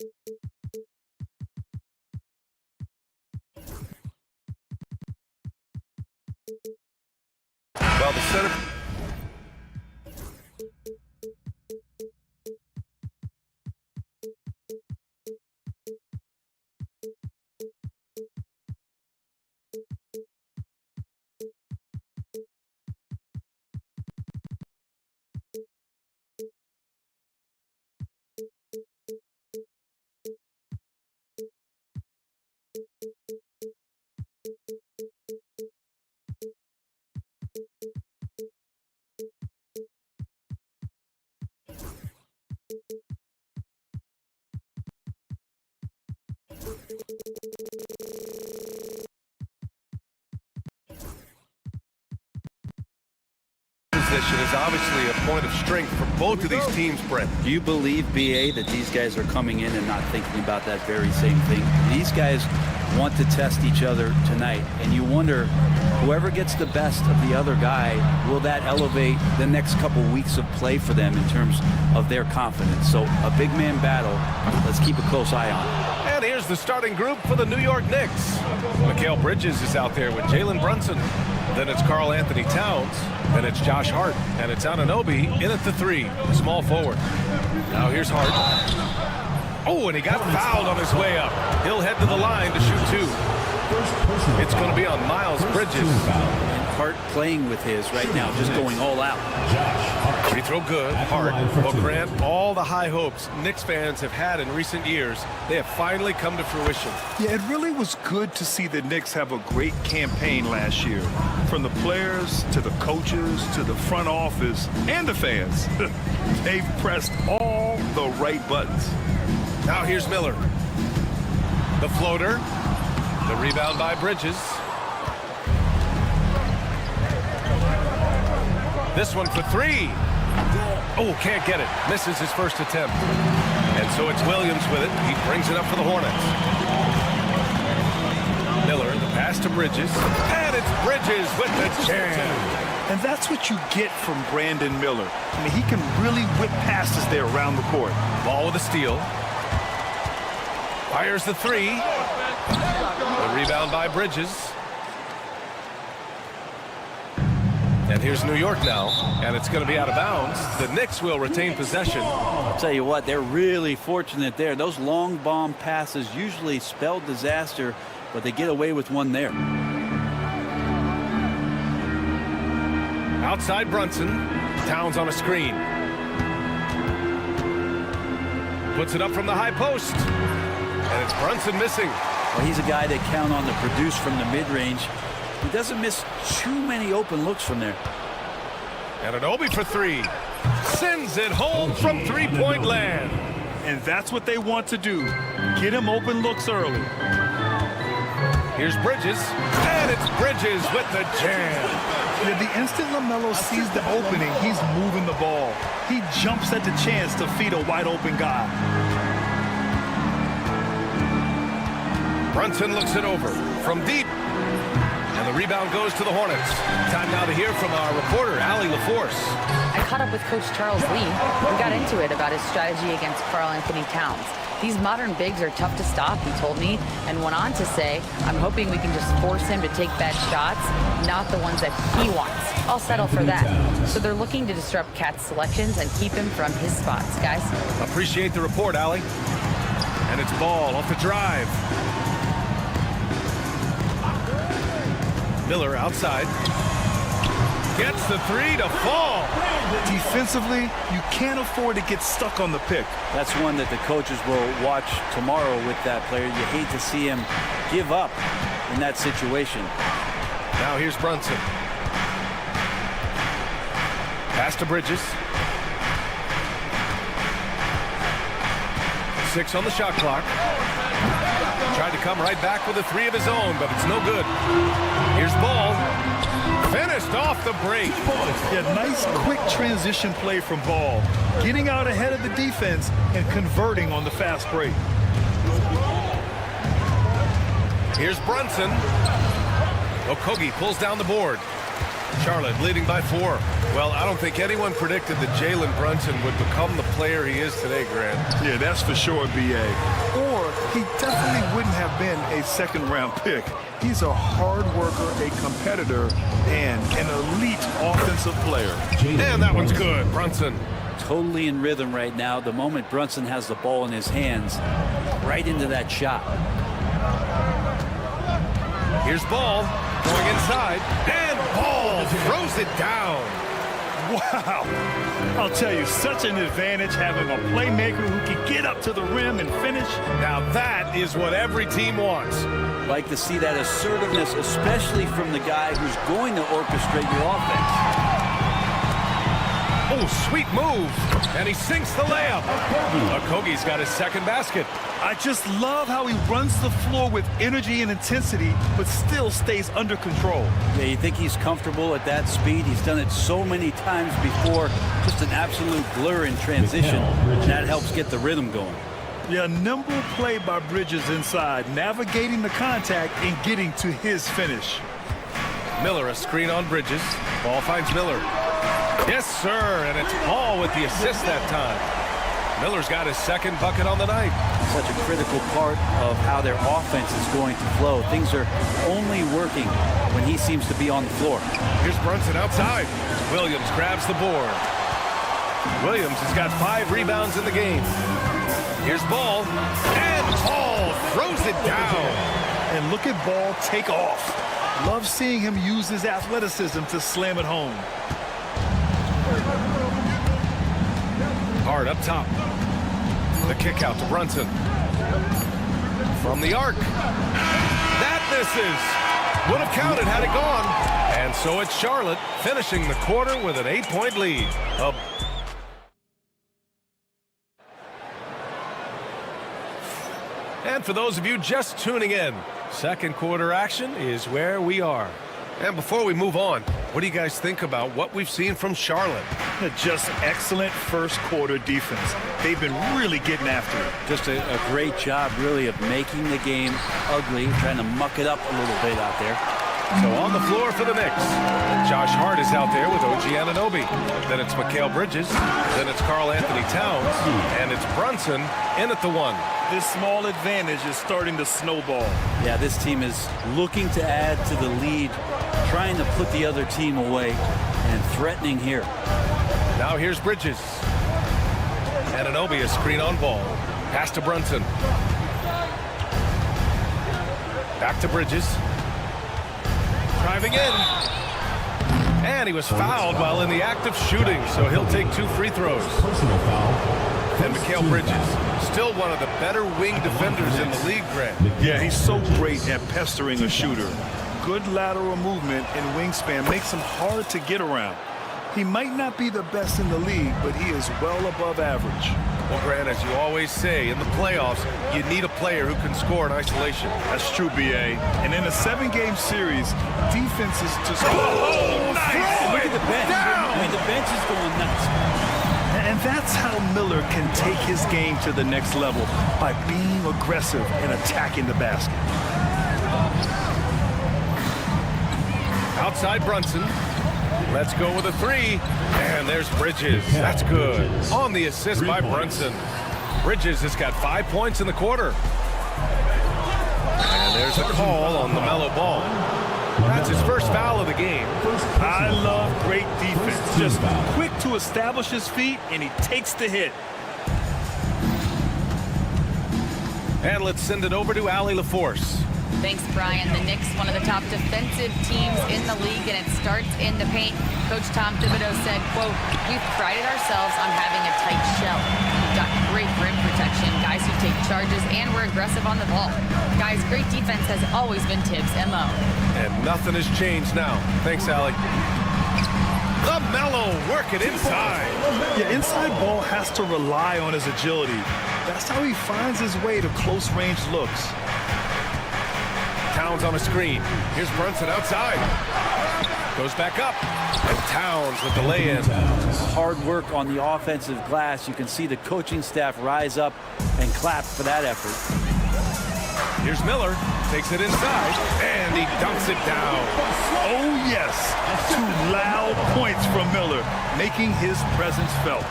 Well, the center. Position is obviously a point of strength for both of these teams, Brent. Do you believe, BA, that these guys are coming in and not thinking about that very same thing? These guys want to test each other tonight, and you wonder, whoever gets the best of the other guy, will that elevate the next couple weeks of play for them in terms of their confidence? So a big man battle. Let's keep a close eye on it. And here's the starting group for the New York Knicks. Mikal Bridges is out there with Jalen Brunson. Then it's Karl Anthony Towns. Then it's Josh Hart. And it's Anunoby in at the 3, the small forward. Now here's Hart. Oh, and he got fouled on his way up. He'll head to the line to shoot 2. It's going to be on Miles Bridges. And Hart playing with his right now, just going all out. Free throw good. Hart. Well, Grant, all the high hopes Knicks fans have had in recent years, they have finally come to fruition. Yeah, it really was good to see the Knicks have a great campaign last year. From the players to the coaches to the front office and the fans. They've pressed all the right buttons. Now here's Miller. The floater. The rebound by Bridges. This one for 3. Oh, can't get it. Misses his first attempt. And so it's Williams with it. He brings it up for the Hornets. Miller, the pass to Bridges. And it's Bridges with the jam. And that's what you get from Brandon Miller. I mean, he can really whip passes there around the court. Ball with a steal. Fires the 3. The rebound by Bridges. And here's New York now, and it's going to be out of bounds. The Knicks will retain possession. I'll tell you what, they're really fortunate there. Those long bomb passes usually spell disaster, but they get away with one there. Outside Brunson. Towns on a screen. Puts it up from the high post. And it's Brunson missing. Well, he's a guy they count on to produce from the mid-range. He doesn't miss too many open looks from there. And Anunoby for 3. Sends it home from three-point land. And that's what they want to do. Get him open looks early. Here's Bridges. And it's Bridges with the jam. Yeah, the instant LaMelo sees the opening, he's moving the ball. He jumps at the chance to feed a wide-open guy. Brunson looks it over from deep. And the rebound goes to the Hornets. Time now to hear from our reporter, Allie LaForce. I caught up with Coach Charles Lee. We got into it about his strategy against Karl Anthony Towns. These modern bigs are tough to stop, he told me, and went on to say, I'm hoping we can just force him to take bad shots, not the ones that he wants. I'll settle for that. So they're looking to disrupt Cat's selections and keep him from his spots, guys. Appreciate the report, Allie. And it's Ball off the drive. Miller outside. Gets the 3 to fall. Defensively, you can't afford to get stuck on the pick. That's one that the coaches will watch tomorrow with that player. You hate to see him give up in that situation. Now here's Brunson. Pass to Bridges. 6 on the shot clock. Tried to come right back with a 3 of his own, but it's no good. Here's Ball. Finished off the break. Yeah, nice quick transition play from Ball. Getting out ahead of the defense and converting on the fast break. Here's Brunson. Okogie pulls down the board. Charlotte leading by 4. Well, I don't think anyone predicted that Jalen Brunson would become the player he is today, Grant. Yeah, that's for sure, B.A. Or he definitely wouldn't have been a second-round pick. He's a hard worker, a competitor, and an elite offensive player. And that one's good. Brunson. Totally in rhythm right now. The moment Brunson has the ball in his hands, right into that shot. Here's Ball going inside, and Ball throws it down. Wow. I'll tell you, such an advantage having a playmaker who can get up to the rim and finish. Now that is what every team wants. Like to see that assertiveness, especially from the guy who's going to orchestrate your offense. Oh, sweet move. And he sinks the layup. Okogie's got his second basket. I just love how he runs the floor with energy and intensity, but still stays under control. Yeah, you think he's comfortable at that speed? He's done it so many times before. Just an absolute blur in transition. That helps get the rhythm going. Yeah, nimble play by Bridges inside, navigating the contact and getting to his finish. Miller, a screen on Bridges. Ball finds Miller. Yes, sir, and it's Ball with the assist that time. Miller's got his second bucket on the night. Such a critical part of how their offense is going to flow. Things are only working when he seems to be on the floor. Here's Brunson outside. Williams grabs the board. Williams has got 5 rebounds in the game. Here's Ball, and Ball throws it down. And look at Ball take off. Love seeing him use his athleticism to slam it home. Hard up top. The kick out to Brunson. From the arc. That misses. Would have counted had it gone. And so it's Charlotte finishing the quarter with an 8-point lead. And for those of you just tuning in, second quarter action is where we are. And before we move on, what do you guys think about what we've seen from Charlotte? Just excellent first quarter defense. They've been really getting after it. Just a great job, really, of making the game ugly, trying to muck it up a little bit out there. So on the floor for the Knicks, Josh Hart is out there with OG Anunoby. Then it's Mikal Bridges. Then it's Karl Anthony Towns. And it's Brunson in at the 1. This small advantage is starting to snowball. Yeah, this team is looking to add to the lead, trying to put the other team away, and threatening here. Now here's Bridges. Anunoby, a screen on Ball. Pass to Brunson. Back to Bridges. Driving in. And he was fouled while in the act of shooting, so he'll take 2 free throws. And Mikal Bridges, still one of the better wing defenders in the league, Grant. Yeah, he's so great at pestering a shooter. Good lateral movement and wingspan makes him hard to get around. He might not be the best in the league, but he is well above average. Well, Grant, as you always say, in the playoffs, you need a player who can score in isolation. That's true, B.A. And in a 7-game series, defenses just... Oh, nice! Look at the bench. Down. I mean, the bench is going nuts. And that's how Miller can take his game to the next level, by being aggressive and attacking the basket. Outside Brunson. Let's go with a 3. And there's Bridges. That's good. On the assist by Brunson. Bridges has got 5 points in the quarter. And there's a call on the Melo Ball. That's his first foul of the game. I love great defense. Just quick to establish his feet, and he takes the hit. And let's send it over to Allie LaForce. Thanks, Brian. The Knicks, one of the top defensive teams in the league, and it starts in the paint. Coach Tom Thibodeau said, quote, "We've prided ourselves on having a tight shell. We've got great rim protection, guys who take charges, and we're aggressive on the ball. Guys, great defense has always been Tibbs' MO." And nothing has changed now. Thanks, Allie. The Melo working inside. Yeah, inside Ball has to rely on his agility. That's how he finds his way to close-range looks. Towns on a screen. Here's Brunson outside. Goes back up. And Towns with the lay-in. Hard work on the offensive glass. You can see the coaching staff rise up and clap for that effort. Here's Miller. Takes it inside. And he dunks it down. Oh, yes. 2 loud points from Miller, making his presence felt.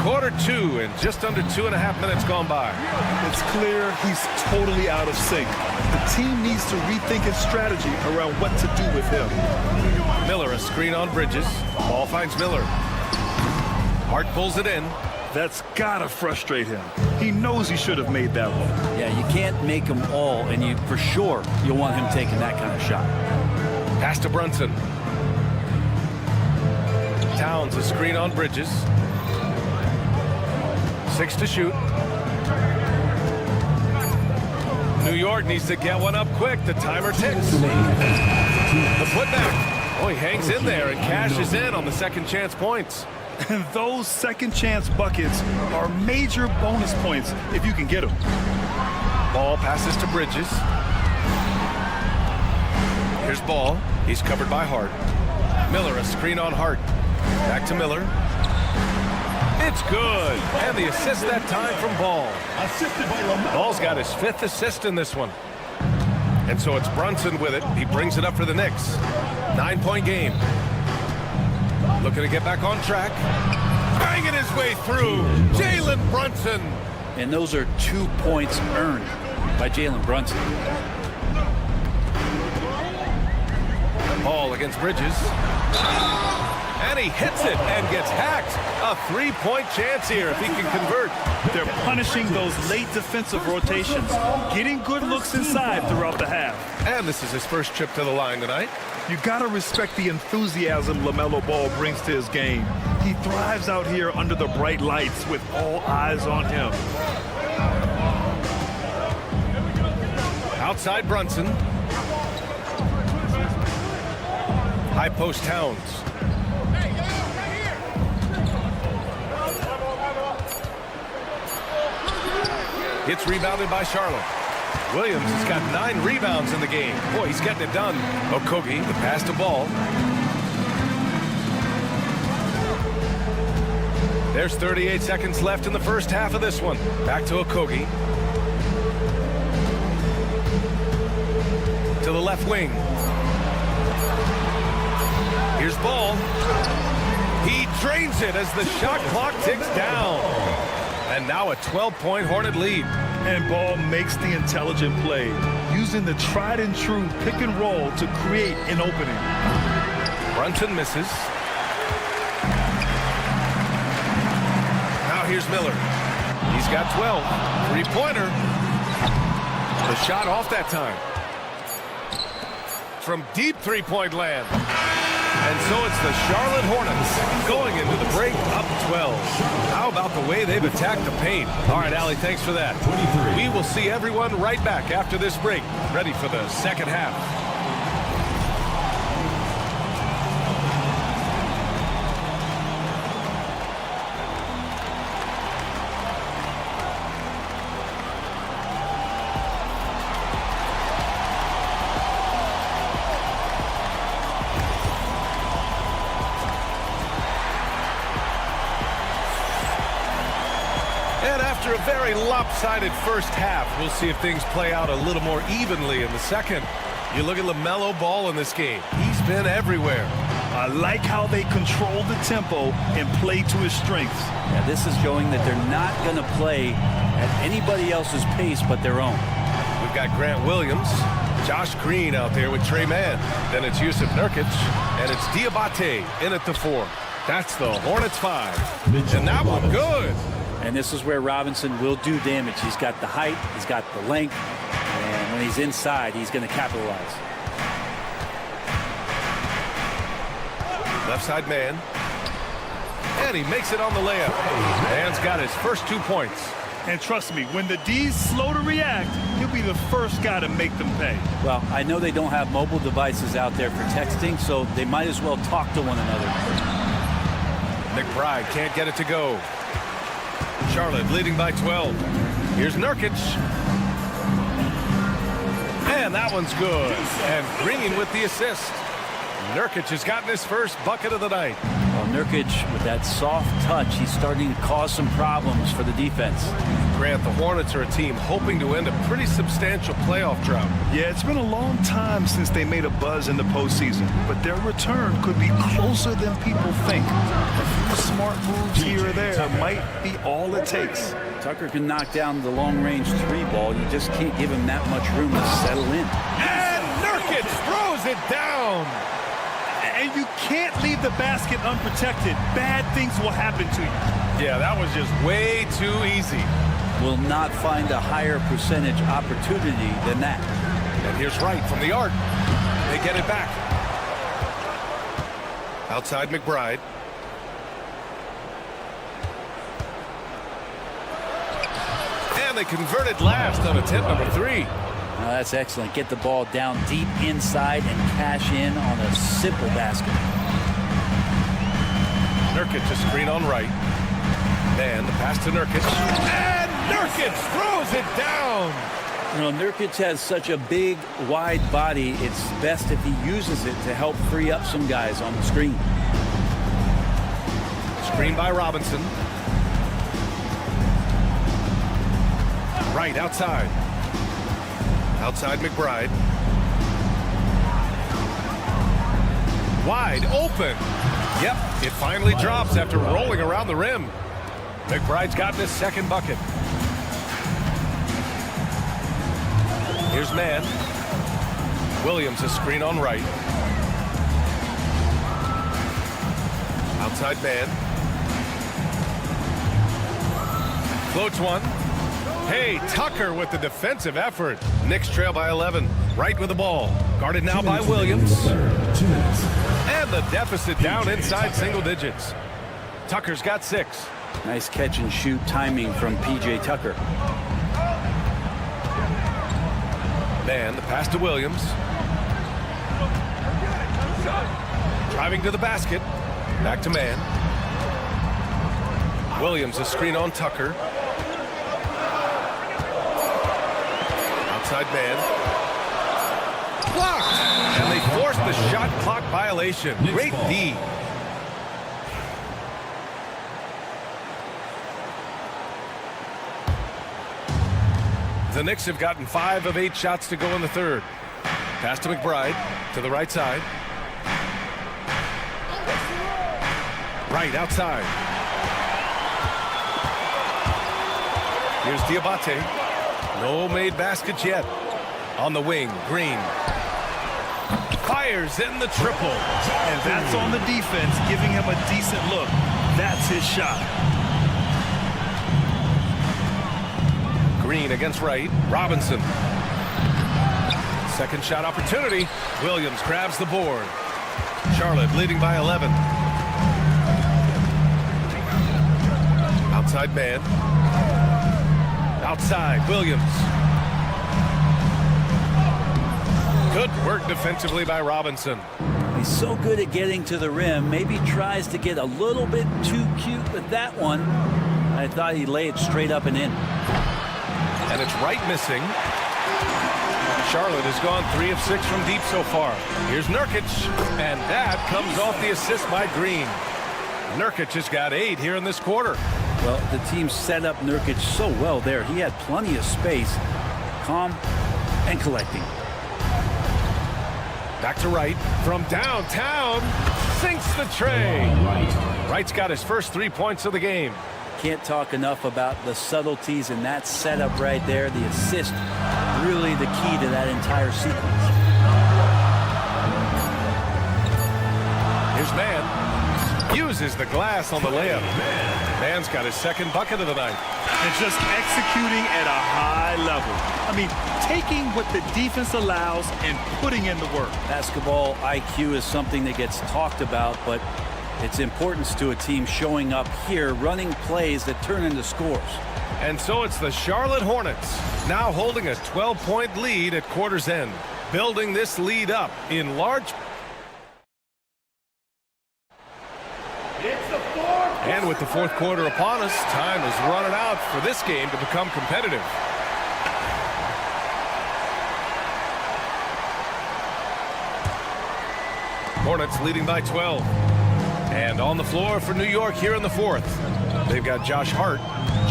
Quarter 2 and just under 2.5 minutes gone by. It's clear he's totally out of sync. The team needs to rethink his strategy around what to do with him. Miller, a screen on Bridges. Ball finds Miller. Hart pulls it in. That's gotta frustrate him. He knows he should have made that one. Yeah, you can't make them all, and you for sure you'll want him taking that kind of shot. Pass to Brunson. Towns, a screen on Bridges. 6 to shoot. New York needs to get one up quick. The timer ticks. The putback. Oh, he hangs in there and cashes in on the second chance points. And those second chance buckets are major bonus points if you can get them. Ball passes to Bridges. Here's Ball. He's covered by Hart. Miller, a screen on Hart. Back to Miller. It's good. And the assist that time from Ball. Ball's got his 5th assist in this one. And so it's Brunson with it. He brings it up for the Knicks. 9-point game. Looking to get back on track. Banging his way through. Jalen Brunson. And those are 2 points earned by Jalen Brunson. Ball against Bridges. And he hits it and gets hacked. A 3-point chance here if he can convert. They're punishing those late defensive rotations, getting good looks inside throughout the half. And this is his first trip to the line tonight. You gotta respect the enthusiasm LaMelo Ball brings to his game. He thrives out here under the bright lights with all eyes on him. Outside Brunson. High post Towns. Gets rebounded by Charlotte. Williams has got 9 rebounds in the game. Boy, he's getting it done. Okogie, the pass to Ball. There's 38 seconds left in the first half of this one. Back to Okogie. To the left wing. Here's Ball. He drains it as the shot clock ticks down. And now a 12-point Hornet lead. And Ball makes the intelligent play, using the tried and true pick and roll to create an opening. Brunson misses. Now here's Miller. He's got 12. 3-pointer. The shot off that time. From deep 3-point land. And so it's the Charlotte Hornets going into the break up 12. How about the way they've attacked the paint? All right, Allie, thanks for that. We will see everyone right back after this break, ready for the second half. After a very lopsided first half, we'll see if things play out a little more evenly in the second. You look at LaMelo Ball in this game. He's been everywhere. I like how they control the tempo and play to his strengths. Yeah, this is showing that they're not going to play at anybody else's pace but their own. We've got Grant Williams, Josh Green out there with Trey Mann. Then it's Yusuf Nurkic, and it's Diabate in at the 4. That's the Hornets 5. And that one good. And this is where Robinson will do damage. He's got the height, he's got the length, and when he's inside, he's going to capitalize. Left side man. And he makes it on the layup. Man's got his first 2 points. And trust me, when the D's slow to react, he'll be the first guy to make them pay. Well, I know they don't have mobile devices out there for texting, so they might as well talk to one another. McBride can't get it to go. Charlotte leading by 12. Here's Nurkic. And that one's good. And Green with the assist. Nurkic has gotten his first bucket of the night. Well, Nurkic, with that soft touch, he's starting to cause some problems for the defense. Grant, the Hornets are a team hoping to end a pretty substantial playoff drought. Yeah, it's been a long time since they made a buzz in the postseason, but their return could be closer than people think. A few smart moves here or there might be all it takes. Tucker can knock down the long-range three ball. You just can't give him that much room to settle in. And Nurkic throws it down. And you can't leave the basket unprotected. Bad things will happen to you. Yeah, that was just way too easy. Will not find a higher percentage opportunity than that. And here's Wright from the arc. They get it back. Outside McBride. And they converted last on attempt number 3. That's excellent. Get the ball down deep inside and cash in on a simple basket. Nurkic a screen on Wright. And the pass to Nurkic. And Nurkic throws it down. You know, Nurkic has such a big, wide body. It's best if he uses it to help free up some guys on the screen. Screen by Robinson. Right outside. Outside McBride. Wide open. Yep, it finally drops after rolling around the rim. McBride's gotten his second bucket. Here's Mann. Williams a screen on Wright. Outside Mann. Floats one. Hey, Tucker with the defensive effort. Knicks trail by 11. Wright with the ball. Guarded now by Williams. And the deficit down inside single digits. Tucker's got 6. Nice catch and shoot timing from P.J. Tucker. Mann, the pass to Williams. Driving to the basket. Back to Mann. Williams a screen on Tucker. Outside Mann. Blocked! And they forced the shot clock violation. Great D. The Knicks have gotten 5 of 8 shots to go in the third. Pass to McBride to the right side. Right outside. Here's Diabate. No made baskets yet. On the wing, Green. Fires in the triple. And that's on the defense, giving him a decent look. That's his shot. Green against Wright. Robinson. Second shot opportunity. Williams grabs the board. Charlotte leading by 11. Outside Mann. Outside Williams. Good work defensively by Robinson. He's so good at getting to the rim. Maybe tries to get a little bit too cute with that one. I thought he'd lay it straight up and in. And it's Wright missing. Charlotte has gone 3 of 6 from deep so far. Here's Nurkic, and that comes off the assist by Green. Nurkic has got 8 here in this quarter. Well, the team set up Nurkic so well there. He had plenty of space, calm and collecting. Back to Wright from downtown. Sinks the tray. Wright's got his first 3 points of the game. Can't talk enough about the subtleties in that setup right there. The assist, really the key to that entire sequence. Here's Mann. Uses the glass on the layup. Mann's got his second bucket of the night. And just executing at a high level. I mean, taking what the defense allows and putting in the work. Basketball IQ is something that gets talked about, but its importance to a team showing up here, running plays that turn into scores. And so it's the Charlotte Hornets, now holding a 12-point lead at quarter's end, building this lead up in large. And with the fourth quarter upon us, time is running out for this game to become competitive. Hornets leading by 12. And on the floor for New York here in the fourth, they've got Josh Hart.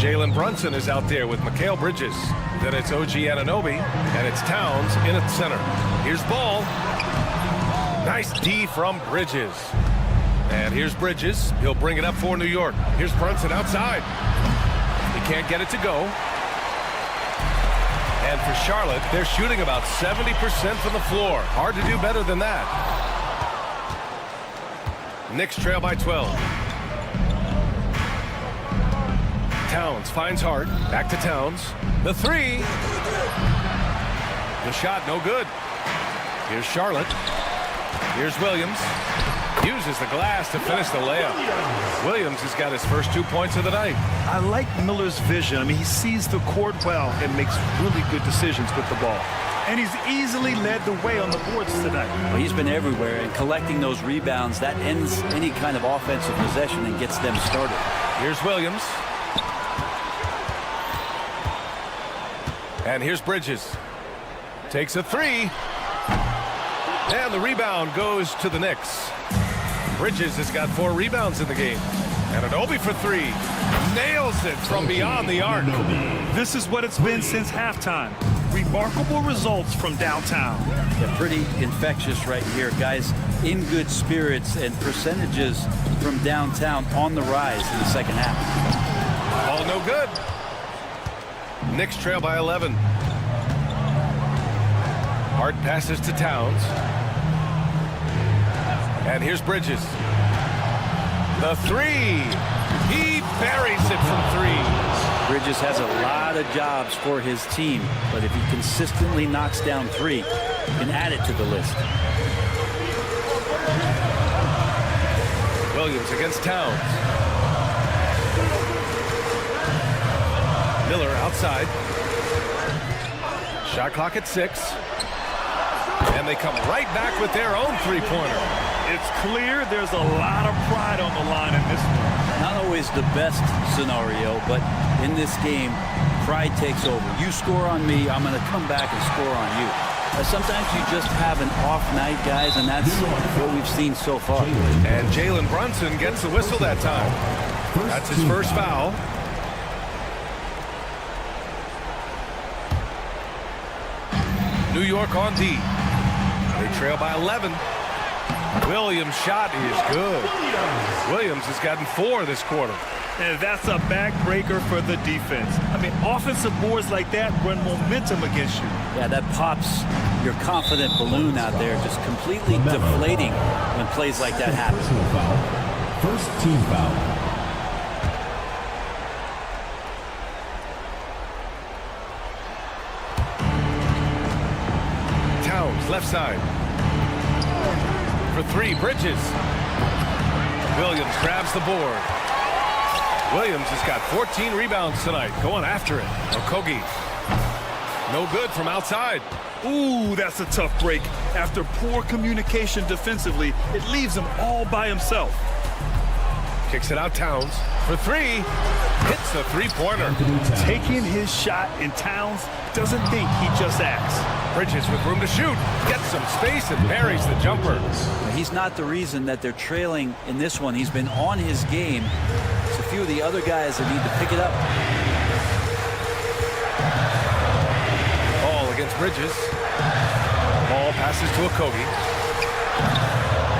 Jalen Brunson is out there with Mikal Bridges. Then it's OG Anunoby, and it's Towns in at center. Here's Ball. Nice D from Bridges. And here's Bridges. He'll bring it up for New York. Here's Brunson outside. He can't get it to go. And for Charlotte, they're shooting about 70% from the floor. Hard to do better than that. Knicks trail by 12. Towns finds Hart. Back to Towns. The three. The shot no good. Here's Charlotte. Here's Williams. Uses the glass to finish the layup. Williams has got his first 2 points of the night. I like Miller's vision. I mean, he sees the court well and makes really good decisions with the ball. And he's easily led the way on the boards tonight. Well, he's been everywhere, and collecting those rebounds, that ends any kind of offensive possession and gets them started. Here's Williams. And here's Bridges. Takes a three. And the rebound goes to the Knicks. Bridges has got 4 rebounds in the game. And Anunoby for 3. Nails it from beyond the arc. This is what it's been since halftime. Remarkable results from downtown. Yeah, pretty infectious right here. Guys in good spirits, and percentages from downtown on the rise in the second half. All no good. Knicks trail by 11. Hart passes to Towns. And here's Bridges. The three. He buries it from 3. Bridges has a lot of jobs for his team, but if he consistently knocks down 3, he can add it to the list. Williams against Towns. Miller outside. Shot clock at 6. And they come right back with their own three-pointer. It's clear there's a lot of pride on the line in this one. Not always the best scenario, but in this game, pride takes over. You score on me, I'm going to come back and score on you. Sometimes you just have an off night, guys, and that's what we've seen so far. And Jalen Brunson gets the whistle that time. That's his first foul. New York on D. They trail by 11. Williams' shot is good. Williams has gotten 4 this quarter. And that's a backbreaker for the defense. I mean, offensive boards like that run momentum against you. Yeah, that pops your confident balloon out there, just completely deflating when plays like that happen. First team foul. Towns, left side. For 3, Bridges. Williams grabs the board. Williams has got 14 rebounds tonight. Going after it. Okogie. No good from outside. Ooh, that's a tough break. After poor communication defensively, it leaves him all by himself. Kicks it out Towns. For 3. Hits the three-pointer. Taking his shot, and Towns doesn't think, he just acts. Bridges with room to shoot. Gets some space and buries the jumper. He's not the reason that they're trailing in this one. He's been on his game. It's a few of the other guys that need to pick it up. Ball against Bridges. Ball passes to Okogie.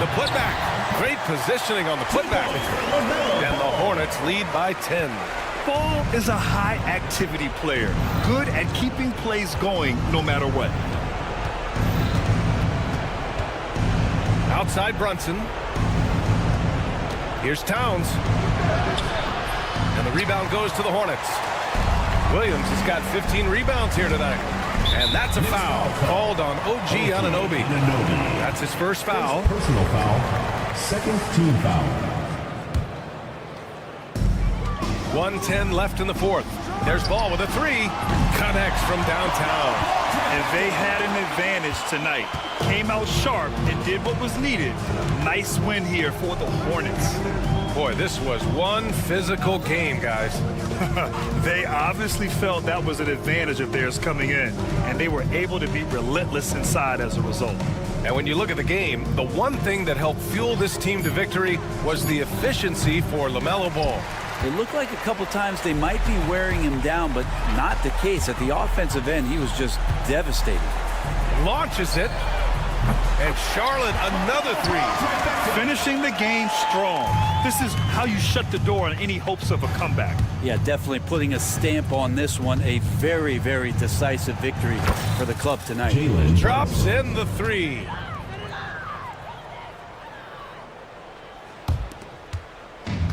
The putback. Great positioning on the putback. And the Hornets lead by 10. Ball is a high-activity player, good at keeping plays going no matter what. Outside Brunson. Here's Towns. And the rebound goes to the Hornets. Williams has got 15 rebounds here tonight. And that's a foul called on OG Anunoby. That's his first foul. Personal foul. Second team foul. 1:10 left in the fourth. There's Ball with a 3. Connects from downtown. And they had an advantage tonight. Came out sharp and did what was needed. Nice win here for the Hornets. Boy, this was one physical game, guys. They obviously felt that was an advantage of theirs coming in, and they were able to be relentless inside as a result. And when you look at the game, the one thing that helped fuel this team to victory was the efficiency for LaMelo Ball. It looked like a couple times they might be wearing him down, but not the case. At the offensive end, he was just devastating. Launches it, and Charlotte another three. Finishing the game strong. This is how you shut the door on any hopes of a comeback. Yeah, definitely putting a stamp on this one. A very, very decisive victory for the club tonight. Jalen Drops in the three.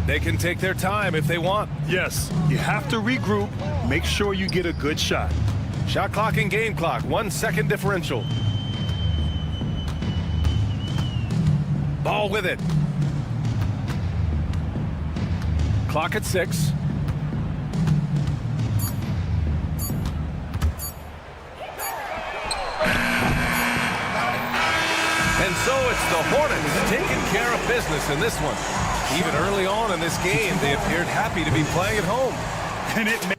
They can take their time if they want. Yes, you have to regroup, make sure you get a good shot. Shot clock and game clock, 1 second differential. Ball with it. Clock at 6. And so it's the Hornets taking care of business in this one. Even early on in this game, they appeared happy to be playing at home. And it may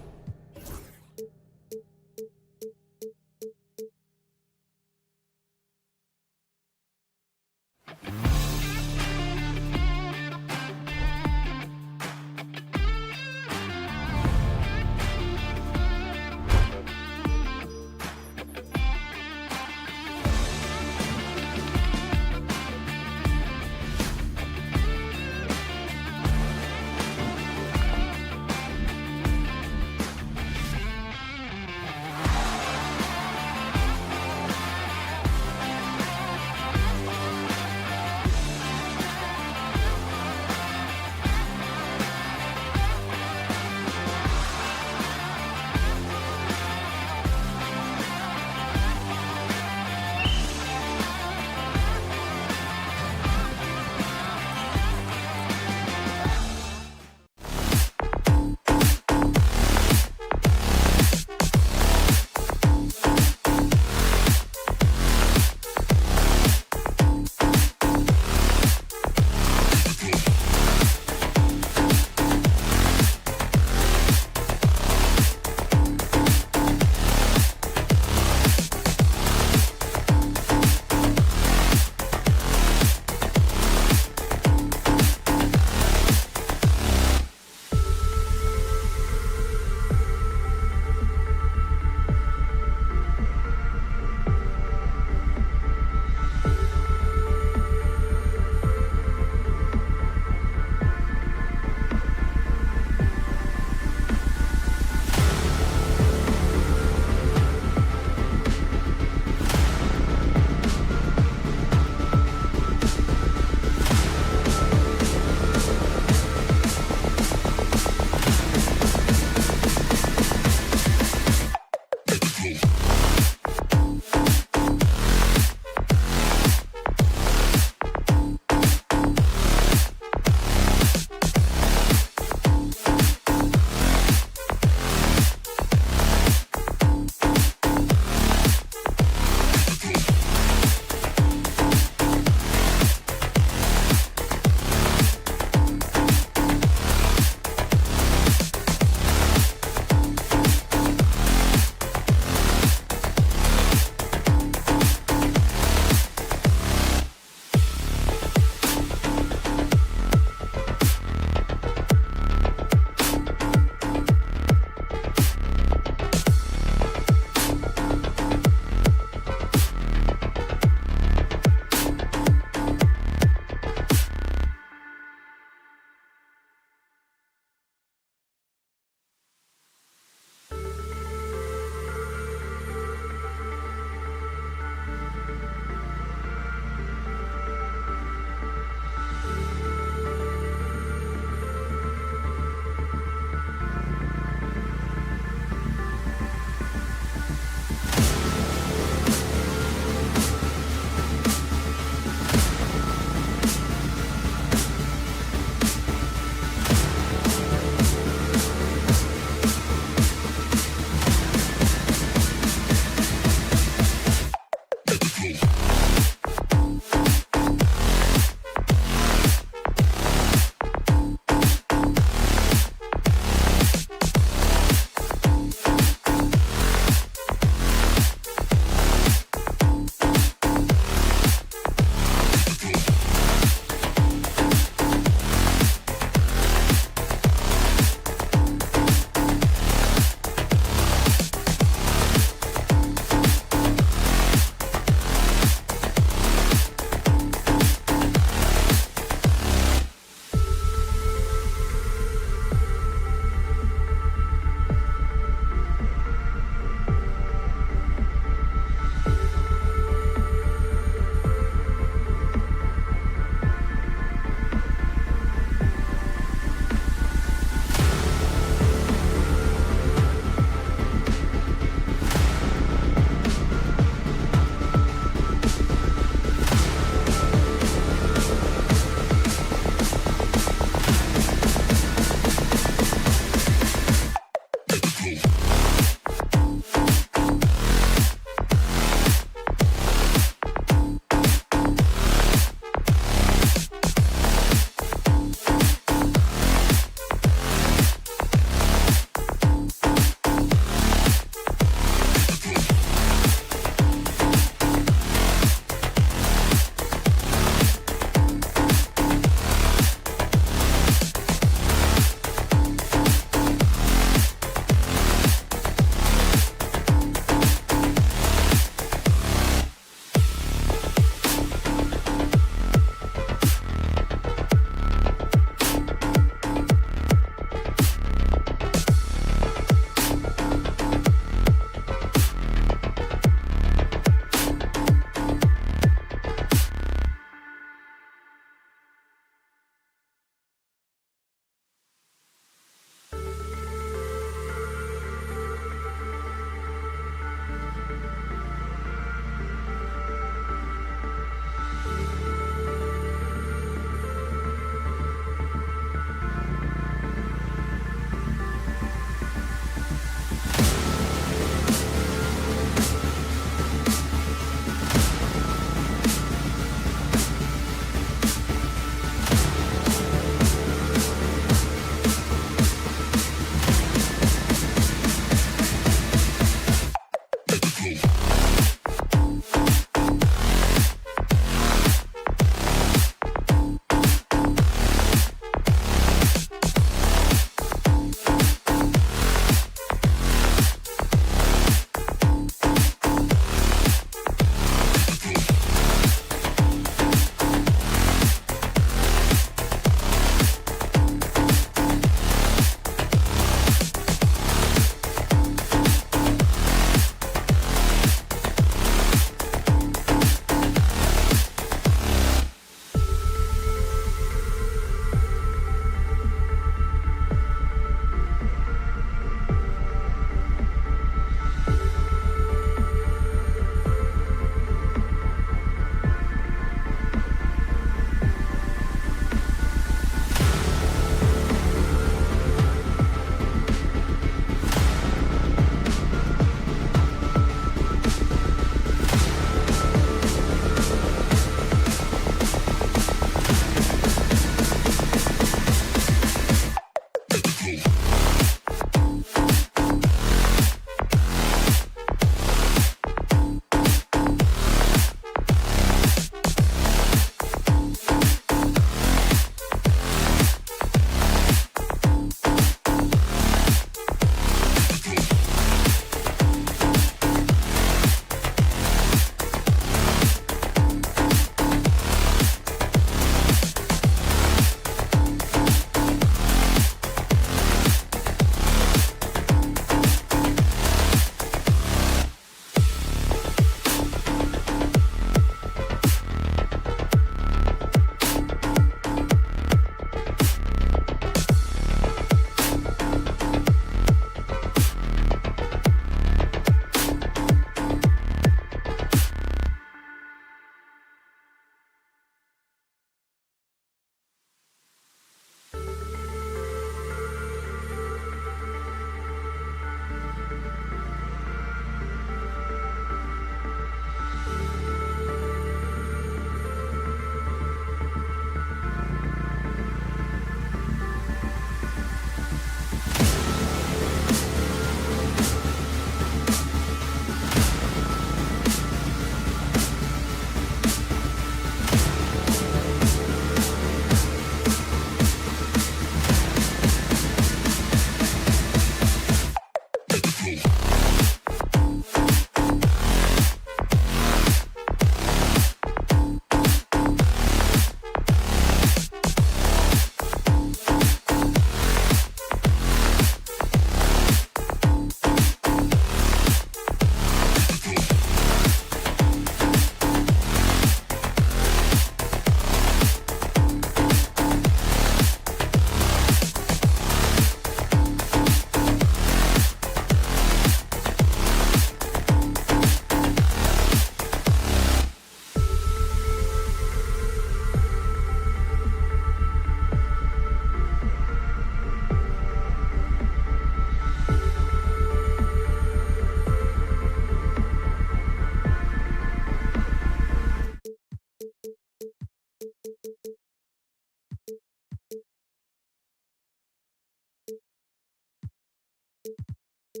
Hi,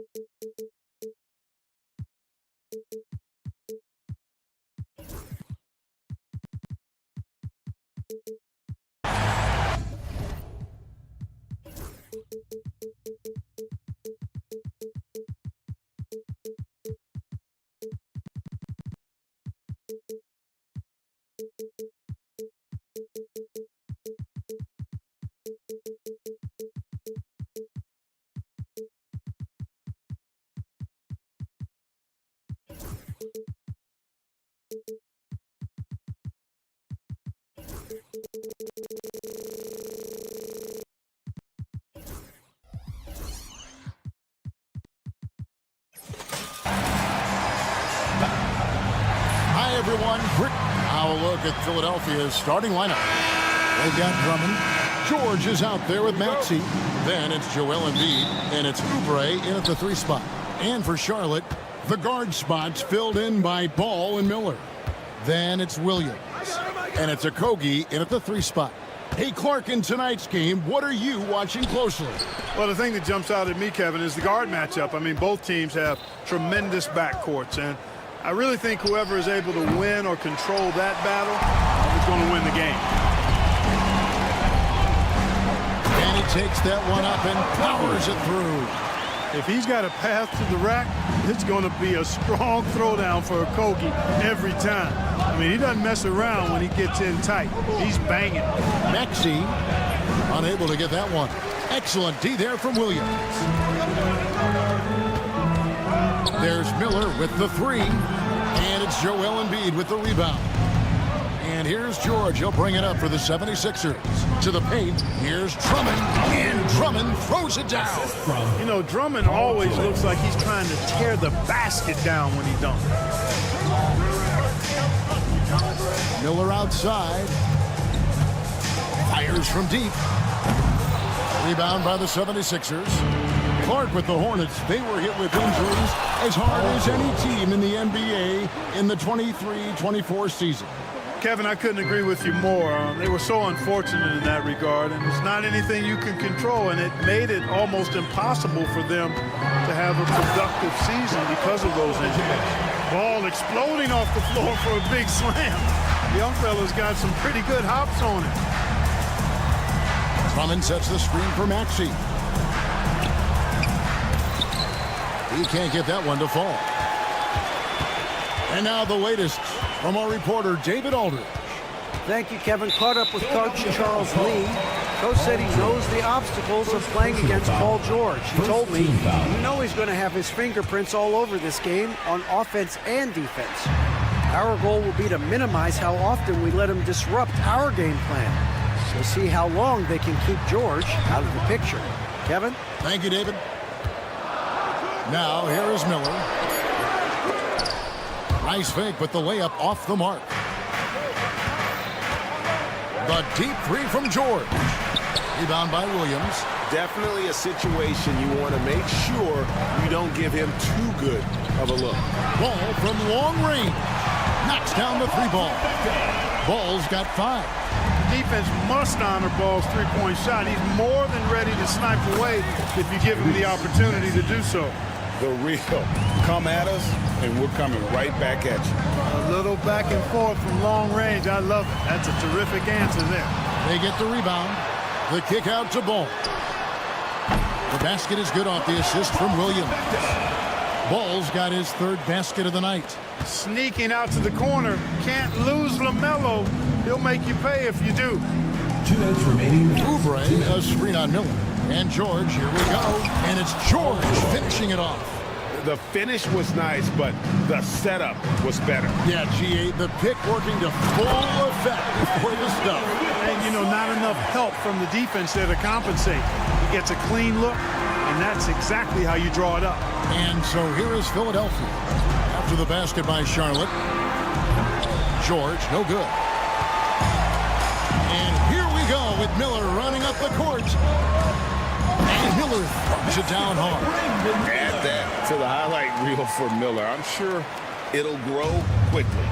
everyone. Now a look at Philadelphia's starting lineup. They've got Drummond. George is out there with Maxey. Then it's Joel Embiid, and it's Oubre in at the 3 spot. And for Charlotte, the guard spots filled in by Ball and Miller. Then it's Williams, and it's Okogie in at the 3 spot. Hey, Clark, in tonight's game, what are you watching closely? Well, the thing that jumps out at me, Kevin, is the guard matchup. I mean, both teams have tremendous backcourts, and I really think whoever is able to win or control that battle is going to win the game. And he takes that one up and powers it through. If he's got a path to the rack, it's going to be a strong throwdown for Okogie every time. I mean, he doesn't mess around when he gets in tight. He's banging. Maxey unable to get that one. Excellent D there from Williams. There's Miller with the 3. And it's Joel Embiid with the rebound. And here's George. He'll bring it up for the 76ers. To the paint. Here's Drummond. And Drummond throws it down. You know, Drummond always looks like he's trying to tear the basket down when he dunks. Miller outside. Fires from deep. Rebound by the 76ers. Clark with the Hornets. They were hit with injuries as hard as any team in the NBA in the 23-24 season. Kevin, I couldn't agree with you more. They were so unfortunate in that regard, and it's not anything you can control, and it made it almost impossible for them to have a productive season because of those injuries. Ball exploding off the floor for a big slam. Young fella's got some pretty good hops on it. Drummond sets the screen for Maxey. He can't get that one to fall. And now the latest from our reporter, David Aldridge. Thank you, Kevin. Caught up with Coach Charles Lee. Coach said he knows the obstacles of playing against Paul George. He told me, you know he's going to have his fingerprints all over this game on offense and defense. Our goal will be to minimize how often we let him disrupt our game plan. We'll see how long they can keep George out of the picture. Kevin? Thank you, David. Now, here is Miller. Nice fake, but the layup off the mark. The deep 3 from George. Rebound by Williams. Definitely a situation you want to make sure you don't give him too good of a look. Ball from long range. Knocks down the 3 ball. Ball's got 5. Defense must honor Ball's three-point shot. He's more than ready to snipe away if you give him the opportunity to do so. The real. Come at us, and we're coming right back at you. A little back and forth from long range. I love it. That's a terrific answer there. They get the rebound. The kick out to Ball. The basket is good off the assist from Williams. Ball's got his 3rd basket of the night. Sneaking out to the corner. Can't lose LaMelo. He'll make you pay if you do. 2 minutes remaining. Oubre, a screen on Miller. And George, here we go. And it's George finishing it off. The finish was nice, but the setup was better. Yeah, GA, the pick working to full effect for the stuff. And, you know, not enough help from the defense there to compensate. He gets a clean look, and that's exactly how you draw it up. And so here is Philadelphia. After the basket by Charlotte. George, no good. And here we go with Miller running up the court. And Miller throws it down hard. Add that to the highlight reel for Miller. I'm sure it'll grow quickly.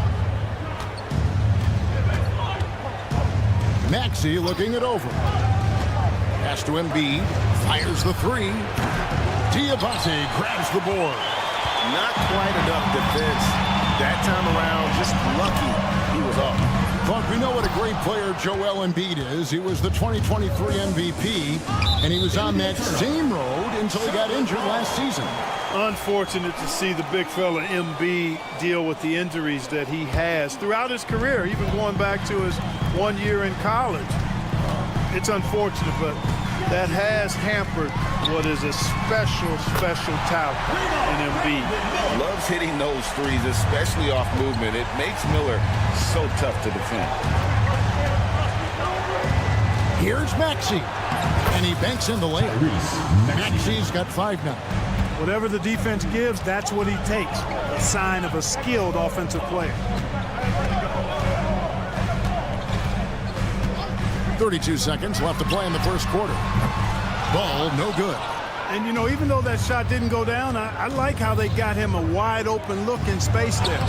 Maxey looking it over. Pass to Embiid. Fires the 3. Diabate grabs the board. Not quite enough defense. That time around, just lucky he was off. But we know what a great player Joel Embiid is. He was the 2023 MVP, and he was on that same road until he got injured last season. Unfortunate to see the big fella Embiid deal with the injuries that he has throughout his career, even going back to his 1 year in college. It's unfortunate, but that has hampered what is a special, special talent in Embiid. Loves hitting those threes, especially off movement. It makes Miller so tough to defend. Here's Maxey, and he banks in the layup. Maxey's got 5 now. Whatever the defense gives, that's what he takes. A sign of a skilled offensive player. 32 seconds left to play in the first quarter. Ball no good. And, you know, even though that shot didn't go down, I like how they got him a wide open look in space there.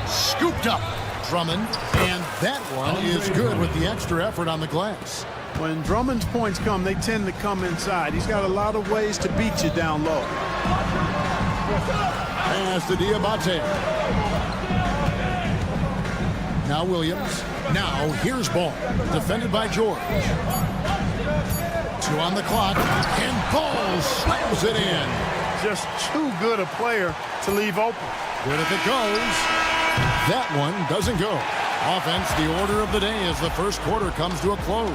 Scooped up. Drummond, and that one is good with the extra effort on the glass. When Drummond's points come, they tend to come inside. He's got a lot of ways to beat you down low. Pass to Diabate. Now Williams. Now here's Ball. Defended by George. 2 on the clock. And Ball slams it in. Just too good a player to leave open. Good if it goes. That one doesn't go. Offense, the order of the day as the first quarter comes to a close.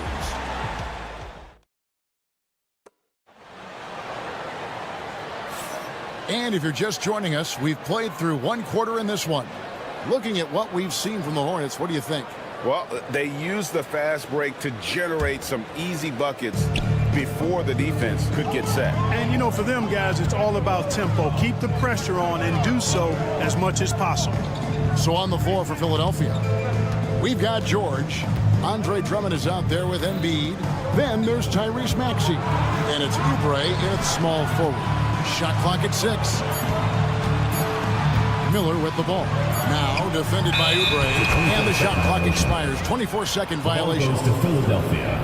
And if you're just joining us, we've played through 1 quarter in this one. Looking at what we've seen from the Hornets, what do you think? Well, they used the fast break to generate some easy buckets before the defense could get set. And, you know, for them guys, it's all about tempo. Keep the pressure on and do so as much as possible. So on the floor for Philadelphia, we've got George. Andre Drummond is out there with Embiid. Then there's Tyrese Maxey. And it's Oubre in its small forward. Shot clock at 6. Miller with the ball. Now defended by Oubre. And the shot clock expires. 24-second violation. Ball goes to Philadelphia.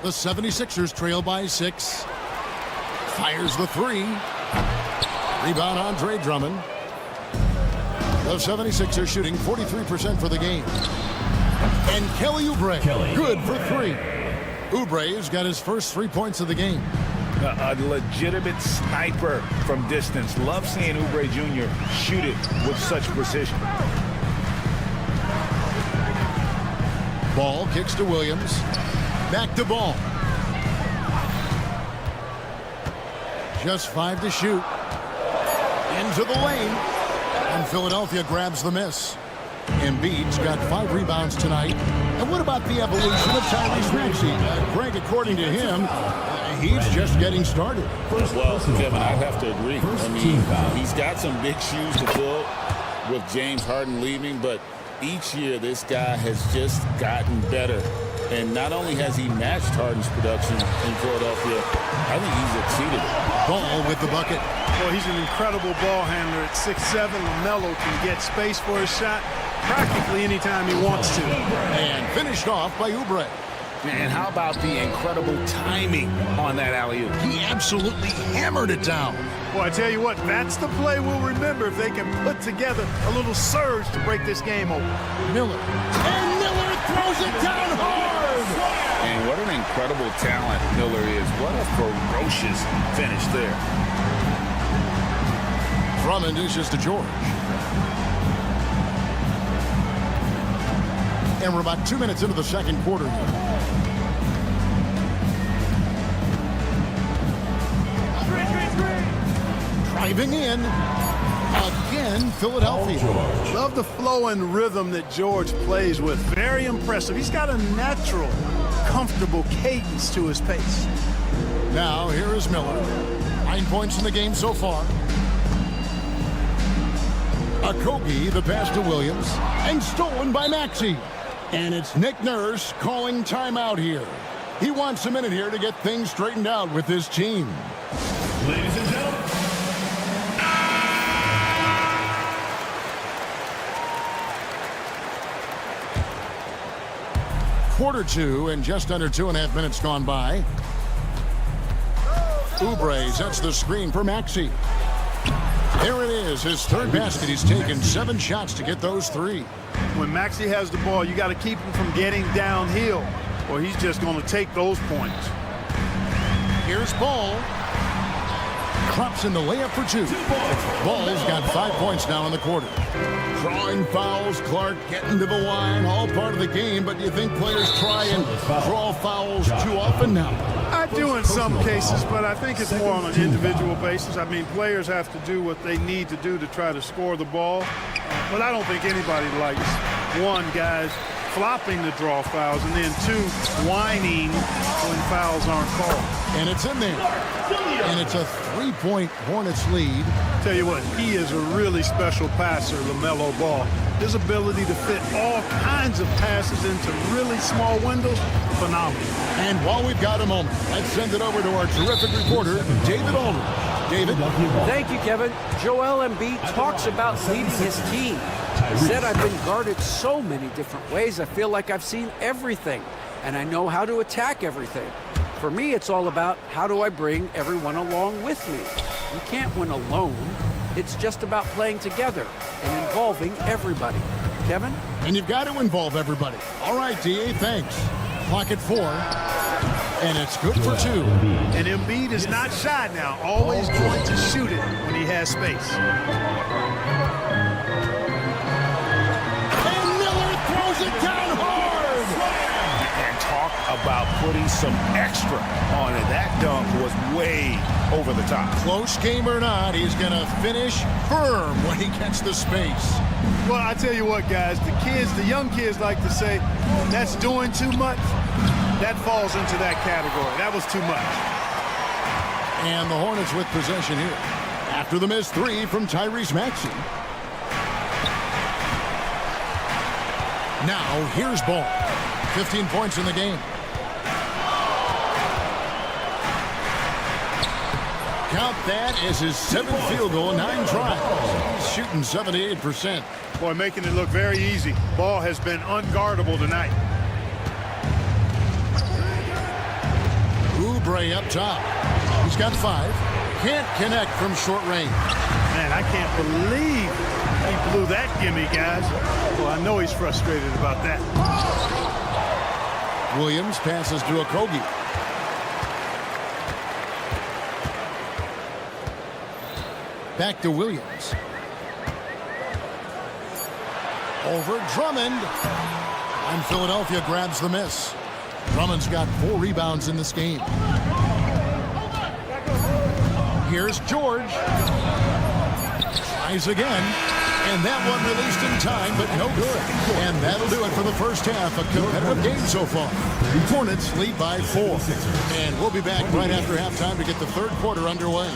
The 76ers trail by 6. Fires the 3. Rebound Andre Drummond. The 76ers shooting 43% for the game. And Kelly Oubre, good for 3. Oubre's got his first 3 points of the game. A legitimate sniper from distance. Love seeing Oubre Jr. shoot it with such precision. Ball kicks to Williams. Back to Ball. Just 5 to shoot. Into the lane. And Philadelphia grabs the miss. Embiid's got 5 rebounds tonight. And what about the evolution of Tyrese Maxey? Greg, according to him, he's just getting started. Well, Kevin, I'd have to agree. I mean, he's got some big shoes to fill with James Harden leaving, but each year this guy has just gotten better. And not only has he matched Harden's production in Philadelphia, I think he's exceeded it. Ball with the bucket. Well, he's an incredible ball handler at 6'7". LaMelo can get space for his shot practically anytime he wants to. And finished off by Oubre. And how about the incredible timing on that alley-oop? He absolutely hammered it down. Well, I tell you what, that's the play we'll remember if they can put together a little surge to break this game open. Miller. And Miller throws it down hard. And what an incredible talent Miller is. What a ferocious finish there. Drummond dishes to George. And we're about 2 minutes into the second quarter here. Driving in. Again, Philadelphia. Love the flow and rhythm that George plays with. Very impressive. He's got a natural, comfortable cadence to his pace. Now, here is Miller. 9 points in the game so far. Okogie, the pass to Williams. And stolen by Maxey. And it's Nick Nurse calling timeout here. He wants a minute here to get things straightened out with his team. Ladies and gentlemen. Q2 and just under 2.5 minutes gone by. Oubre sets the screen for Maxey. There it is, his third basket. He's taken 7 shots to get those 3. When Maxey has the ball, you got to keep him from getting downhill, or he's just going to take those points. Here's Ball. Drops in the layup for 2. Ball's got 5 points now in the quarter. Drawing fouls, Clark getting to the line, all part of the game, but you think players try and draw fouls too often now? I do in some cases, but I think it's more on an individual basis. I mean, players have to do what they need to do to try to score the ball, but I don't think anybody likes, 1, guys flopping the draw fouls, and then 2, whining when fouls aren't called. And it's in there. And it's a 3-point Hornets lead. Tell you what, he is a really special passer, LaMelo Ball. His ability to fit all kinds of passes into really small windows, phenomenal. And while we've got a moment, let's send it over to our terrific reporter, David Aldridge. David? Thank you, Kevin. Joel Embiid talks about leading his team. He said, I've been guarded so many different ways. I feel like I've seen everything, and I know how to attack everything. For me, it's all about how do I bring everyone along with me. You can't win alone. It's just about playing together and involving everybody. Kevin? And you've got to involve everybody. All right, D.A., thanks. Clock at 4. And it's good for 2. And Embiid is not shy now. Always going to shoot it when he has space. And Miller throws it down hard. And talk about putting some extra on it. That dunk was way over the top. Close game or not, he's going to finish firm when he gets the space. Well, I tell you what, guys, the young kids like to say, that's doing too much. That falls into that category. That was too much. And the Hornets with possession here. After the missed 3 from Tyrese Maxey. Now, here's Ball. 15 points in the game. Count that as his 7th field goal, 9 tries. He's shooting 78%. Boy, making it look very easy. Ball has been unguardable tonight. Oubre up top. He's got 5. Can't connect from short range. Man, I can't believe he blew that gimme, guys. Well, I know he's frustrated about that. Williams passes to Okogie. Back to Williams. Over Drummond. And Philadelphia grabs the miss. Drummond's got 4 rebounds in this game. Here's George. Tries again. And that one released in time, but no good. And that'll do it for the first half. A competitive game so far. Hornets lead by 4. And we'll be back right after halftime to get the third quarter underway.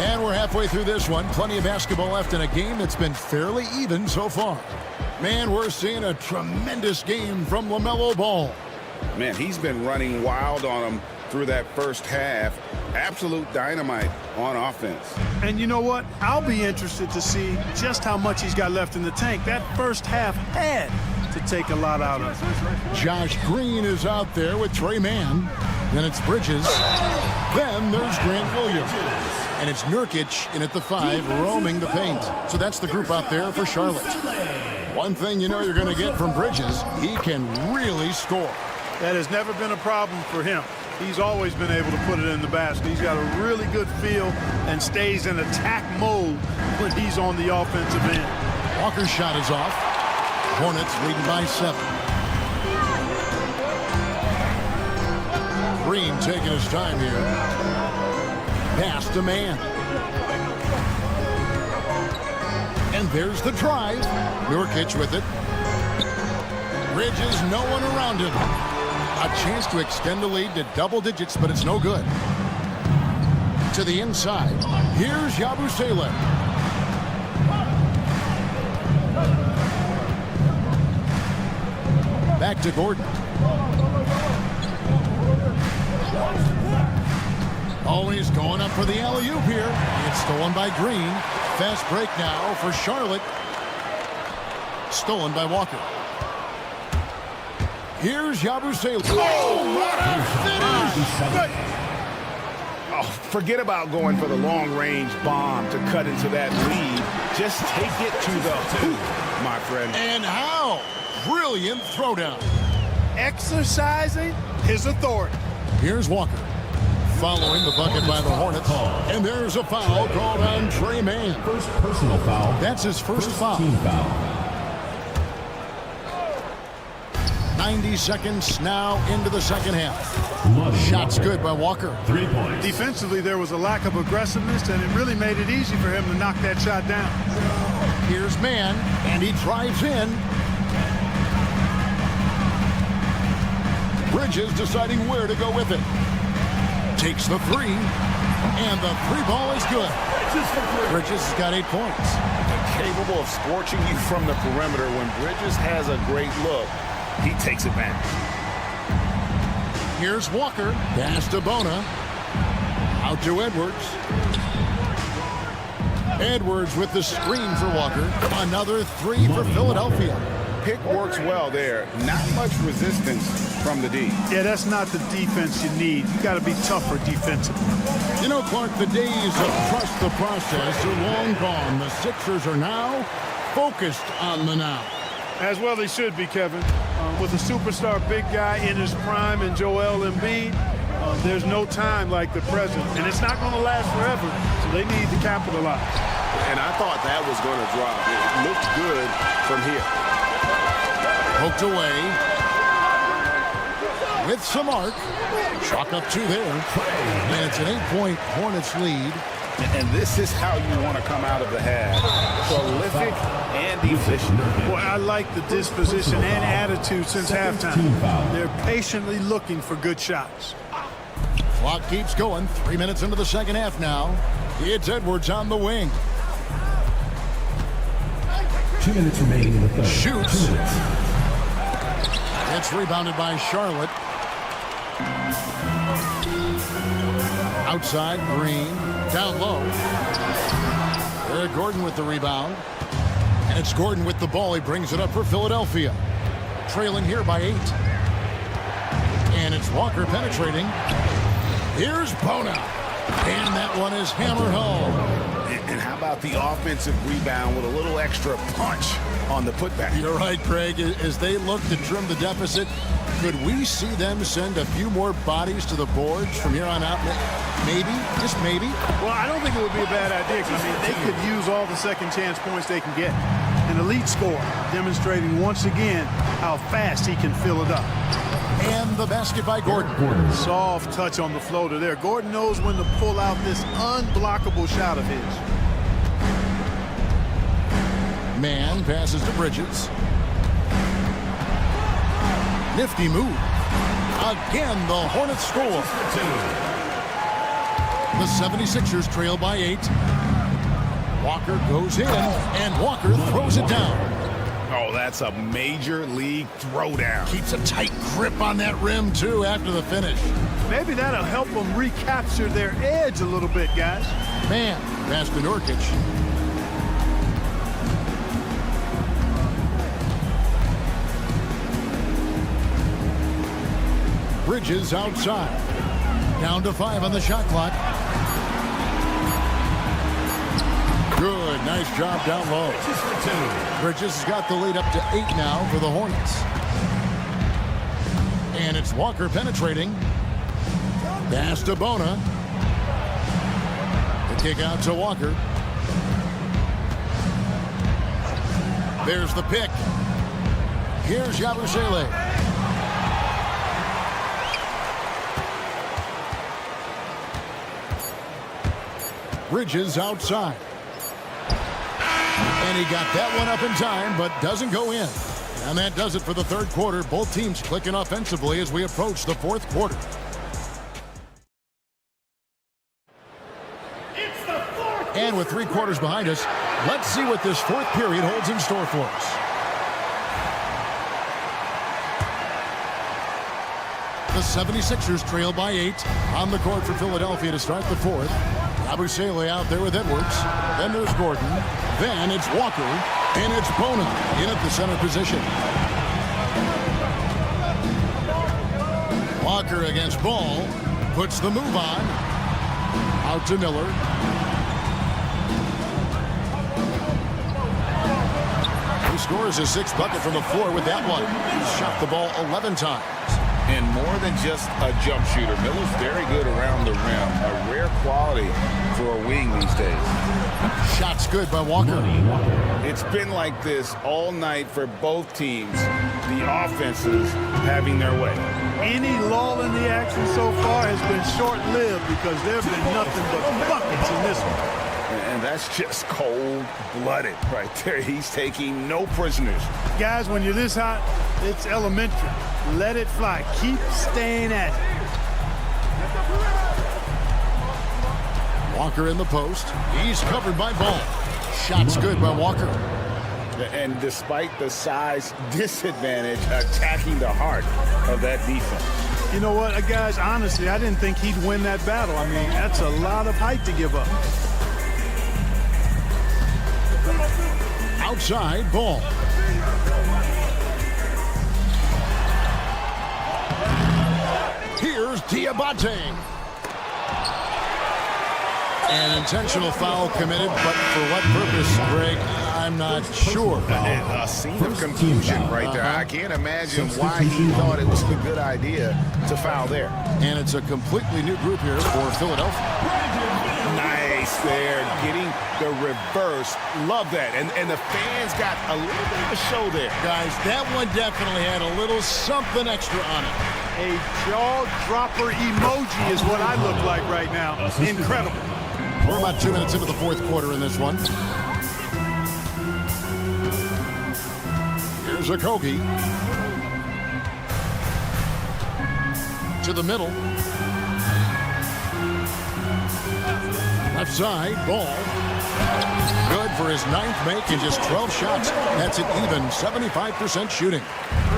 And we're halfway through this one. Plenty of basketball left in a game that's been fairly even so far. Man, we're seeing a tremendous game from LaMelo Ball. Man, he's been running wild on him through that first half. Absolute dynamite on offense. And you know what? I'll be interested to see just how much he's got left in the tank. That first half had to take a lot out of him. Josh Green is out there with Trey Mann. Then it's Bridges. Then there's Grant Williams. And it's Nurkic in at the 5, roaming the paint. So that's the group out there for Charlotte. One thing you know you're going to get from Bridges, he can really score. That has never been a problem for him. He's always been able to put it in the basket. He's got a really good feel and stays in attack mode when he's on the offensive end. Walker's shot is off. Hornets leading by 7. Green taking his time here. Pass to Mann. And there's the drive. Nurkic with it. Bridges, no one around him. A chance to extend the lead to double digits, but it's no good. To the inside. Here's Yabusele. Back to Gordon. Always going up for the alley-oop here. It's stolen by Green. Fast break now for Charlotte. Stolen by Walker. Here's Yabusele. Oh, what a finish! Oh, forget about going for the long-range bomb to cut into that lead. Just take it to the hoop, my friend. And how? Brilliant throwdown. Exercising his authority. Here's Walker. Following the bucket by the Hornets. And there's a foul called on Trey Mann. First personal foul. That's his first foul. Team foul. 90 seconds now into the second half. Shots good by Walker. 3 points. Defensively, there was a lack of aggressiveness, and it really made it easy for him to knock that shot down. Here's Mann, and he drives in. Bridges deciding where to go with it. Takes the three, and the three ball is good. Bridges has got 8 points. Capable of scorching you from the perimeter. When Bridges has a great look, he takes advantage. Here's Walker. Pass to Bona. Out to Edwards. Edwards with the screen for Walker. Another three for Philadelphia. Pick works well there. Not much resistance from the D. Yeah, that's not the defense you need. You got to be tougher defensively. You know, Clark, the days of trust the process are long gone. The Sixers are now focused on the now. As well they should be, Kevin. With a superstar big guy in his prime and Joel Embiid, there's no time like the present. And it's not going to last forever, so they need to capitalize. And I thought that was going to drop. It looked good from here. Poked away. With some arc. Chalk up 2 there. And it's an 8-point Hornets lead. And this is how you want to come out of the half. Prolific and efficient. Boy, I like the disposition and attitude since halftime. They're patiently looking for good shots. Clock keeps going. 3 minutes into the second half now. It's Edwards on the wing. 2 minutes remaining in the third. Shoots. It's rebounded by Charlotte. Outside, Green. Down low. Eric Gordon with the rebound. And it's Gordon with the ball. He brings it up for Philadelphia. Trailing here by 8. And it's Walker penetrating. Here's Bona. And that one is hammered home. And how about the offensive rebound with a little extra punch on the putback? You're right, Craig. As they look to trim the deficit, could we see them send a few more bodies to the boards from here on out? Maybe, just maybe. Well, I don't think it would be a bad idea. I mean, they could use all the second chance points they can get. An elite scorer demonstrating once again how fast he can fill it up. And the basket by Gordon. Soft touch on the floater there. Gordon knows when to pull out this unblockable shot of his. Mann passes to Bridges. Nifty move. Again, the Hornets score. The 76ers trail by 8. Walker goes in, and Walker throws it down. Oh, that's a major league throwdown. Keeps a tight grip on that rim, too, after the finish. Maybe that'll help them recapture their edge a little bit, guys. Man, pass to Nurkic. Bridges outside. Down to 5 on the shot clock. Good, nice job down low. Bridges has got the lead up to 8 now for the Hornets. And it's Walker penetrating. Pass to Bona. The kick out to Walker. There's the pick. Here's Yabusele. Bridges outside. And he got that one up in time, but doesn't go in. And that does it for the third quarter. Both teams clicking offensively as we approach the fourth quarter. And with 3 quarters behind us, let's see what this fourth period holds in store for us. The 76ers trail by 8. On the court for Philadelphia to start the fourth. Abusele out there with Edwards. Then there's Gordon. Then it's Walker. And it's Bona in at the center position. Walker against Ball. Puts the move on. Out to Miller. He scores his 6th bucket from the floor with that one. He's shot the ball 11 times. And more than just a jump shooter, Miller's very good around the rim. A rare quality for a wing these days. Shots good by Walker. It's been like this all night for both teams. The offenses having their way. Any lull in the action so far has been short-lived because there have been nothing but buckets in this one. And that's just cold-blooded right there. He's taking no prisoners. Guys, when you're this hot, it's elementary. Let it fly. Keep staying at it. Walker in the post. He's covered by Ball. Shots good by Walker. And despite the size disadvantage, attacking the heart of that defense. You know what, guys, honestly, I didn't think he'd win that battle. I mean, that's a lot of height to give up. Outside, Ball. Here's Diabate. An intentional foul committed, but for what purpose, Greg? I'm not sure. A scene of confusion right there. I can't imagine why he thought it was a good idea to foul there. And it's a completely new group here for Philadelphia. Nice there, getting the reverse. Love that. And the fans got a little bit of a show there. Guys, that one definitely had a little something extra on it. A jaw-dropper emoji is what I look like right now. Incredible. We're about 2 minutes into the fourth quarter in this one. Here's Okogie. To the middle. Left side, Ball. Good for his 9th make in just 12 shots. That's an even 75% shooting.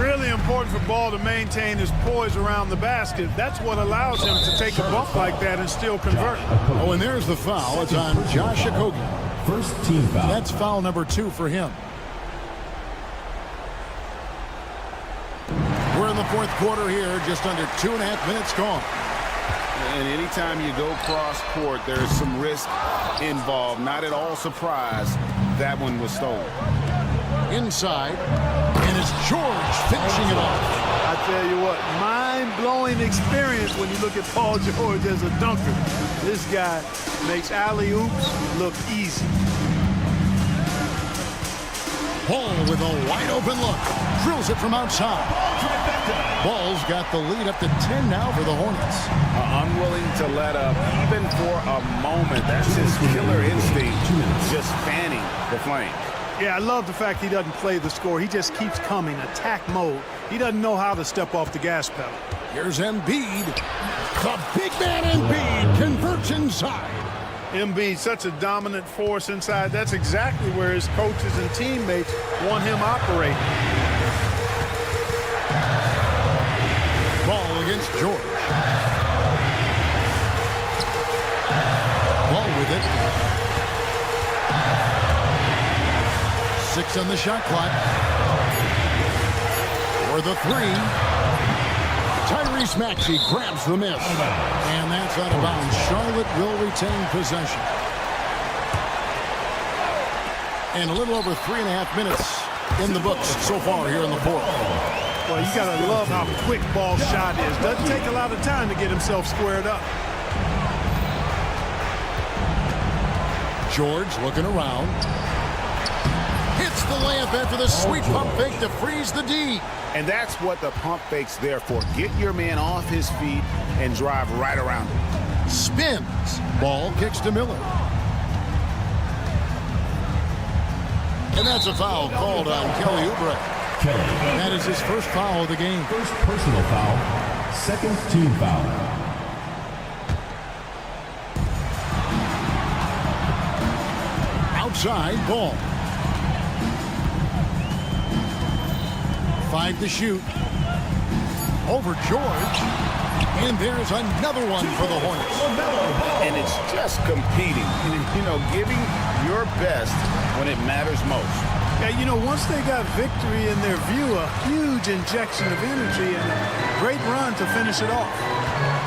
Really important for Ball to maintain his poise around the basket. That's what allows him to take a bump like that and still convert. Oh, and there's the foul. It's on Josh Okogie. First team foul. That's foul number 2 for him. We're in the fourth quarter here, just under 2.5 minutes gone. And anytime you go cross court, there's some risk involved. Not at all surprised that one was stolen. Inside, and it's George finishing it off. I tell you what, mind-blowing experience when you look at Paul George as a dunker. This guy makes alley-oops look easy. Ball with a wide-open look. Drills it from outside. Ball's got the lead up to 10 now for the Hornets. Unwilling to let up even for a moment. That's his killer instinct, just fanning the flame. Yeah, I love the fact he doesn't play the score. He just keeps coming, attack mode. He doesn't know how to step off the gas pedal. Here's Embiid. The big man Embiid converts inside. Embiid, such a dominant force inside. That's exactly where his coaches and teammates want him operating. Ball against George. Ball with it. 6 on the shot clock. For the 3. Tyrese Maxey grabs the miss. And that's out of bounds. Charlotte will retain possession. And a little over 3.5 minutes in the books so far here in the fourth. Well, you got to love how quick Ball's shot is. Doesn't take a lot of time to get himself squared up. George looking around. Hits the layup after the sweet pump fake to freeze the D. And that's what the pump fake's there for. Get your man off his feet and drive right around him. Spins. Ball kicks to Miller. And that's a foul called on Kelly Oubre. Kelly. That is his first foul of the game. First personal foul. Second team foul. Outside ball. 5 to shoot. Over George. And there's another one for the Hornets. And it's just competing, you know, giving your best when it matters most. Yeah, you know, once they got victory in their view, a huge injection of energy and a great run to finish it off.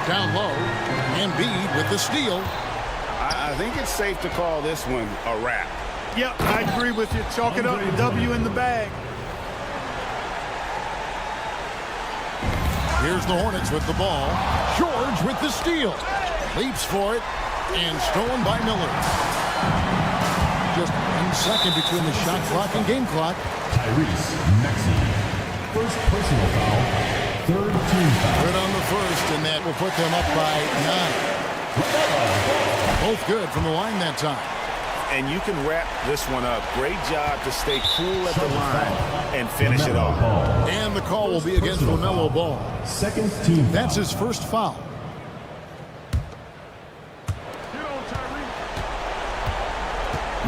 Down low, Embiid with the steal. I think it's safe to call this one a wrap. Yep, I agree with you. Chalk it up, W in the bag. Here's the Hornets with the ball. George with the steal. Leaps for it, and stolen by Miller. Just 1 second between the shot clock and game clock. Tyrese Maxey. First personal foul. Third team foul. Good on the first, and that will put them up by 9. Both good from the line that time. And you can wrap this one up. Great job to stay cool at the line and finish it off. And the call will be against LaMelo Ball. Second team foul. That's his first foul.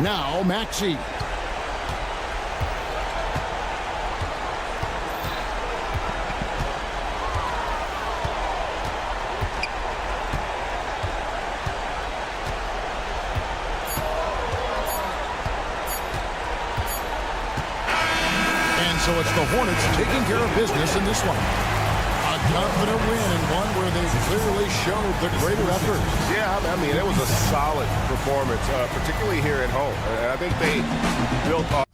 Now Maxey. So it's the Hornets taking care of business in this one. A confident win and one where they clearly showed the greater effort. Yeah, I mean, it was a solid performance, particularly here at home. And I think they built off.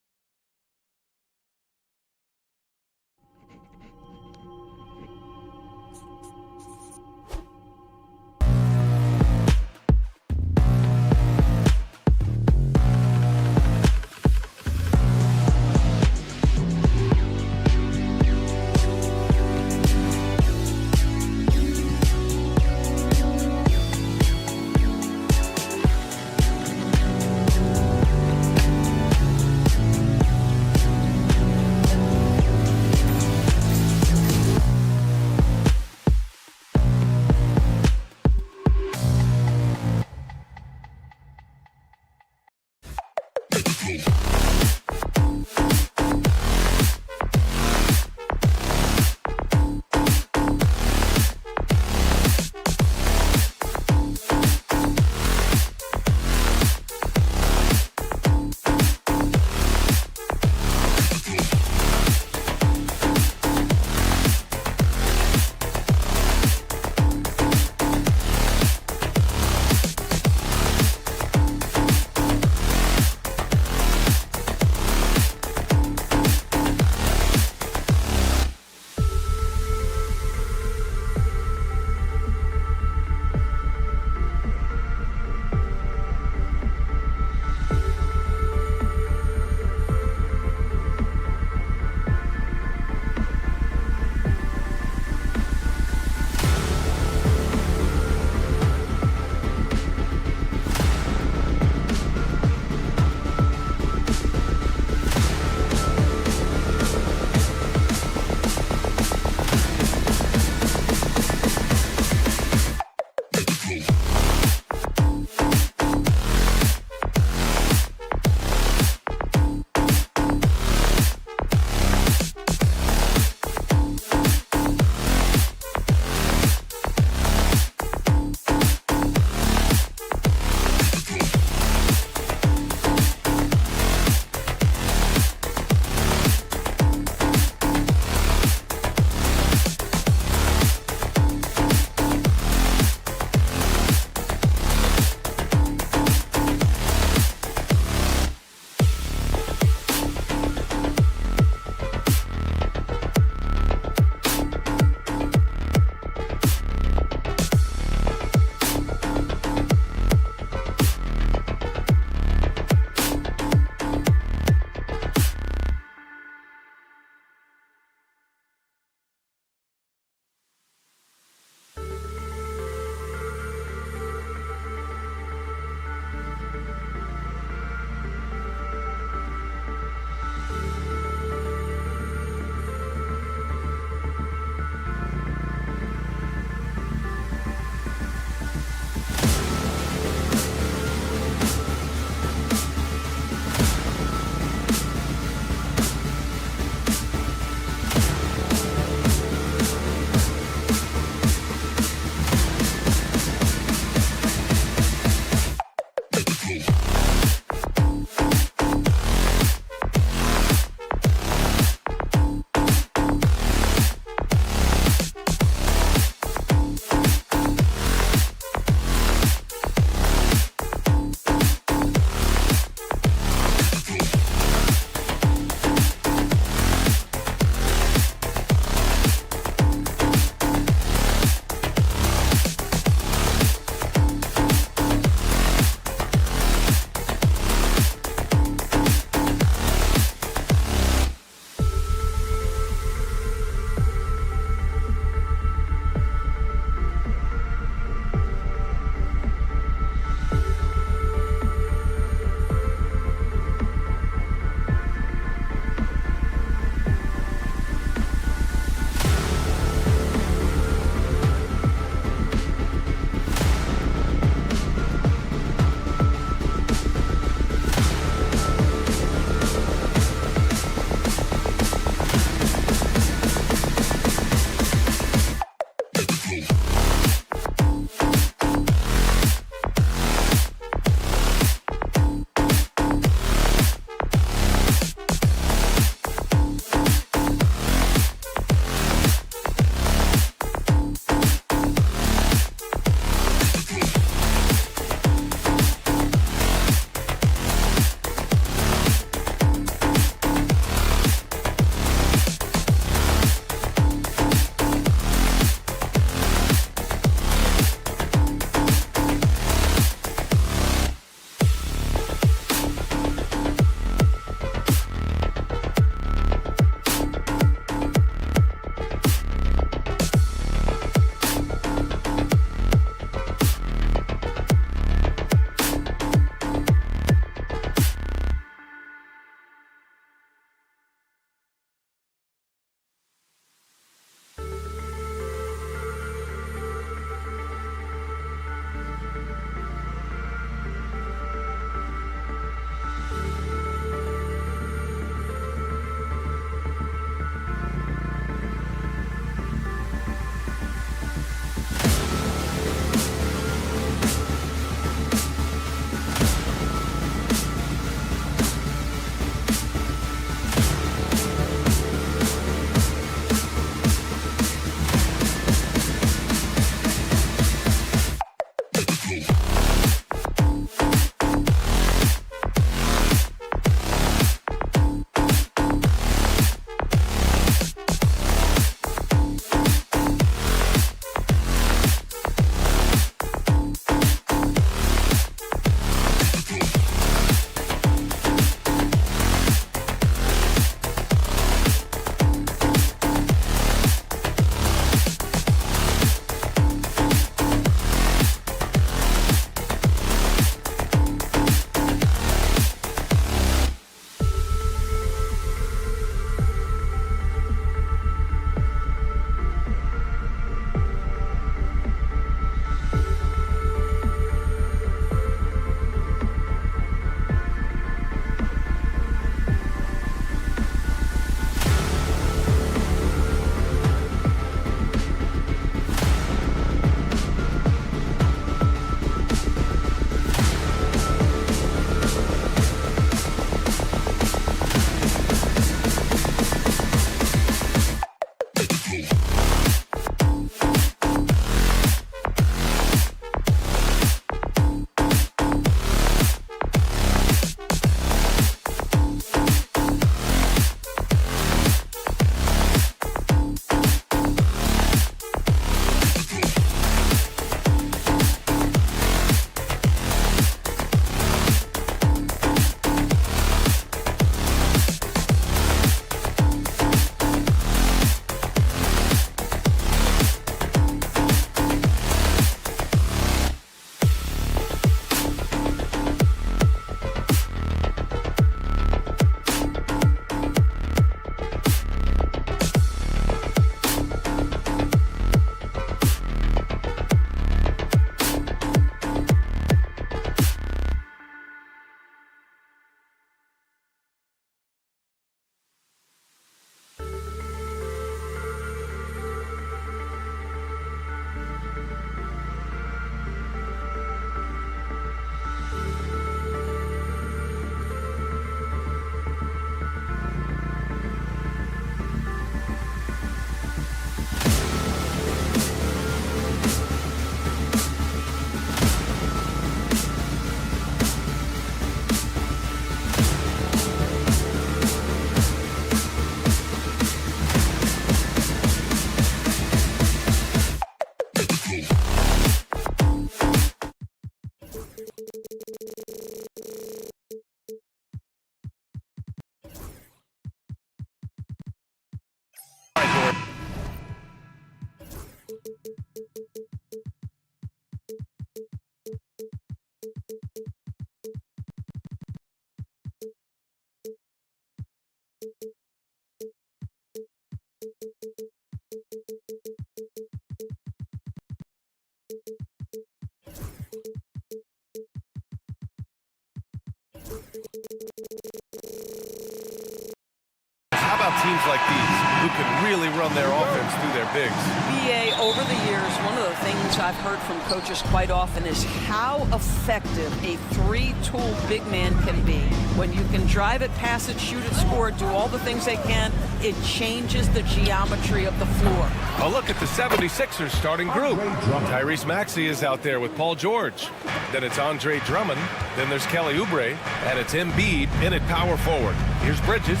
teams like these who can really run their offense through their bigs. BA, over the years, one of the things I've heard from coaches quite often is how effective a three-tool big man can be. When you can drive it, pass it, shoot it, score it, do all the things they can, it changes the geometry of the floor. A look at the 76ers starting group. Tyrese Maxey is out there with Paul George. Then it's Andre Drummond. Then there's Kelly Oubre. And it's Embiid in at power forward. Here's Bridges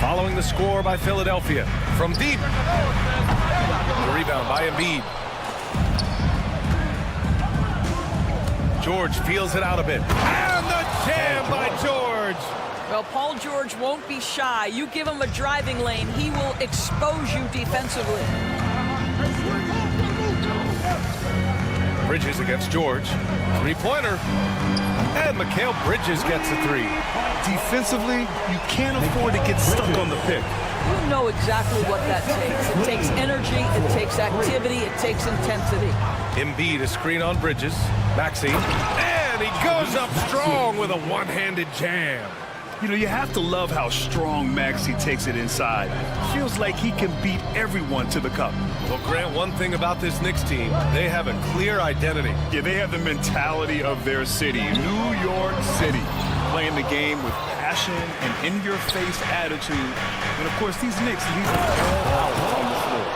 following the score by Philadelphia. From deep. The rebound by Embiid. George feels it out a bit. And the jam by George. Well, Paul George won't be shy. You give him a driving lane, he will expose you defensively. Bridges against George. Three-pointer. And Mikal Bridges gets a three. Defensively, you can't afford to get stuck on the pick. You know exactly what that takes. It takes energy, it takes activity, it takes intensity. Embiid a screen on Bridges. Maxey. And he goes up strong with a one-handed jam. You know, you have to love how strong Maxey takes it inside. Feels like he can beat everyone to the cup. Well, Grant, one thing about this Knicks team, they have a clear identity. Yeah, they have the mentality of their city, New York City. Playing the game with passion and in-your-face attitude. And, of course, these Knicks, these are all out on the floor.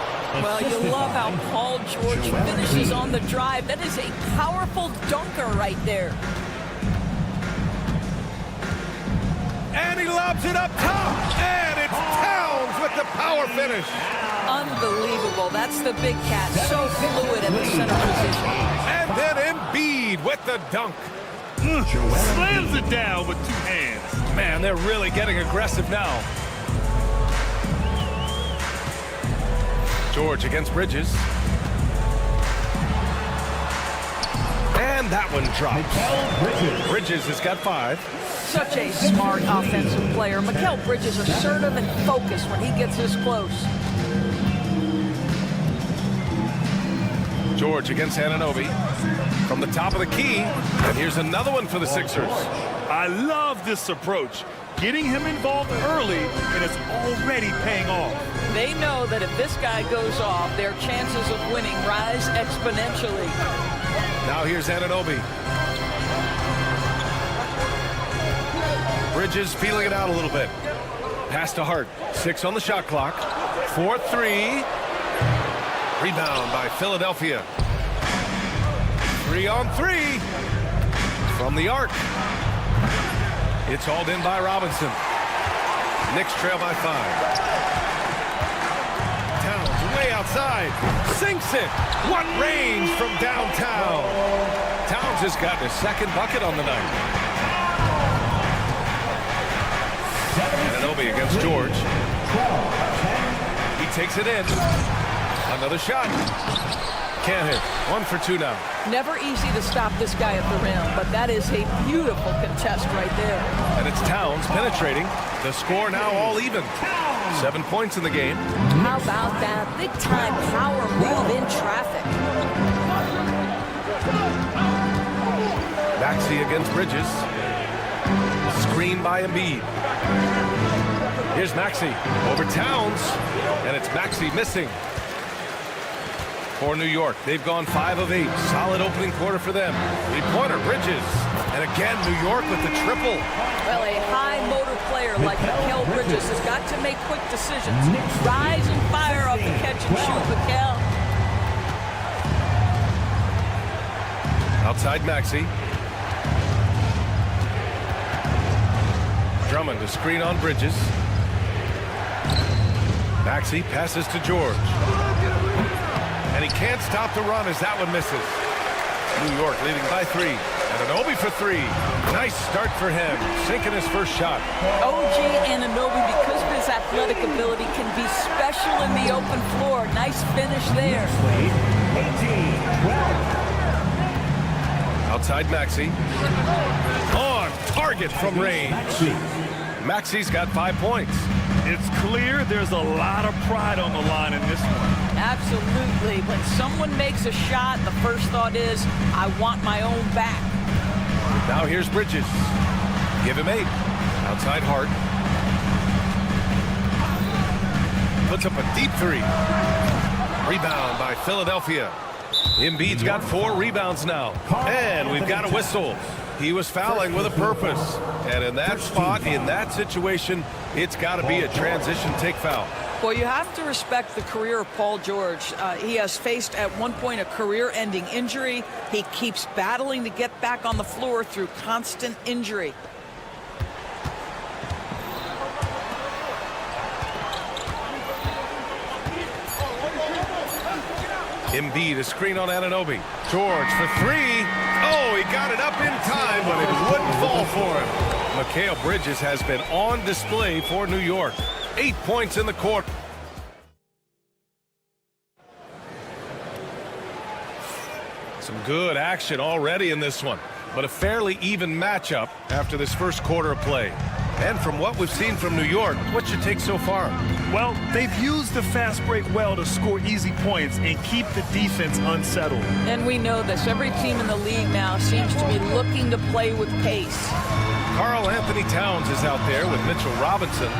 Well, you love how Paul George finishes on the drive. That is a powerful dunker right there. And he lobs it up top. And it's Towns with the power finish. Unbelievable. That's the big cat. So fluid at the center position. And then Embiid with the dunk. Slams it down with two hands. Man, they're really getting aggressive now. George against Bridges. And that one drops. Bridges has got 5. Such a smart offensive player. Mikal Bridges assertive and focused when he gets this close. George against Anunoby from the top of the key. And here's another one for the Sixers. I love this approach. Getting him involved early, and it's already paying off. They know that if this guy goes off, their chances of winning rise exponentially. Now here's Anunoby. Bridges feeling it out a little bit. Pass to Hart. 6 on the shot clock. 4-3. Rebound by Philadelphia. 3-on-3 from the arc. It's hauled in by Robinson. Knicks trail by 5. Towns way outside. Sinks it. What range from downtown. Towns has gotten his second bucket on the night. Anunoby against George. He takes it in. Another shot. Can't hit. 1 for 2 now. Never easy to stop this guy at the rim, but that is a beautiful contest right there. And it's Towns penetrating. The score now all even. 7 points in the game. How about that big-time power move in traffic? Maxey against Bridges. Screen by Embiid. Here's Maxey over Towns. And it's Maxey missing. For New York, they've gone 5 of 8. Solid opening quarter for them. Three-pointer, Bridges. And again, New York with the triple. Well, a high-motor player like Mikal Bridges has got to make quick decisions. Rise and fire off the catch and shoot, Mikal. Outside Maxey. Drummond to screen on Bridges. Maxey passes to George. And he can't stop the run as that one misses. New York leading by 3. Anunoby for 3. Nice start for him. Sinking his first shot. OG Anunoby, because of his athletic ability, can be special in the open floor. Nice finish there. Outside Maxey. On target from range. Maxey's got 5 points. It's clear there's a lot of pride on the line in this one. Absolutely. When someone makes a shot, the first thought is, I want my own back. Now here's Bridges. Give him 8. Outside Hart. puts up a deep three. Rebound by Philadelphia. Embiid's got 4 rebounds now. And we've got a whistle. He was fouling with a purpose. And in that spot, in that situation, it's got to be a transition take foul. Well, you have to respect the career of Paul George. He has faced at one point a career-ending injury. He keeps battling to get back on the floor through constant injury. Embiid, a screen on Anunoby. George for 3. Oh, he got it up in time, but it wouldn't fall for him. Mikal Bridges has been on display for New York. 8 points in the quarter. Some good action already in this one, but a fairly even matchup after this first quarter of play. And from what we've seen from New York, what's your take so far? Well, they've used the fast break well to score easy points and keep the defense unsettled. And we know this. Every team in the league now seems to be looking to play with pace. Karl Anthony Towns is out there with Mitchell Robinson.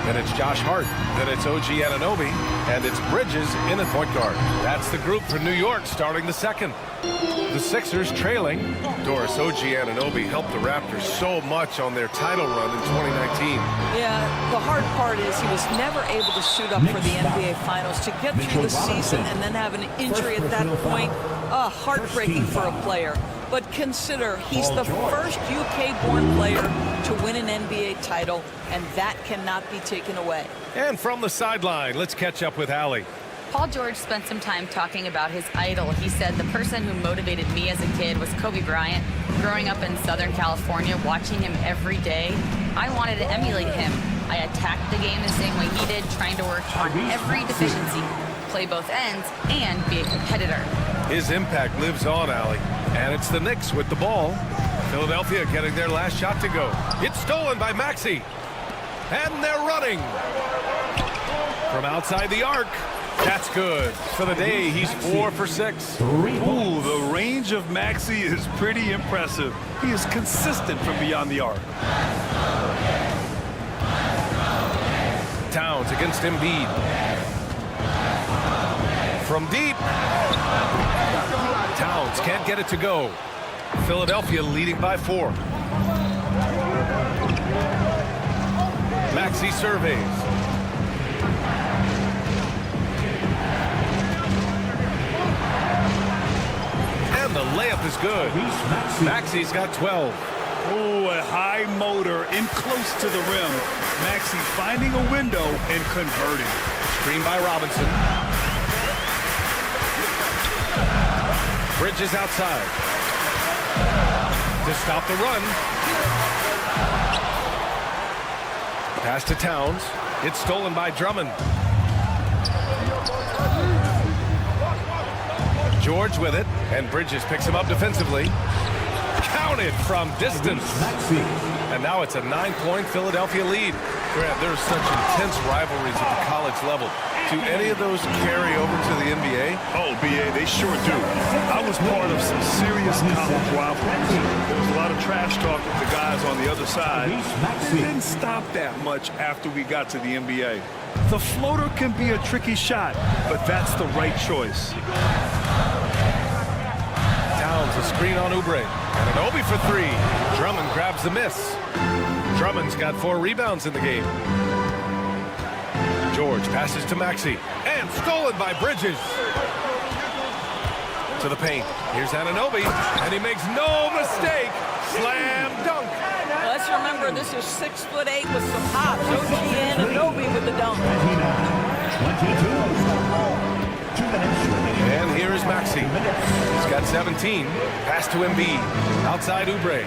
Then it's Josh Hart. Then it's OG Anunoby. And it's Bridges in at point guard. That's the group for New York starting the second. The Sixers trailing. Doris, OG Anunoby helped the Raptors so much on their title run in 2019. Yeah, the hard part is he was never able to suit up for the NBA Finals. To get through the season and then have an injury at that point, heartbreaking for a player. But consider, he's the first UK-born player to win an NBA title, and that cannot be taken away. And from the sideline, let's catch up with Allie. Paul George spent some time talking about his idol. He said, the person who motivated me as a kid was Kobe Bryant. Growing up in Southern California, watching him every day, I wanted to emulate him. I attacked the game the same way he did, trying to work on every deficiency, play both ends, and be a competitor. His impact lives on, Allie. And it's the Knicks with the ball. Philadelphia getting their last shot to go. It's stolen by Maxey. And they're running. From outside the arc. That's good. For the day, he's 4 for 6. Ooh, the range of Maxey is pretty impressive. He is consistent from beyond the arc. Towns against Embiid. From deep. Towns can't get it to go. Philadelphia leading by 4. Maxey surveys. And the layup is good. Maxey's got 12. Oh, a high motor in close to the rim. Maxey finding a window and converting. Screen by Robinson. Bridges outside. To stop the run. Pass to Towns. It's stolen by Drummond. George with it, and Bridges picks him up defensively. Counted from distance. And now it's a 9-point Philadelphia lead. Grant, there's such intense rivalries at the college level. Do any of those carry over to the NBA? Oh, BA, they sure do. I was part of some serious college rivalries. There was a lot of trash talk with the guys on the other side. It didn't stop that much after we got to the NBA. The floater can be a tricky shot, but that's the right choice. Towns, a screen on Oubre. And an Obi for 3. Drummond grabs the miss. Drummond's got 4 rebounds in the game. George passes to Maxey. And stolen by Bridges. To the paint. Here's Anunoby. And he makes no mistake. Slam dunk. Well, let's remember, this is 6'8" with some hops. OG Anunoby with the dunk. 22. And here is Maxey. He's got 17. Pass to Embiid. Outside Oubre.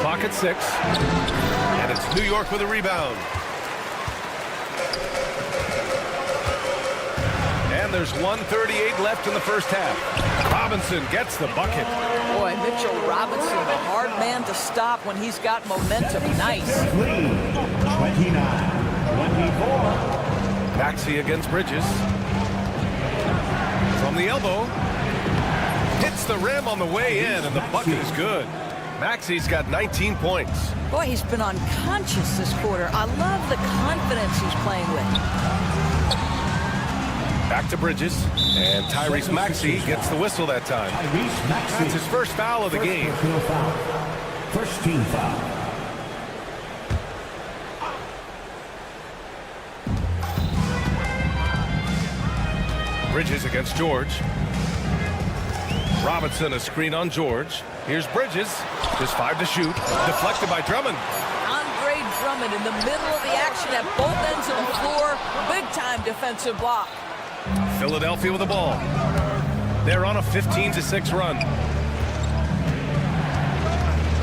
Clock at 6. And it's New York with a rebound. And there's 1:38 left in the first half. Robinson gets the bucket. Boy, Mitchell Robinson, the hard man to stop when he's got momentum. Nice. 29-24. Maxey against Bridges. From the elbow. Hits the rim on the way in, and the bucket is good. Maxey's got 19 points. Boy, he's been unconscious this quarter. I love the confidence he's playing with. Back to Bridges, and Tyrese Maxey gets the whistle that time. That's his first foul of the game. First team foul. Bridges against George. Robinson a screen on George. Here's Bridges, just 5 to shoot. Deflected by Drummond. Andre Drummond in the middle of the action at both ends of the floor. Big-time defensive block. Philadelphia with the ball. They're on a 15-6 run.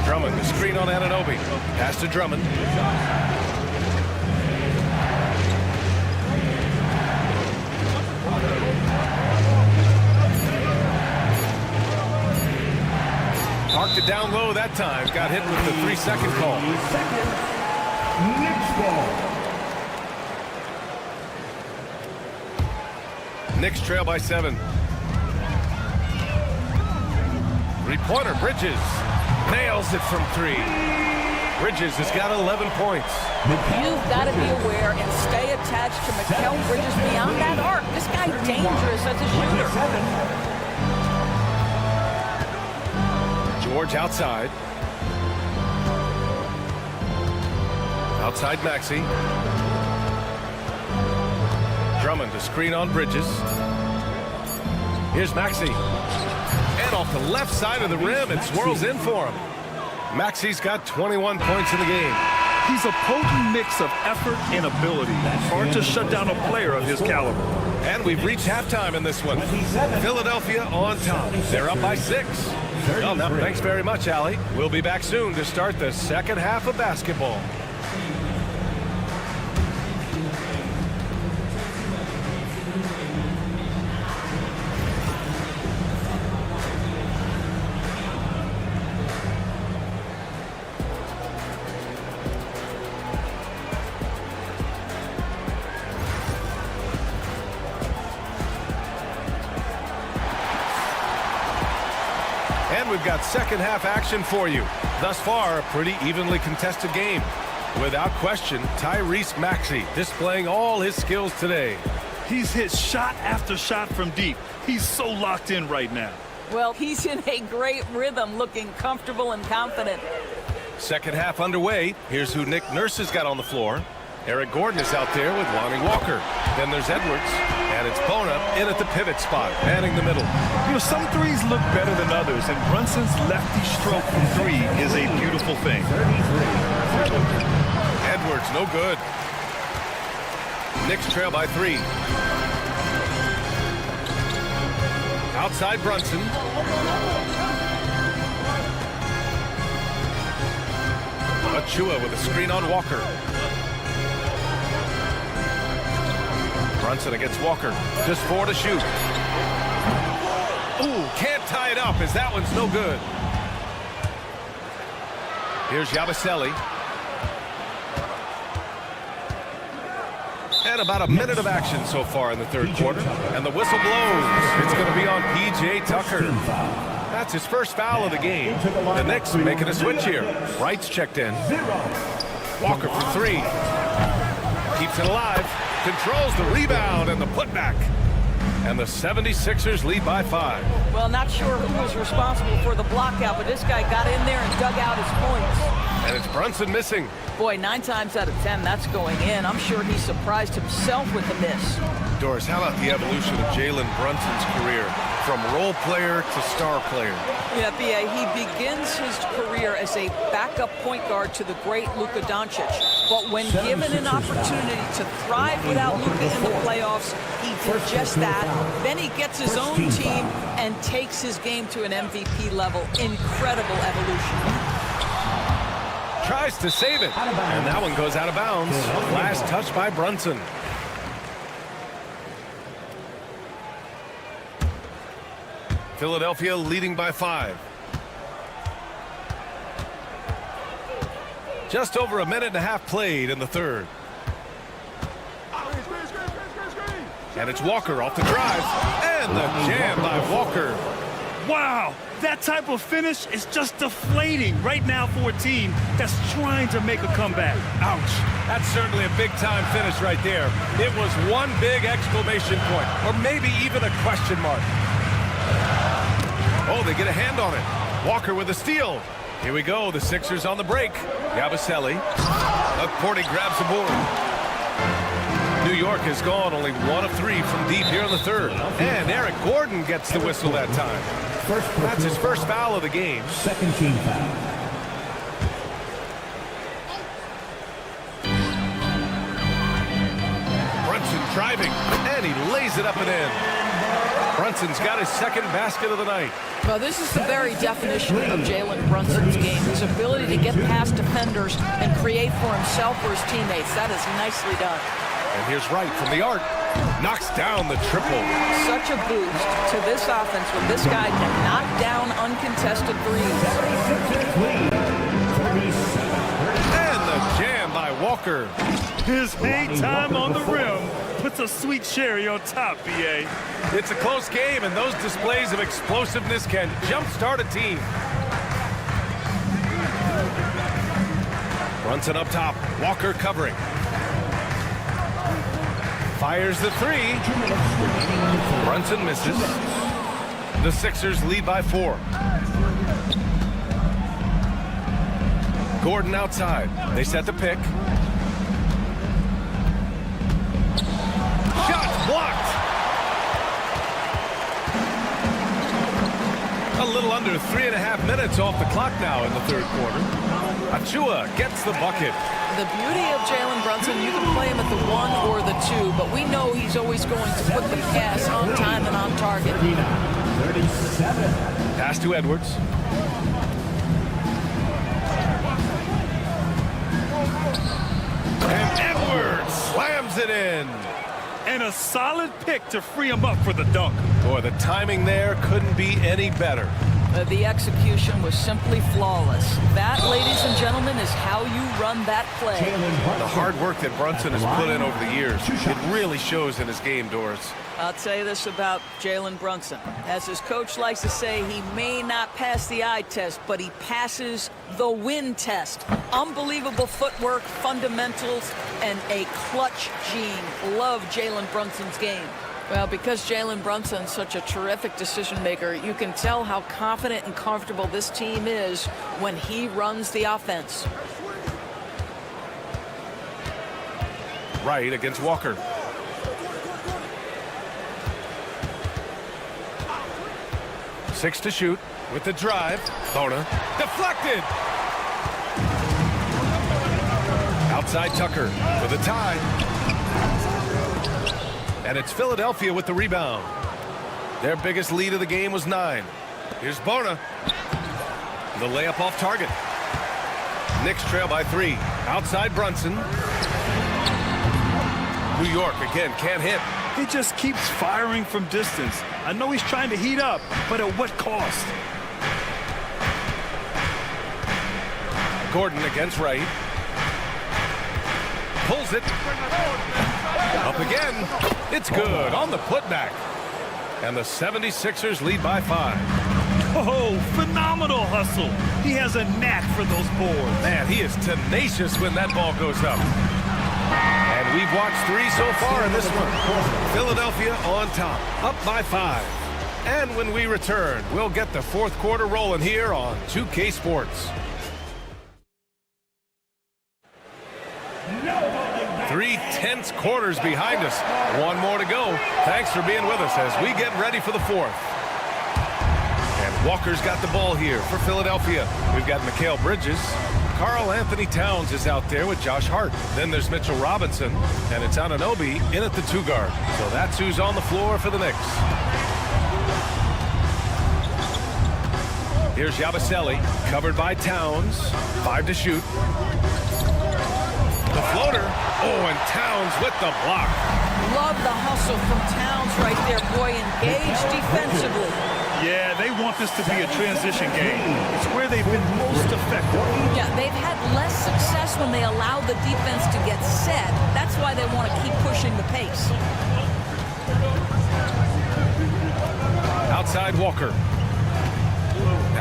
Drummond, the screen on Anunoby. Pass to Drummond. Parked it down low that time. Got hit with the 3-second call. Knicks ball. Knicks trail by 7. Three-pointer, Bridges. Nails it from 3. Bridges has got 11 points. You've got to be aware and stay attached to Mikal Bridges beyond that arc. This guy's dangerous as a shooter. George outside. Outside Maxey. Drummond to screen on Bridges. Here's Maxey. And off the left side of the rim, it swirls in for him. Maxey's got 21 points in the game. He's a potent mix of effort and ability. Hard to shut down a player of his caliber. And we've reached halftime in this one. Philadelphia on top. They're up by 6. Well, now, thanks very much, Allie. We'll be back soon to start the second half of basketball. And we've got second half action for you. Thus far, a pretty evenly contested game. Without question, Tyrese Maxey displaying all his skills today. He's hit shot after shot from deep. He's so locked in right now. Well, he's in a great rhythm, looking comfortable and confident. Second half underway. Here's who Nick Nurse has got on the floor. Eric Gordon is out there with Lonnie Walker. Then there's Edwards. And it's Bona in at the pivot spot, manning the middle. You know, some threes look better than others, and Brunson's lefty stroke from 3 is a beautiful thing. Edwards, no good. Knicks trail by 3. Outside Brunson. Achua with a screen on Walker. Brunson against Walker. Just 4 to shoot. Ooh, can't tie it up as that one's no good. Here's Yabusele. And about a minute of action so far in the third quarter. And the whistle blows. It's going to be on P.J. Tucker. That's his first foul of the game. The Knicks making a switch here. Wright's checked in. Walker for 3. Keeps it alive. Controls the rebound and the putback. And the 76ers lead by 5. Well, not sure who was responsible for the block out, but this guy got in there and dug out his points. And it's Brunson missing. Boy, 9 times out of 10, that's going in. I'm sure he surprised himself with the miss. Doris, how about the evolution of Jalen Brunson's career from role player to star player? Yeah, B.A., he begins his career as a backup point guard to the great Luka Doncic. But when given an opportunity to thrive without Luka in the playoffs, he did just that. Then he gets his own team and takes his game to an MVP level. Incredible evolution. Tries to save it. And that one goes out of bounds. Last touch by Brunson. Philadelphia leading by 5. Just over a minute and a half played in the third. And it's Walker off the drive. And the jam by Walker. Wow, That type of finish is just deflating right now for a team that's trying to make a comeback. Ouch. That's certainly a big-time finish right there. It was one big exclamation point, or maybe even a question mark. Oh, they get a hand on it. Walker with a steal. Here we go. The Sixers on the break. Yabusele. Porty grabs the board. New York has gone only 1 of 3 from deep here in the third. And Eric Gordon gets the whistle that time. That's his first foul of the game. Second team foul. Brunson driving, and he lays it up and in. Brunson's got his second basket of the night. Well, this is the very definition of Jalen Brunson's game, his ability to get past defenders and create for himself or his teammates. That is nicely done. And here's Wright from the arc. Knocks down the triple. Such a boost to this offense when this guy can knock down uncontested threes. And the jam by Walker. His hang time on the rim puts a sweet cherry on top, B.A. It's a close game, and those displays of explosiveness can jumpstart a team. Brunson up top. Walker covering. Fires the three. Brunson misses. The Sixers lead by 4. Gordon outside. They set the pick. Shots blocked. A little under 3.5 minutes off the clock now in the third quarter. Achua gets the bucket. The beauty of Jalen Brunson, you can play him at the 1 or the 2, but we know he's always going to put the gas on time and on target. 37. Pass to Edwards. And Edwards slams it in. And a solid pick to free him up for the dunk. Boy, the timing there couldn't be any better. The execution was simply flawless. That, ladies and gentlemen, is how you run that play. The hard work that Brunson has put in over the years, it really shows in his game, Doris. I'll tell you this about Jalen Brunson. As his coach likes to say, he may not pass the eye test, but he passes the win test. Unbelievable footwork, fundamentals, and a clutch gene. Love Jalen Brunson's game. Well, because Jalen Brunson's such a terrific decision maker, you can tell how confident and comfortable this team is when he runs the offense. Right against Walker. Six to shoot with the drive. Bona deflected. Outside Tucker for the tie. And it's Philadelphia with the rebound. Their biggest lead of the game was 9. Here's Bona. The layup off target. Knicks trail by 3. Outside Brunson. New York again can't hit. He just keeps firing from distance. I know he's trying to heat up, but at what cost? Gordon against Wright. Pulls it. Up again. It's good on the putback. And the 76ers lead by 5. Oh, phenomenal hustle. He has a knack for those boards. Man, he is tenacious when that ball goes up. And we've watched 3 so far in this one. Philadelphia on top, up by 5. And when we return, we'll get the fourth quarter rolling here on 2K Sports. 3 tense quarters behind us. 1 more to go. Thanks for being with us as we get ready for the fourth. And Walker's got the ball here for Philadelphia. We've got Mikal Bridges. Karl Anthony Towns is out there with Josh Hart. Then there's Mitchell Robinson. And it's Anunoby in at the 2 guard. So that's who's on the floor for the Knicks. Here's Yabusele, covered by Towns. 5 to shoot. The floater. Oh, and Towns with the block. Love the hustle from Towns right there. Boy, engaged defensively. Yeah, they want this to be a transition game. It's where they've been most effective. Yeah, they've had less success when they allow the defense to get set. That's why they want to keep pushing the pace. Outside Walker.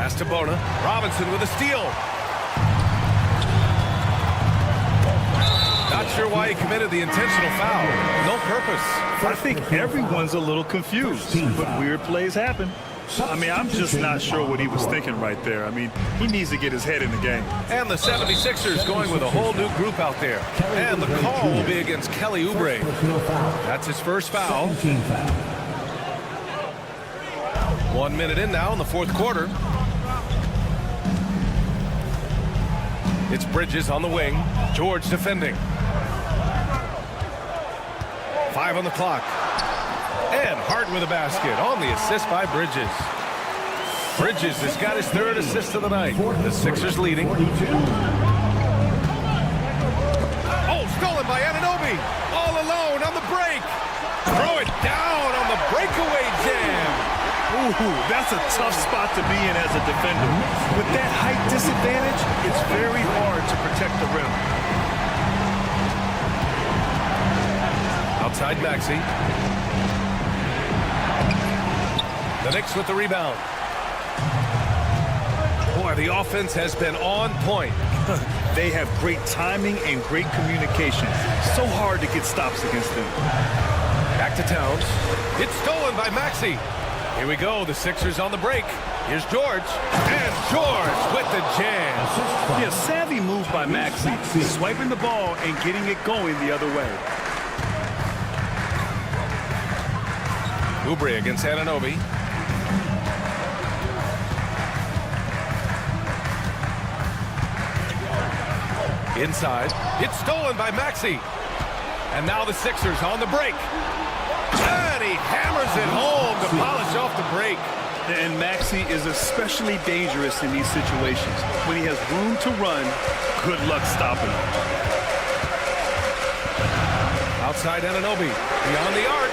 Pass to Bona. Robinson with a steal. Not sure why he committed the intentional foul. No purpose. I think everyone's a little confused, but weird plays happen. I mean, I'm just not sure what he was thinking right there. I mean, he needs to get his head in the game. And the 76ers going with a whole new group out there. And the call will be against Kelly Oubre. That's his first foul. 1 minute in now in the fourth quarter. It's Bridges on the wing. George defending. 5 on the clock. And Hart with a basket on the assist by Bridges. Bridges has got his third assist of the night. The Sixers leading. Oh, stolen by Anunoby. All alone on the break. Throw it down on the breakaway jam. Ooh, that's a tough spot to be in as a defender. With that height disadvantage, it's very hard to protect the rim. Outside Maxey. The Knicks with the rebound. Boy, the offense has been on point. They have great timing and great communication. So hard to get stops against them. Back to Towns. It's stolen by Maxey. Here we go. The Sixers on the break. Here's George. And George with the jam. Yeah, savvy move by Maxey. Swiping the ball and getting it going the other way. Oubre against Anunoby. Inside. It's stolen by Maxey. And now the Sixers on the break. And he hammers it home to polish off the break. And Maxey is especially dangerous in these situations. When he has room to run, good luck stopping him. Outside Anunoby. Beyond the arc.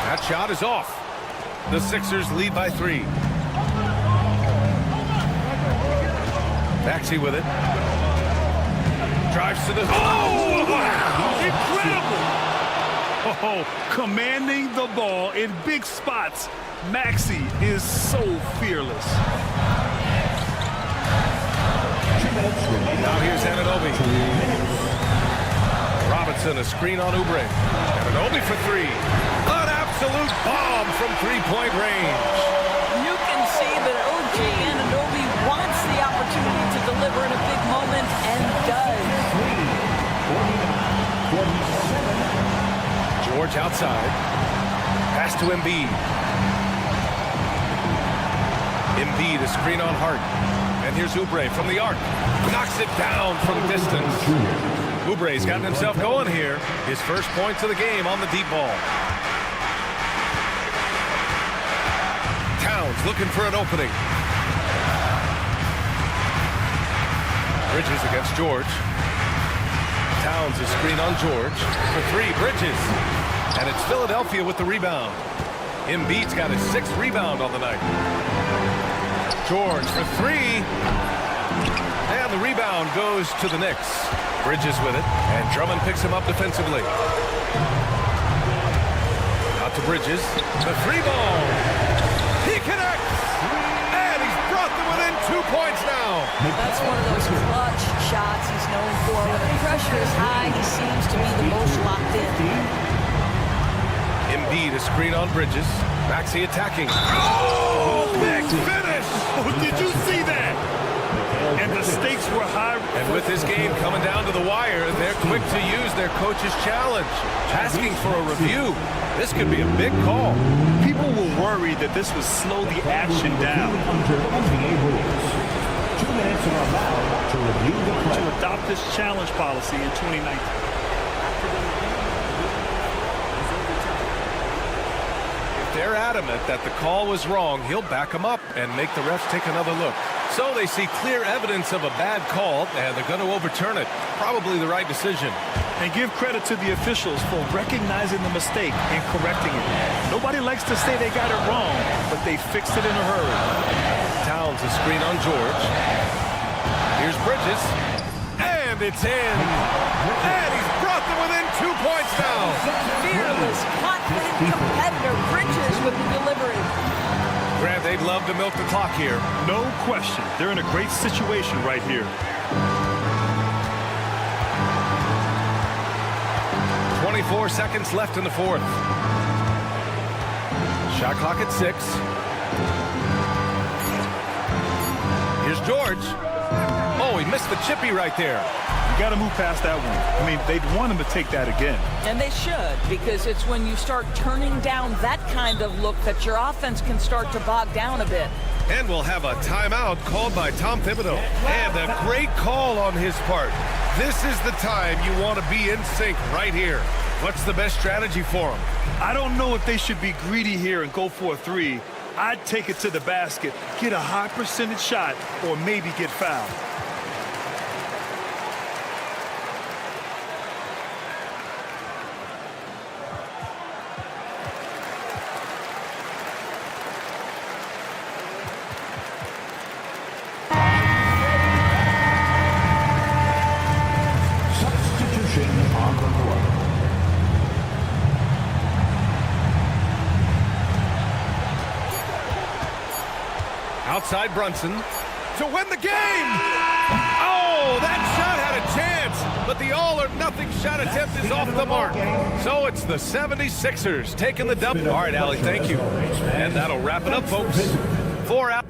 That shot is off. The Sixers lead by 3. Maxey with it. Drives to the... Oh, wow! Incredible! Oh, commanding the ball in big spots. Maxey is so fearless. Now here's Anunoby. Robinson, a screen on Oubre. Anunoby for 3. An absolute bomb from three-point range. You can see that OG Anunoby wants the opportunity to deliver in a big moment and does. George outside. Pass to Embiid. Embiid, a screen on Hart. And here's Oubre from the arc. Knocks it down from distance. Oubre's gotten himself going here. His first points of the game on the deep ball. Towns looking for an opening. Bridges against George. Towns is screen on George. For 3, Bridges. And it's Philadelphia with the rebound. Embiid's got his 6th rebound on the night. George for 3. And the rebound goes to the Knicks. Bridges with it. And Drummond picks him up defensively. Out to Bridges. The 3-ball. He connects. And he's brought them within 2 points now. That's one of those clutch shots he's known for. When the pressure is high, he seems to be the most locked in. Embiid, a screen on Bridges. Maxey attacking. Oh, big finish! Oh, did you see that? And the stakes were high. And with this game coming down to the wire, they're quick to use their coach's challenge. Asking for a review. This could be a big call. People were worried that this would slow the action down. 2 minutes are allowed to review the play. To adopt this challenge policy in 2019. They're adamant that the call was wrong. He'll back them up and make the refs take another look. So they see clear evidence of a bad call, and they're going to overturn it. Probably the right decision. And give credit to the officials for recognizing the mistake and correcting it. Nobody likes to say they got it wrong, but they fixed it in a hurry. Towns, a screen on George. Here's Bridges. And it's in. And he's brought them within 2 points now. Fearless, confident competitor. Bridges with the delivery. Grant, they'd love to milk the clock here. No question. They're in a great situation right here. 24 seconds left in the fourth. Shot clock at 6. Here's George. Oh, he missed the chippy right there. You got to move past that one. I mean, they'd want him to take that again. And they should, because it's when you start turning down that kind of look that your offense can start to bog down a bit. And we'll have a timeout called by Tom Thibodeau. And a great call on his part. This is the time you want to be in sync right here. What's the best strategy for him? I don't know if they should be greedy here and go for a 3. I'd take it to the basket, get a high percentage shot, or maybe get fouled. Substitution on the court. Outside Brunson to win the game. Oh, that shot had a chance, but the all-or-nothing shot attempt is off the mark. So it's the 76ers taking the dub. All right, Allie, thank you. And that'll wrap it up, folks. 4 out.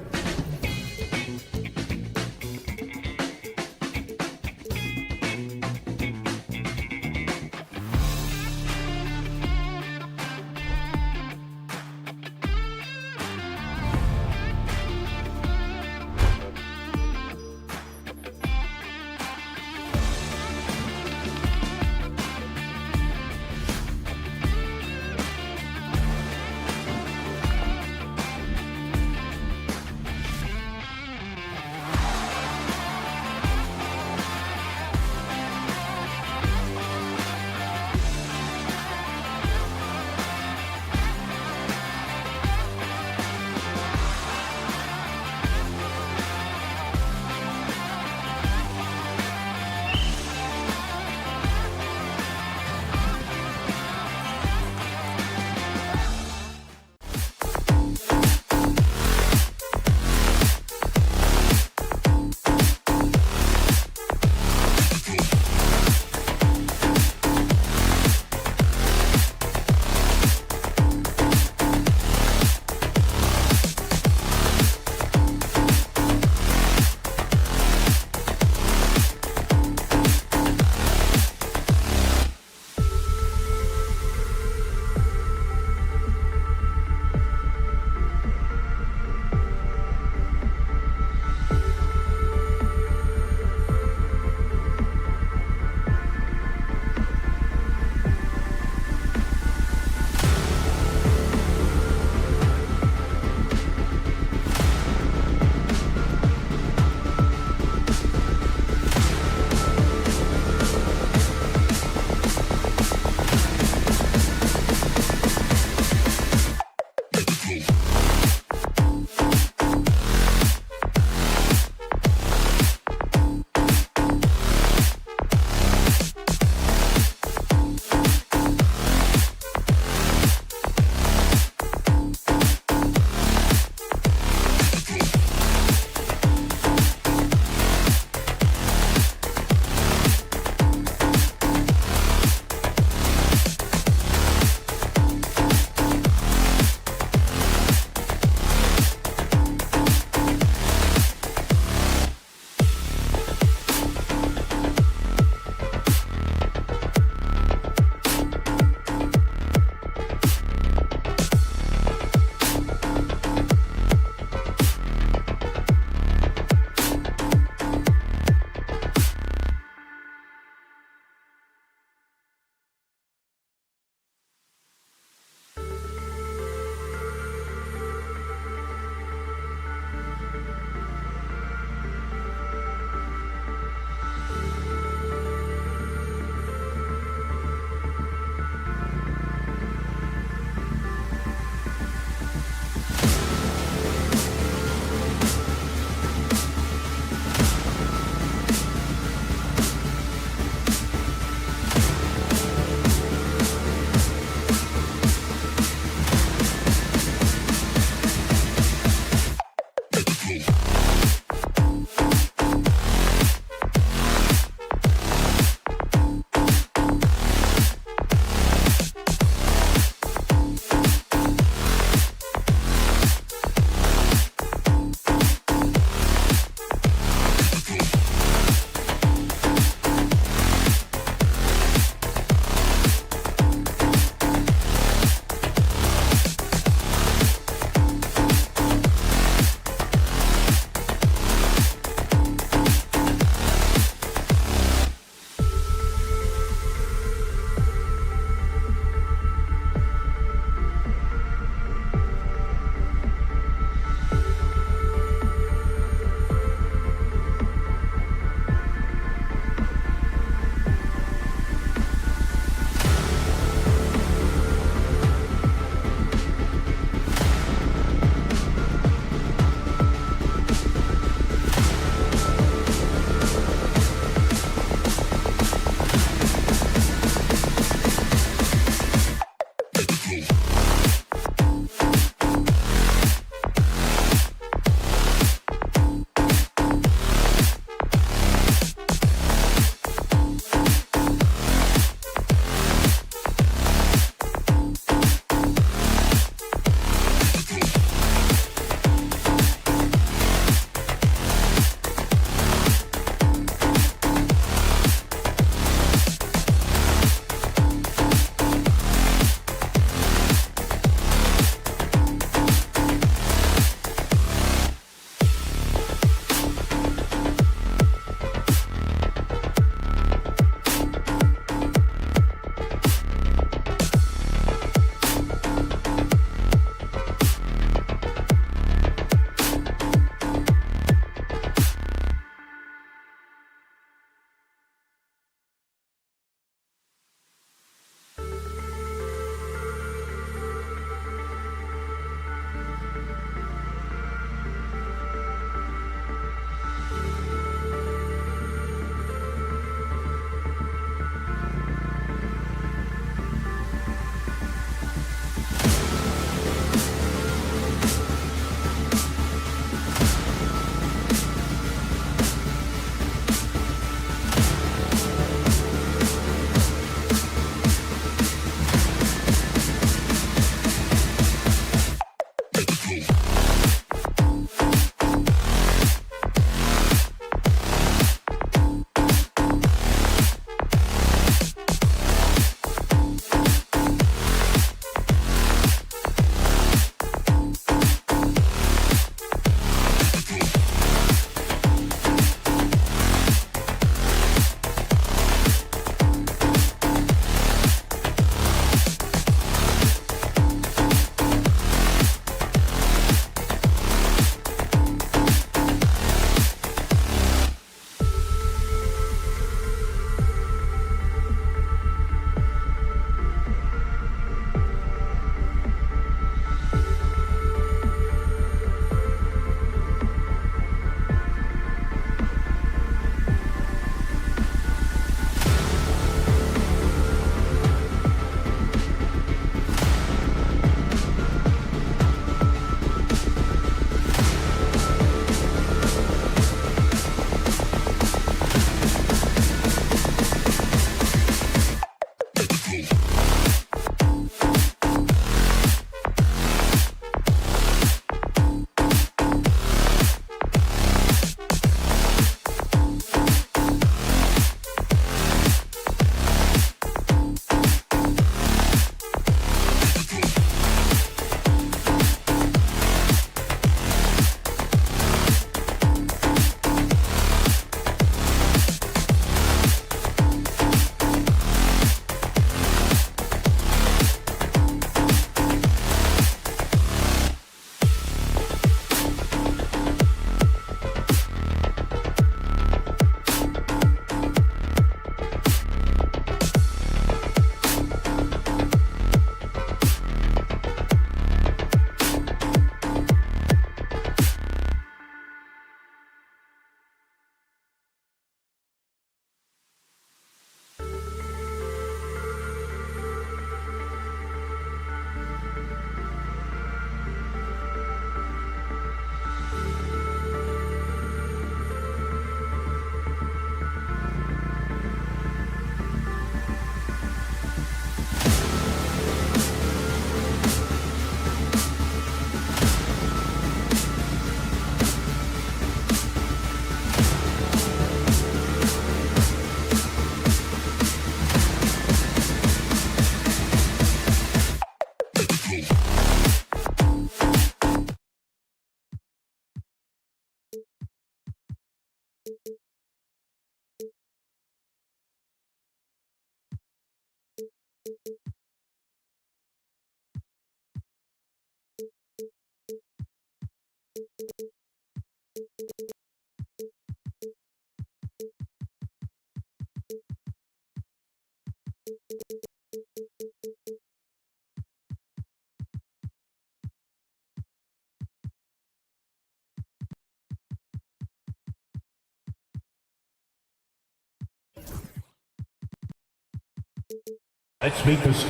Let's make this.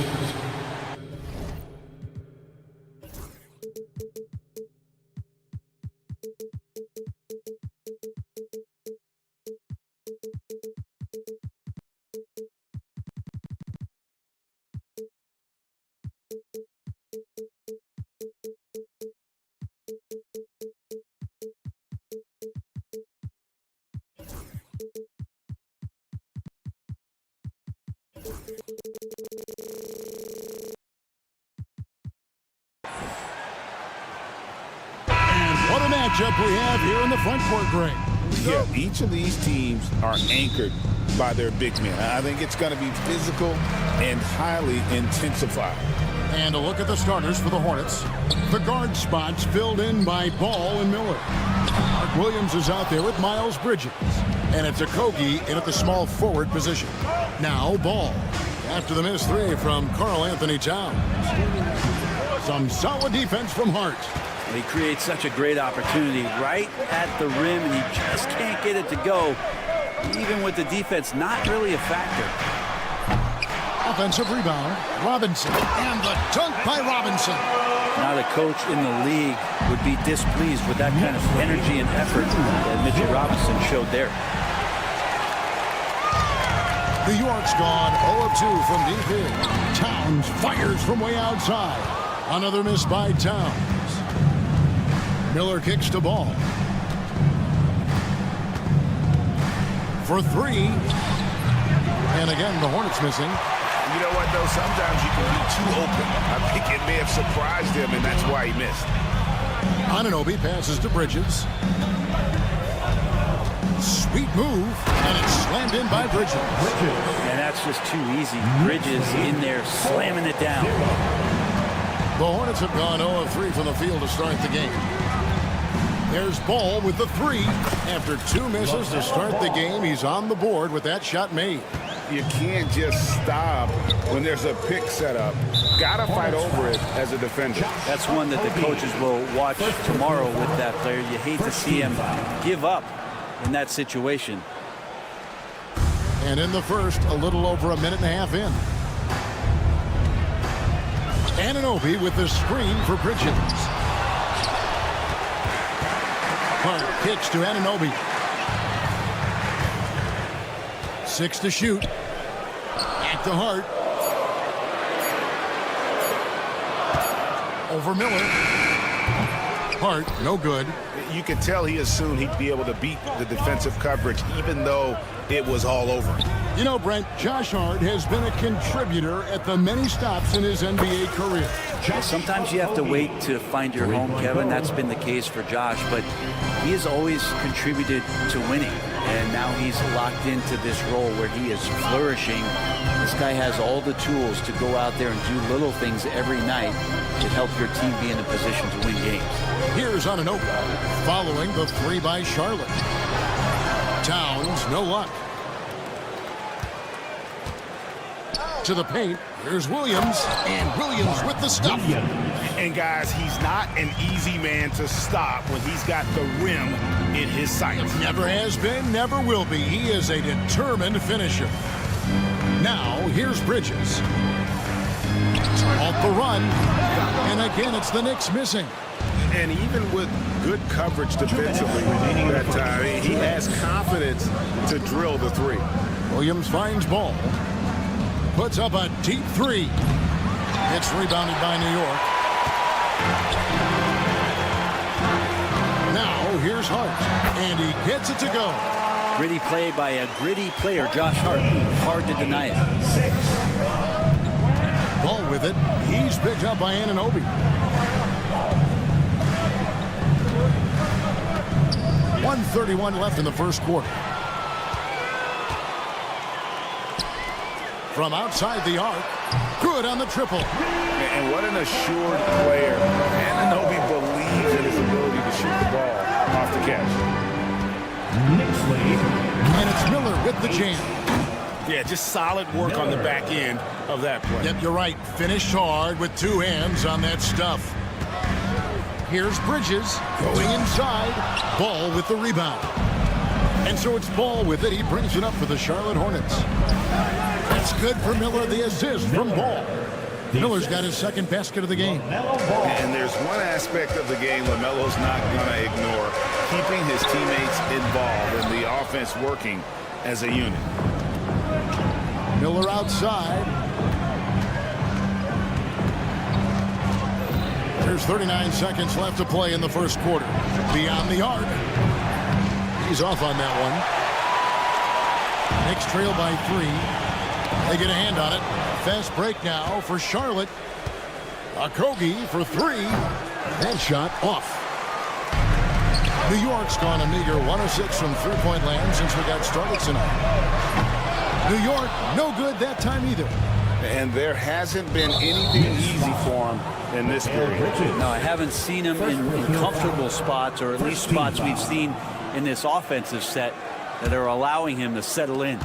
What a matchup we have here in the front court, Greg. Yeah, each of these teams are anchored by their big men. I think it's going to be physical and highly intensified. And a look at the starters for the Hornets. The guard spots filled in by Ball and Miller. Mark Williams is out there with Miles Bridges. And it's Okogie in at the small forward position. Now Ball. After the missed three from Karl Anthony Towns. Some solid defense from Hart. He creates such a great opportunity right at the rim, and he just can't get it to go, even with the defense not really a factor. Offensive rebound, Robinson, and the dunk by Robinson. Not a coach in the league would be displeased with that kind of energy and effort that Mitchell Robinson showed there. New York's gone 0 of 2 from deep in. Towns fires from way outside. Another miss by Towns. Miller kicks to Ball. For three. And again, the Hornets missing. You know what, though? Sometimes you can be too open. I think it may have surprised him, and that's why he missed. Anunoby passes to Bridges. Sweet move, and it's slammed in by Bridges. And that's just too easy. Bridges in there slamming it down. The Hornets have gone 0 of 3 from the field to start the game. There's Ball with the three. After two misses to start the game, he's on the board with that shot made. You can't just stop when there's a pick set up. Gotta fight over it as a defender. That's one that the coaches will watch tomorrow with that player. You hate to see him give up in that situation. And in the first, a little over a minute and a half in. Anunoby with the screen for Bridges. Hart kicks to Anunoby. 6 to shoot. At the Hart. Over Miller. Hart, no good. You could tell he assumed he'd be able to beat the defensive coverage, even though it was all over. You know, Brent, Josh Hart has been a contributor at the many stops in his NBA career. Sometimes you have to wait to find your home, Kevin. That's been the case for Josh, but he has always contributed to winning. And now he's locked into this role where he is flourishing. This guy has all the tools to go out there and do little things every night to help your team be in a position to win games. Here's Anunoby following the three by Charlotte. Towns, no luck. To the paint, here's Williams, and Williams with the stuff. And guys, he's not an easy man to stop when he's got the rim in his sights. Never has been, never will be. He is a determined finisher. Now, here's Bridges. Off the run, and again, it's the Knicks missing. And even with good coverage defensively that time, he has confidence to drill the three. Williams finds Ball. Puts up a deep three. It's rebounded by New York. Now, here's Hart. And he gets it to go. Gritty play by a gritty player, Josh Hart. Hard to deny it. Ball with it. He's picked up by Anunoby. .131 left in the first quarter. from outside the arc. Good on the triple. And what an assured player. Anunoby believes in his ability to shoot the ball off the catch. Knicks lead. And it's Miller with the jam. Yeah, just solid work on the back end of that play. Yep, you're right. Finished hard with two hands on that stuff. Here's Bridges going inside. Ball with the rebound. And so it's Ball with it. He brings it up for the Charlotte Hornets. That's good for Miller. The assist from Ball. Miller's got his second basket of the game. And there's one aspect of the game LaMelo's not going to ignore. Keeping his teammates involved and the offense working as a unit. Miller outside. There's 39 seconds left to play in the first quarter. Beyond the arc. He's off on that one. Knicks trail by 3. They get a hand on it. Fast break now for Charlotte. Okogie for 3. That shot off. New York's gone a meager 106 from three-point land since we got started tonight. New York, no good that time either. And there hasn't been anything easy for him in this period. No, I haven't seen him in comfortable spots, or at least spots we've seen in this offensive set that are allowing him to settle in.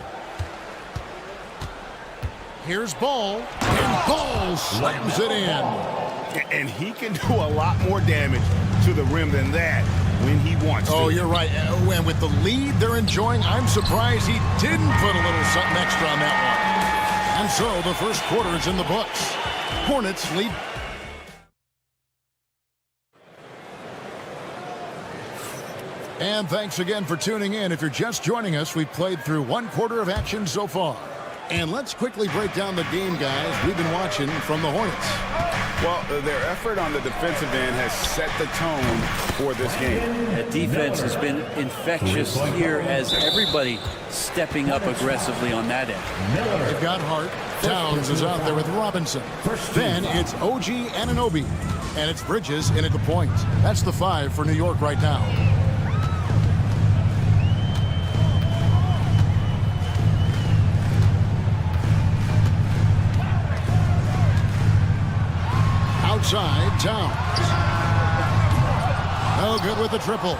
Here's Ball, and Ball slams it in. And he can do a lot more damage to the rim than that when he wants to. Oh, you're right. And with the lead they're enjoying, I'm surprised he didn't put a little something extra on that one. And so the first quarter is in the books. Hornets lead. And thanks again for tuning in. If you're just joining us, we've played through one quarter of action so far. And let's quickly break down the game, guys, we've been watching from the Hornets. Well, their effort on the defensive end has set the tone for this game. That defense has been infectious here as everybody stepping up aggressively on that end. They've got Hart. Towns is out there with Robinson. Then it's OG Anunoby. And it's Bridges in at the point. That's the 5 for New York right now. Outside, Towns. No good with the triple.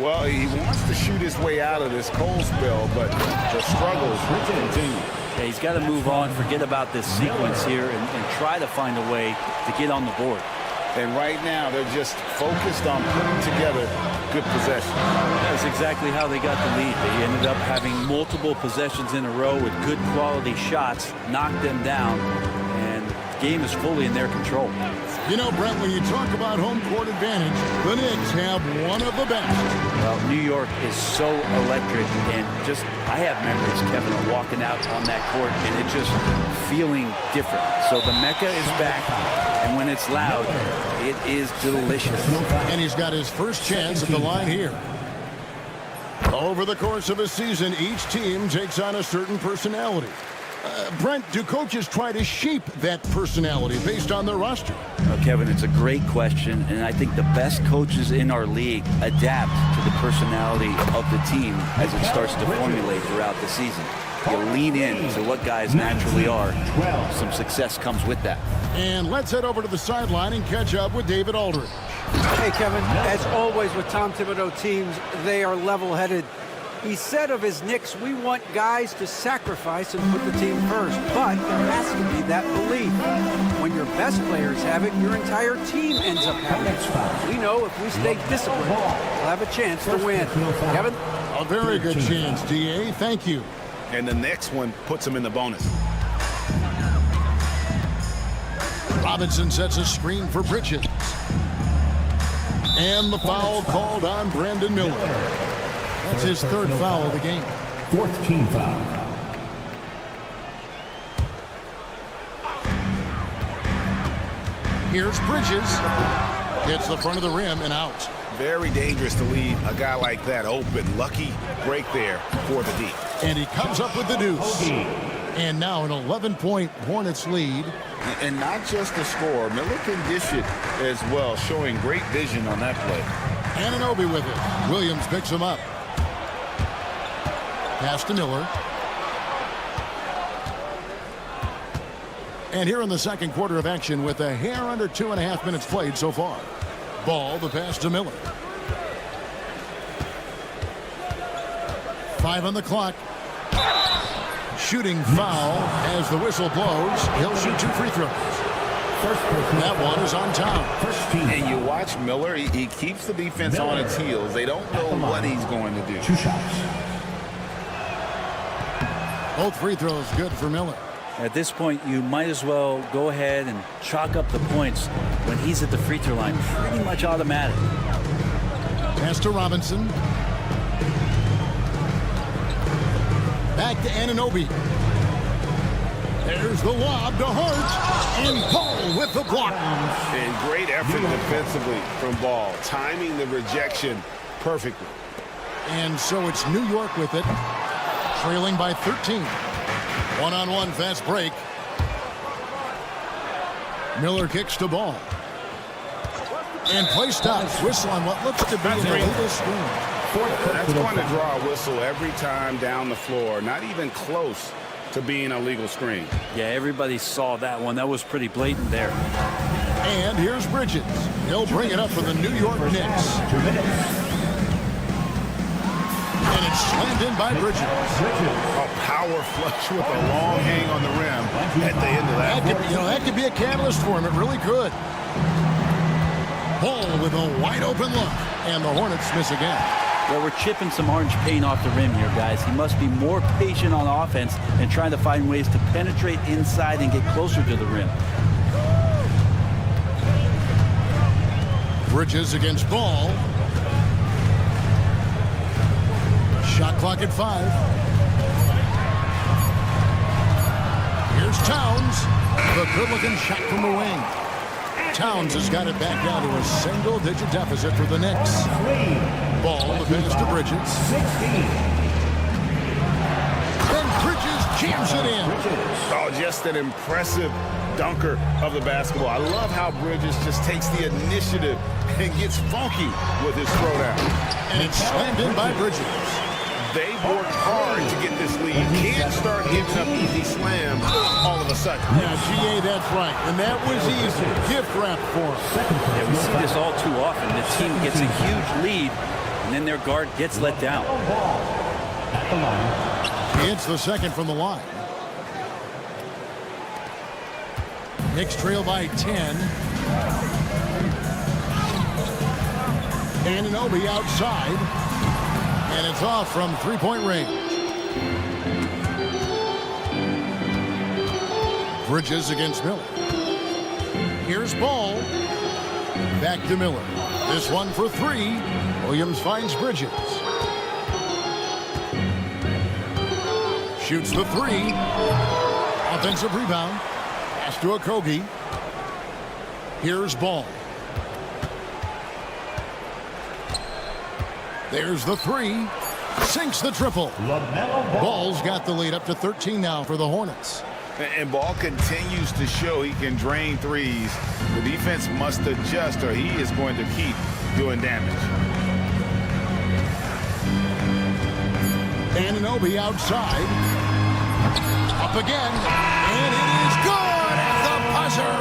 Well, he wants to shoot his way out of this cold spell, but the struggles continue. Yeah, he's got to move on, forget about this sequence here, and try to find a way to get on the board. And right now, they're just focused on putting together good possession. That's exactly how they got the lead. They ended up having multiple possessions in a row with good quality shots, knocked them down, and the game is fully in their control. You know, Brent, when you talk about home court advantage, the Knicks have one of the best. Well, New York is so electric, and just, I have memories, Kevin, of walking out on that court and it just feeling different. So the Mecca is back, and when it's loud, it is delicious. And he's got his first chance at the line here. Over the course of a season, each team takes on a certain personality. Brent, do coaches try to shape that personality based on their roster? Well, Kevin, it's a great question, and I think the best coaches in our league adapt to the personality of the team as it starts to formulate throughout the season. You lean in to what guys naturally are. Some success comes with that. And let's head over to the sideline and catch up with David Aldridge. Hey, Kevin, as always with Tom Thibodeau teams, they are level-headed. He said of his Knicks, we want guys to sacrifice and put the team first. But there has to be that belief. When your best players have it, your entire team ends up having it. We know if we stay disciplined, we'll have a chance to win. Kevin? A very good chance, D.A. Thank you. And the next one puts him in the bonus. Robinson sets a screen for Bridges. And the foul called on Brandon Miller. That's his third foul of the game. Fourth team foul. Here's Bridges. Hits the front of the rim and out. Very dangerous to leave a guy like that open. Lucky break there for the D. And he comes up with the deuce. And now an 11-point Hornets lead. And not just the score. Miller can dish it as well, showing great vision on that play. Anunoby with it. Williams picks him up. Pass to Miller. And here in the second quarter of action with a hair under 2.5 minutes played so far. Ball, the pass to Miller. 5 on the clock. Shooting foul as the whistle blows. He'll shoot 2 free throws. That one is on time. And you watch Miller, he keeps the defense on its heels. They don't know what he's going to do. 2 shots. Both free throws good for Miller. At this point, you might as well go ahead and chalk up the points when he's at the free throw line. Pretty much automatic. Pass to Robinson. Back to Anunoby. There's the lob to Hart. And Ball with the block. And great effort defensively from Ball. Timing the rejection perfectly. And so it's New York with it. Trailing by 13. One-on-one fast break. Miller kicks to Ball. And play stops. Whistle on what looks to be an illegal screen. That's going to draw a whistle every time down the floor. Not even close to being a legal screen. Yeah, everybody saw that one. That was pretty blatant there. And here's Bridges. He'll bring it up for the New York Knicks. 2 minutes. And it's slammed in by Bridges. A power flush with a long hang on the rim at the end of that. That could be a catalyst for him. It really could. Ball with a wide open look. And the Hornets miss again. Well, we're chipping some orange paint off the rim here, guys. He must be more patient on offense and trying to find ways to penetrate inside and get closer to the rim. Bridges against Ball. Shot clock at 5. Here's Towns. The good-looking shot from the wing. Towns has got it back down to a single-digit deficit for the Knicks. Ball, the pass to Bridges. 16. And Bridges jams it in. Oh, just an impressive dunker of the basketball. I love how Bridges just takes the initiative and gets funky with his throwdown. And it's slammed in by Bridges. They've worked hard to get this lead. Can't start giving up easy slams all of a sudden. Yeah, GA, that's right. And that was easy. Gift wrap for him. Yeah, we see this all too often. The team gets a huge lead, and then their guard gets let down. He hits the second from the line. Knicks trail by 10. Anunoby outside. And it's off from three-point range. Bridges against Miller. Here's Ball. Back to Miller. This one for 3. Williams finds Bridges. Shoots the 3. Offensive rebound. Pass to Okogie. Here's Ball. There's the 3. Sinks the triple. Ball's got the lead up to 13 now for the Hornets. And Ball continues to show he can drain threes. The defense must adjust or he is going to keep doing damage. Anunoby outside. Up again. And it is good at the buzzer.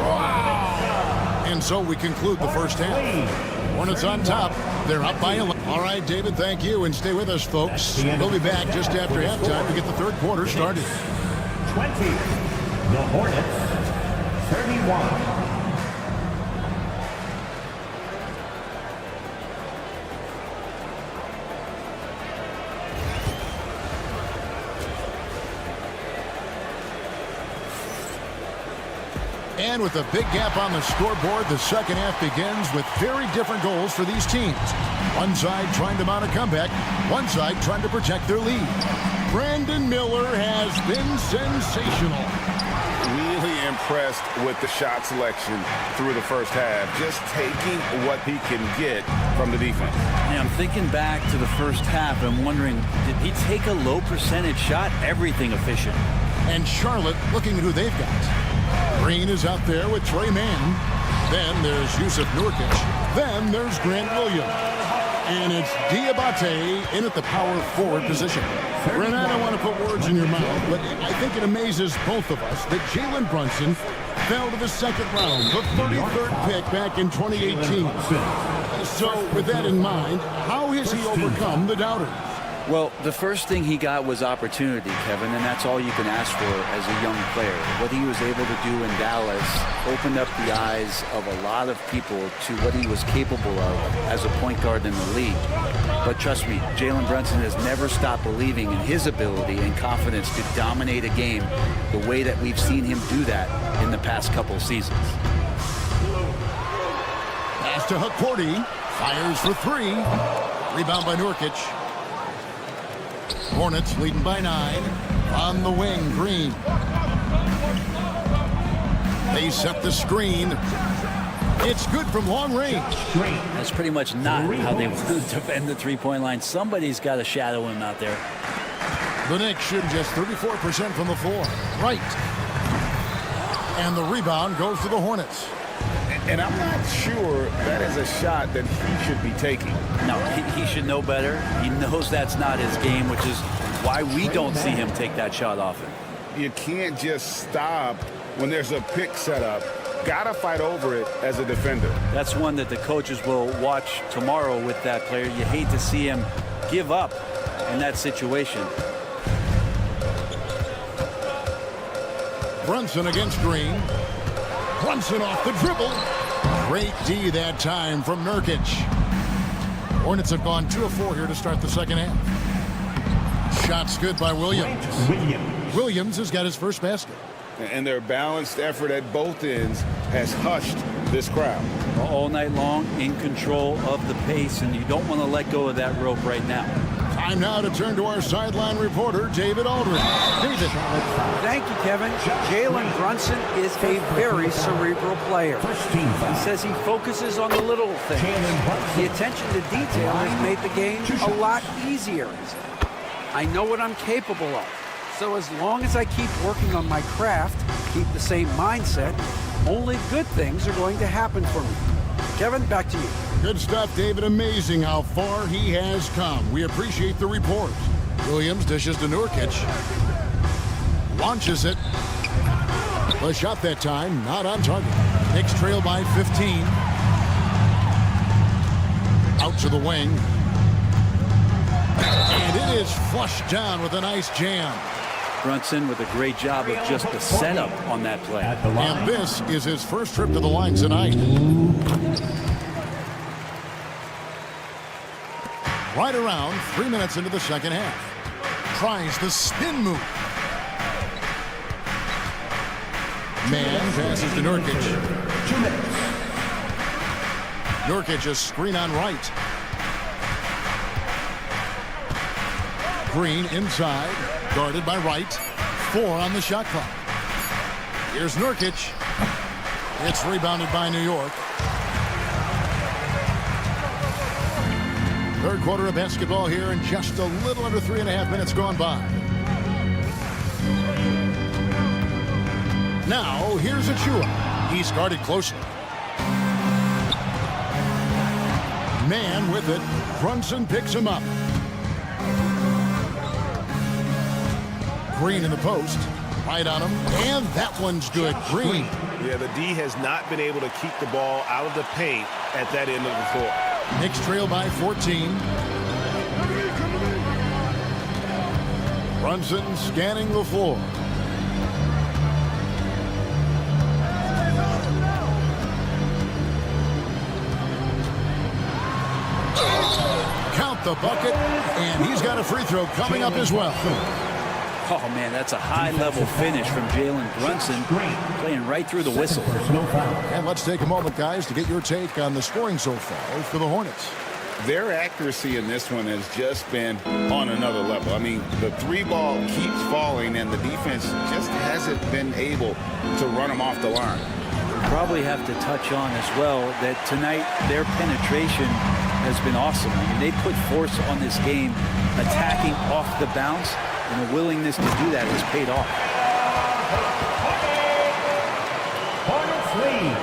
Wow. And so we conclude the first half. Hornets on top. They're up by 11. All right, David, thank you. And stay with us, folks. We'll be back just after halftime to get the third quarter started. 20. The Hornets, 31. And with a big gap on the scoreboard, the second half begins with very different goals for these teams. One side trying to mount a comeback, one side trying to protect their lead. Brandon Miller has been sensational. Really impressed with the shot selection through the first half. Just taking what he can get from the defense. Yeah, I'm thinking back to the first half and I'm wondering, did he take a low percentage shot? Everything efficient. And Charlotte looking at who they've got. Green is out there with Trey Mann. Then there's Yusuf Nurkic. Then there's Grant Williams. And it's Diabate in at the power forward position. Ren, I don't want to put words in your mouth, but I think it amazes both of us that Jalen Brunson fell to the second round, the 33rd pick back in 2018. So with that in mind, how has he overcome the doubters? Well, the first thing he got was opportunity, Kevin, and that's all you can ask for as a young player. What he was able to do in Dallas opened up the eyes of a lot of people to what he was capable of as a point guard in the league. But trust me, Jalen Brunson has never stopped believing in his ability and confidence to dominate a game the way that we've seen him do that in the past couple seasons. Pass to Hukporti. Fires for three. Rebound by Nurkic. Hornets leading by 9. On the wing, Green. They set the screen. It's good from long range. That's pretty much not how they want to defend the three-point line. Somebody's got to shadow him out there. The Knicks shooting just 34% from the floor. Right. And the rebound goes to the Hornets. And I'm not sure that is a shot that he should be taking. No, he should know better. He knows that's not his game, which is why we don't see him take that shot often. You can't just stop when there's a pick set up. Gotta fight over it as a defender. That's one that the coaches will watch tomorrow with that player. You hate to see him give up in that situation. Brunson against Green. Brunson off the dribble. Great D that time from Nurkic. Hornets have gone 2 of 4 here to start the second half. Shots good by Williams. Williams has got his first basket. And their balanced effort at both ends has hushed this crowd. All night long, in control of the pace, and you don't want to let go of that rope right now. Time now to turn to our sideline reporter, David Aldridge. David. Thank you, Kevin. Jalen Brunson is a very cerebral player. He says he focuses on the little things. The attention to detail has made the game a lot easier. I know what I'm capable of. So as long as I keep working on my craft, keep the same mindset, only good things are going to happen for me. Kevin, back to you. Good stuff, David. Amazing how far he has come. We appreciate the report. Williams dishes to Nurkic. Launches it. The shot that time, not on target. Knicks trail by 15. Out to the wing. And it is flushed down with a nice jam. Brunson with a great job of just the setup on that play. And this is his first trip to the line tonight. Right around 3 minutes into the second half. Tries the spin move. Man passes to Nurkic. Nurkic a screen on right. Green inside. Guarded by Wright. 4 on the shot clock. Here's Nurkic. It's rebounded by New York. Third quarter of basketball here, and just a little under 3.5 minutes gone by. Now, here's Achua. He's guarded closely. Man with it. Brunson picks him up. Green in the post. Right on him. And that one's good. Green. Yeah, the D has not been able to keep the ball out of the paint at that end of the floor. Knicks trail by 14. Brunson scanning the floor. Count the bucket, and he's got a free throw coming up as well. Oh, man, that's a high-level finish from Jalen Brunson, playing right through the whistle. And let's take a moment, guys, to get your take on the scoring so far for the Hornets. Their accuracy in this one has just been on another level. I mean, the 3-ball keeps falling, and the defense just hasn't been able to run them off the line. Probably have to touch on as well that tonight their penetration has been awesome. I mean, they put force on this game, attacking off the bounce, and the willingness to do that has paid off. Hornets lead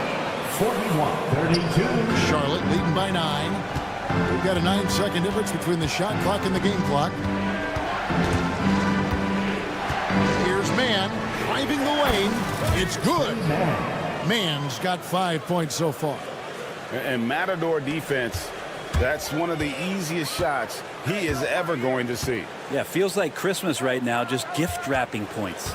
41-32. Charlotte leading by 9. We've got a 9-second difference between the shot clock and the game clock. Here's Mann driving the lane. It's good. Mann's got 5 points so far. And Matador defense, that's one of the easiest shots he is ever going to see. Yeah, feels like Christmas right now, just gift wrapping points.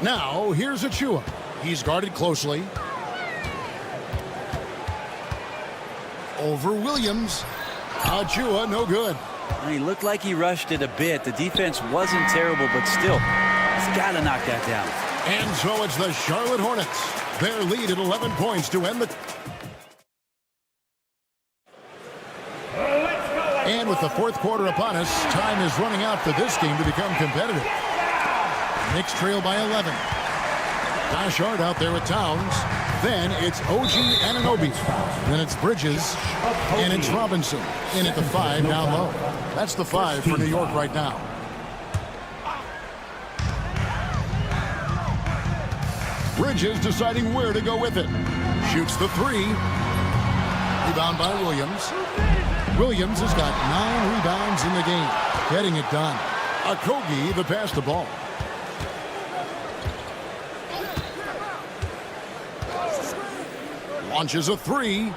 Now, here's Achua. He's guarded closely. Over Williams. Achua, no good. He looked like he rushed it a bit. The defense wasn't terrible, but still, he's got to knock that down. And so it's the Charlotte Hornets. Their lead at 11 points to end the... And with the fourth quarter upon us, time is running out for this game to become competitive. Knicks trail by 11. Josh Hart out there with Towns. Then it's OG Anunoby. Then it's Bridges. And it's Robinson. In at the 5 down low. That's the 5 for New York right now. Bridges deciding where to go with it. Shoots the 3. Rebound by Williams. Williams has got 9 rebounds in the game. Getting it done. Okogie to pass the ball. Launches a 3.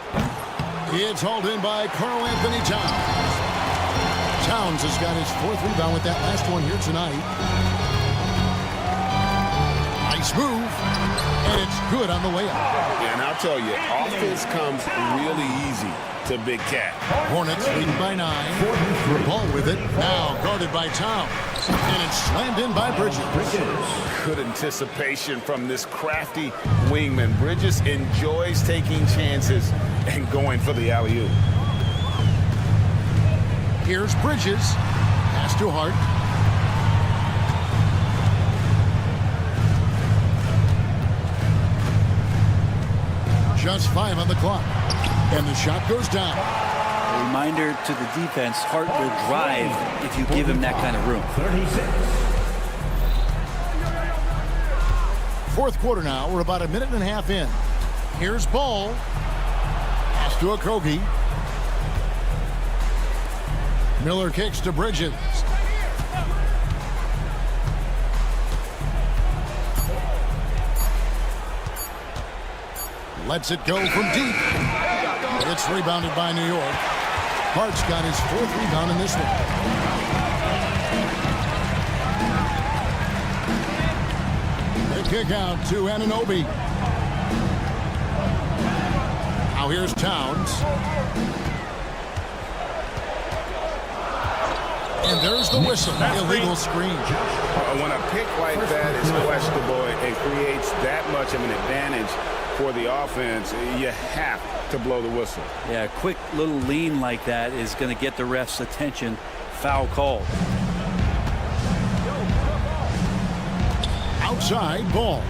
It's hauled in by Karl Anthony Towns. Towns has got his 4th rebound with that last one here tonight. Nice move. And it's good on the way up. Yeah, and I'll tell you, offense comes really easy to Big Cat. Hornets leading by 9. Ball with it. Now guarded by Towns. And it's slammed in by Bridges. Good anticipation from this crafty wingman. Bridges enjoys taking chances and going for the alley-oop. Here's Bridges. Pass to Hart. Just 5 on the clock. And the shot goes down. A reminder to the defense, Hart will drive if you give him that kind of room. 36. Fourth quarter now. We're about a minute and a half in. Here's Ball. Pass to Okogie. Miller kicks to Bridges. Lets it go from deep. It's rebounded by New York. Hart's got his 4th rebound in this one. The kick out to Anunoby. Now here's Towns. And there's the whistle. Illegal screen. When a pick like that is questionable and creates that much of an advantage for the offense, you have to blow the whistle. Yeah, a quick little lean like that is going to get the ref's attention. Foul called. Outside ball.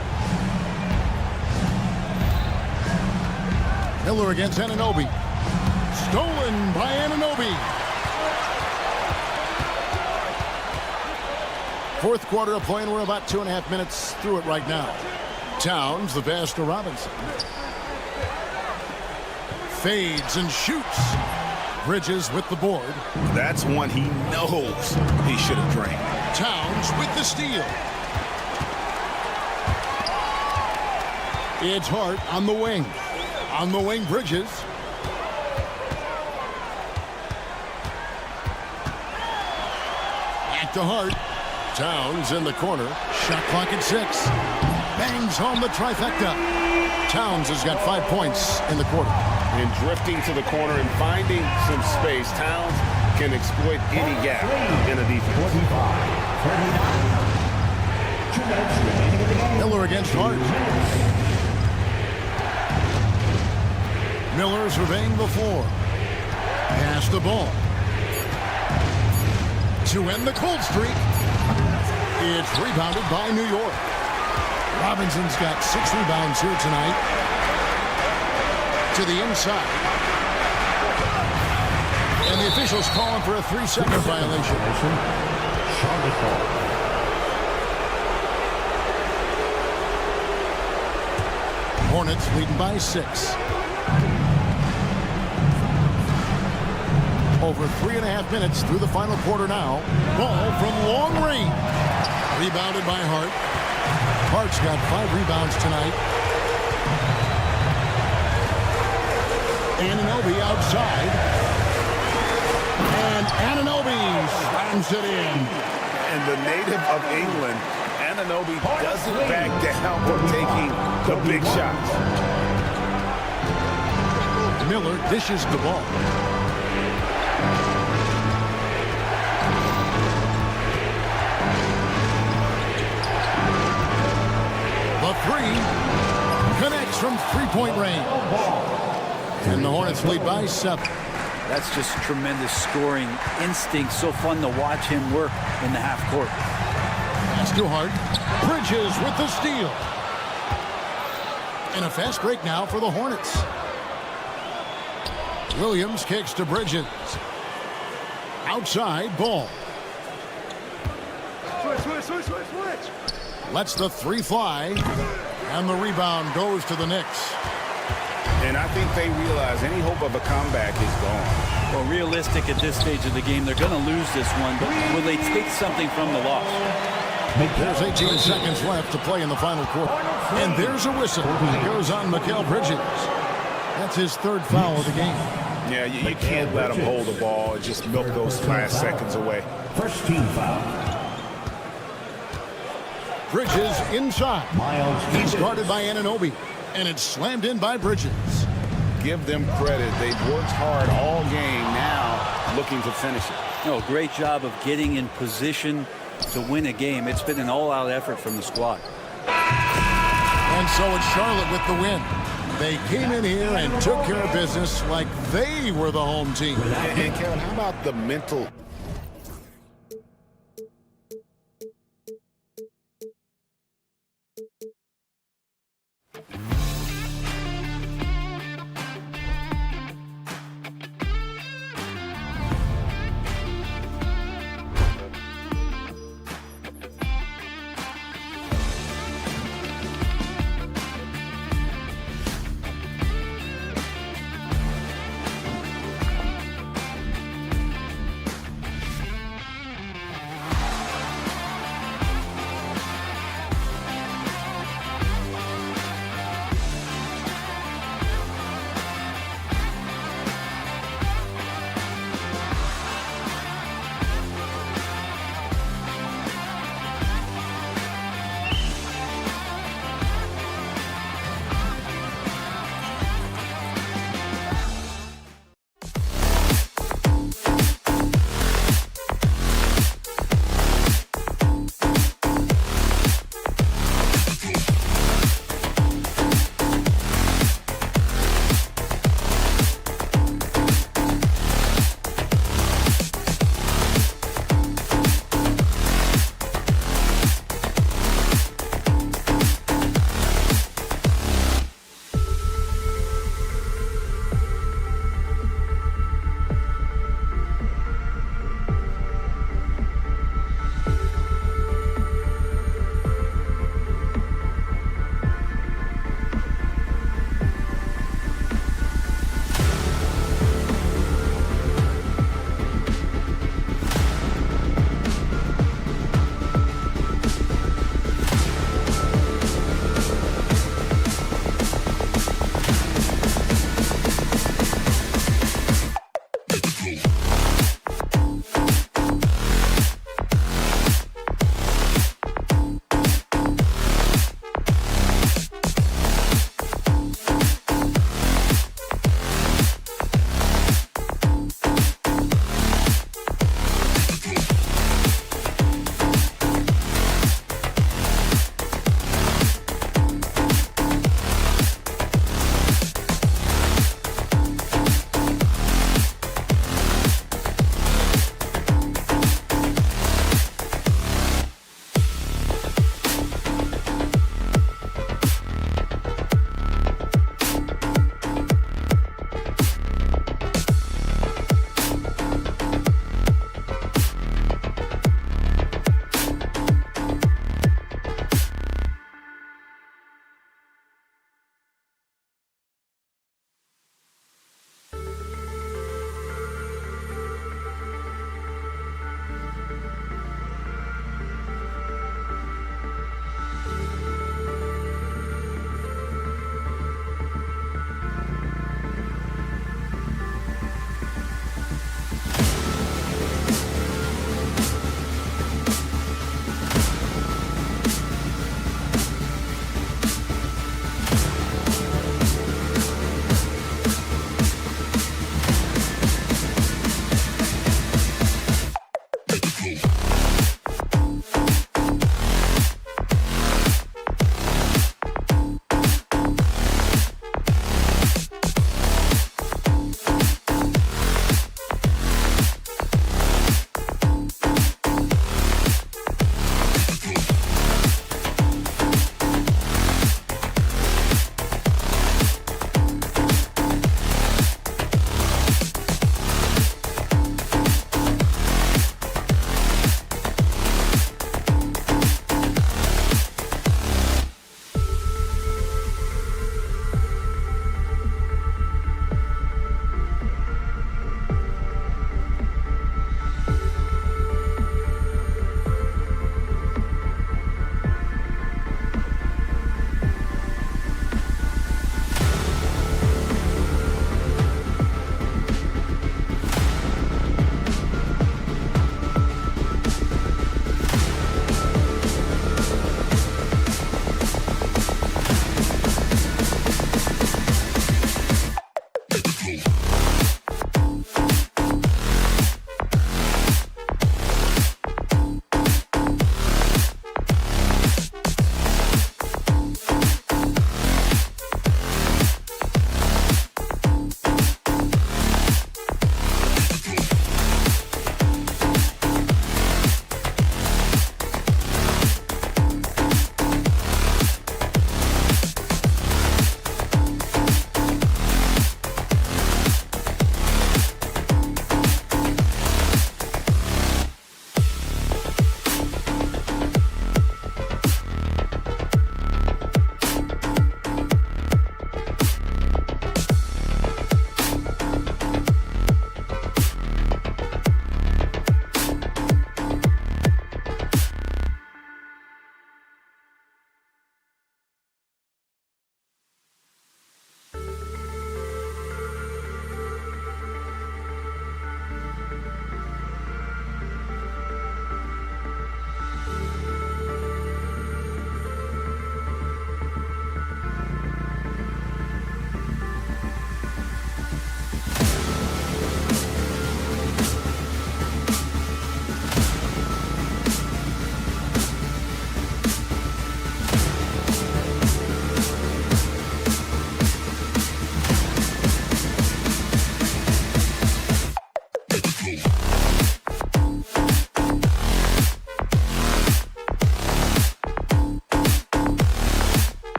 Miller against Anunoby. Stolen by Anunoby. Fourth quarter of play, and we're about 2.5 minutes through it right now. Towns, the pass to Robinson. Fades and shoots. Bridges with the board. That's one he knows he should have drained. Towns with the steal. It's Hart on the wing. On the wing, Bridges. Back to Hart. Towns in the corner. Shot clock at 6. Bangs home the trifecta. Towns has got 5 points in the quarter. And drifting to the corner and finding some space, Towns can exploit any gap in a defense. 49. Miller against Hart. Miller surveying the floor. Pass the ball. To end the cold streak. It's rebounded by New York. Robinson's got 6 rebounds here tonight. To the inside. And the officials calling for a 3-second violation. Hornets leading by 6. Over 3.5 minutes through the final quarter now. Ball from long range. Rebounded by Hart. Hart's got 5 rebounds tonight. Anunoby outside. And Anunoby slams it in. And the native of England, Anunoby doesn't back down from taking the big shots. Miller dishes the ball. The three connects from three-point range. And the Hornets lead by 7. That's just tremendous scoring instinct. So fun to watch him work in the half court. Pass to Hart. Bridges with the steal. And a fast break now for the Hornets. Williams kicks to Bridges. Outside ball. Switch. Lets the three fly. And the rebound goes to the Knicks. And I think they realize any hope of a comeback is gone. Well, realistic at this stage of the game, they're going to lose this one, but will they take something from the loss? There's 18 seconds left to play in the final quarter. And there's a whistle. It goes on Mikal Bridges. That's his 3rd foul of the game. Yeah, you can't let him hold the ball and just milk those last seconds away. First team foul. Bridges inside. He's guarded by Anunoby. And it's slammed in by Bridges. Give them credit. They've worked hard all game, now looking to finish it. No, great job of getting in position to win a game. It's been an all-out effort from the squad. And so it's Charlotte with the win. They came in here and took care of business like they were the home team. And Kevin, how about the mental?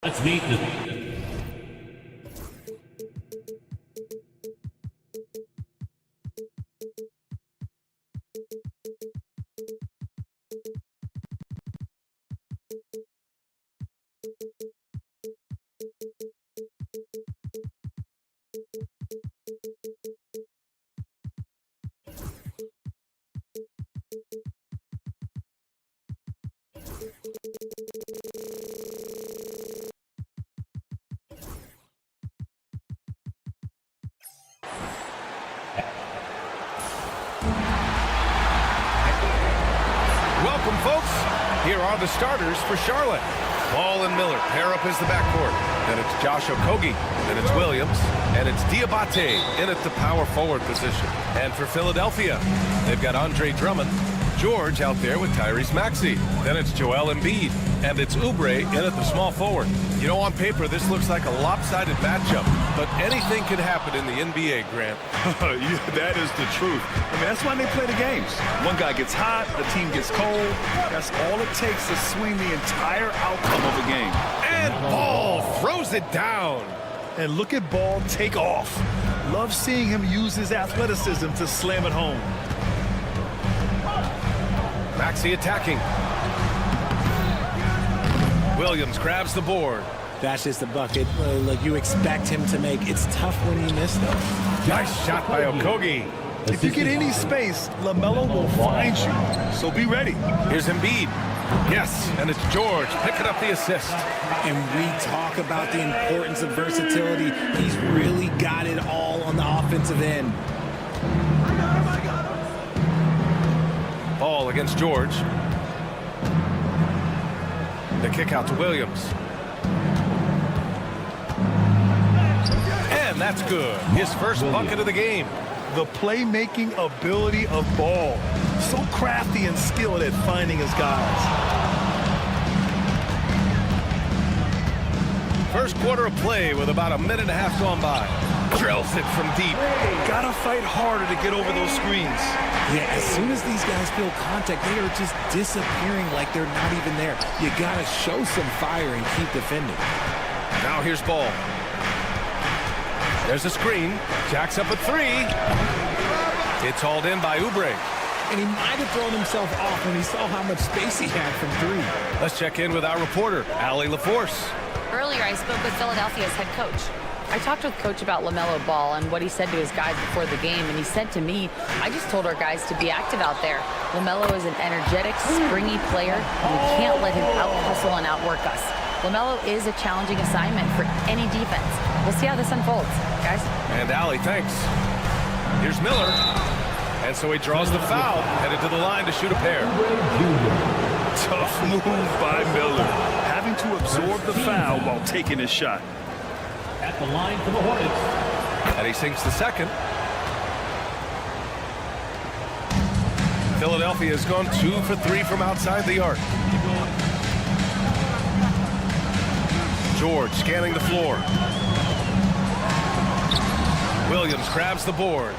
Let's meet the... Welcome, folks. Here are the starters for Charlotte. Ball and Miller pair up as the backcourt. Then it's Josh Okogie. Then it's Williams. And it's Diabate in at the power forward position. And for Philadelphia, they've got Andre Drummond. George out there with Tyrese Maxey. Then it's Joel Embiid. And it's Oubre in at the small forward. You know, on paper, this looks like a lopsided matchup. But anything can happen in the NBA, Grant. Yeah, that is the truth. I mean, that's why they play the games. One guy gets hot, the team gets cold. That's all it takes to swing the entire outcome of a game. And Ball throws it down. And look at Ball take off. Love seeing him use his athleticism to slam it home. Maxey attacking. Williams grabs the board. That's just a bucket. Look, you expect him to make. It's tough when he missed them. Nice shot by Okogie. If you get any space, LaMelo will find you. So be ready. Here's Embiid. Yes, and it's George picking up the assist. And we talk about the importance of versatility. He's really got it all on the offensive end. Ball against George. The kick out to Williams. And that's good. His first bucket of the game. The playmaking ability of Ball. So crafty and skilled at finding his guys. First quarter of play with about a minute and a half gone by. Drills it from deep. Gotta fight harder to get over those screens. Yeah, as soon as these guys feel contact, they are just disappearing like they're not even there. You gotta show some fire and keep defending. Now here's Ball. There's a screen. Jacks up a three. It's hauled in by Oubre. And he might have thrown himself off when he saw how much space he had from three. Let's check in with our reporter, Allie LaForce. Earlier, I spoke with Philadelphia's head coach. I talked with Coach about LaMelo Ball and what he said to his guys before the game, and he said to me, I just told our guys to be active out there. LaMelo is an energetic, springy player, and we can't let him out-hustle and outwork us. LaMelo is a challenging assignment for any defense. We'll see how this unfolds, guys. And Allie, thanks. Here's Miller. And so he draws the foul, headed to the line to shoot a pair. Tough move by Miller, having to absorb the foul while taking his shot. At the line for the Hornets. And he sinks the second. Philadelphia has gone 2 for 3 from outside the arc. George scanning the floor. Williams grabs the board.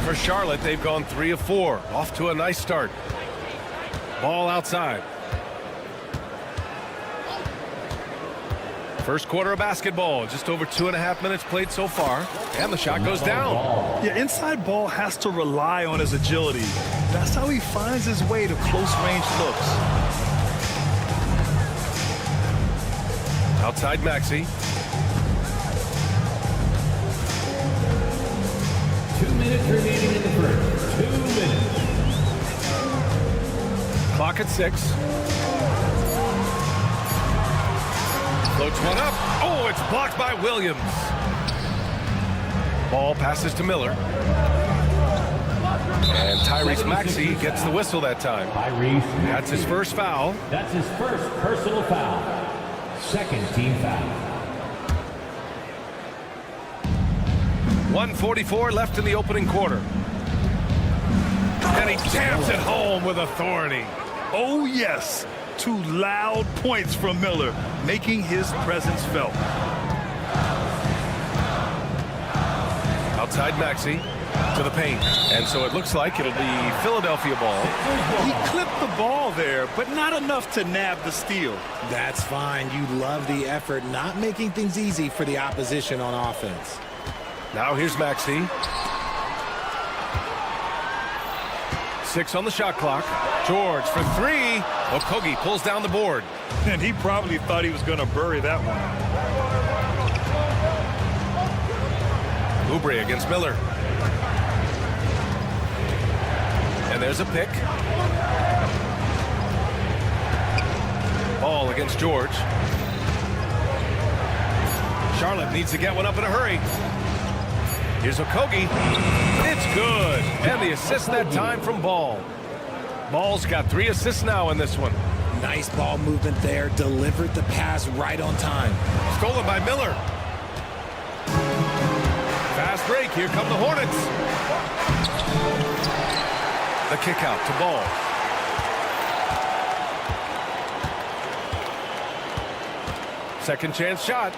For Charlotte, they've gone 3 of 4. Off to a nice start. Ball outside. First quarter of basketball, just over 2.5 minutes played so far, and the shot goes down. Yeah, inside Ball has to rely on his agility. That's how he finds his way to close-range looks. Outside Maxey. 2 minutes remaining in the first. 2 minutes. Clock at 6. Floats one up. Oh, it's blocked by Williams. Ball passes to Miller. And Tyrese Maxey gets the whistle that time. That's his first foul. That's his first personal foul. Second team foul. 1:44 left in the opening quarter. And he jams it home with authority. Oh, yes. 2 loud points from Miller, making his presence felt. Outside Maxey. to the paint. And so it looks like it'll be Philadelphia ball. He clipped the ball there, but not enough to nab the steal. That's fine. You love the effort, not making things easy for the opposition on offense. Now here's Maxey. 6 on the shot clock. George for 3. Okogie pulls down the board. And he probably thought he was going to bury that one. Oubre against Miller. And there's a pick. Ball against George. Charlotte needs to get one up in a hurry. Here's Okogie. It's good. And the assist that time from Ball. Ball's got 3 assists now in this one. Nice ball movement there. Delivered the pass right on time. Stolen by Miller. Fast break. Here come the Hornets. The kick out to Ball. Second chance shot.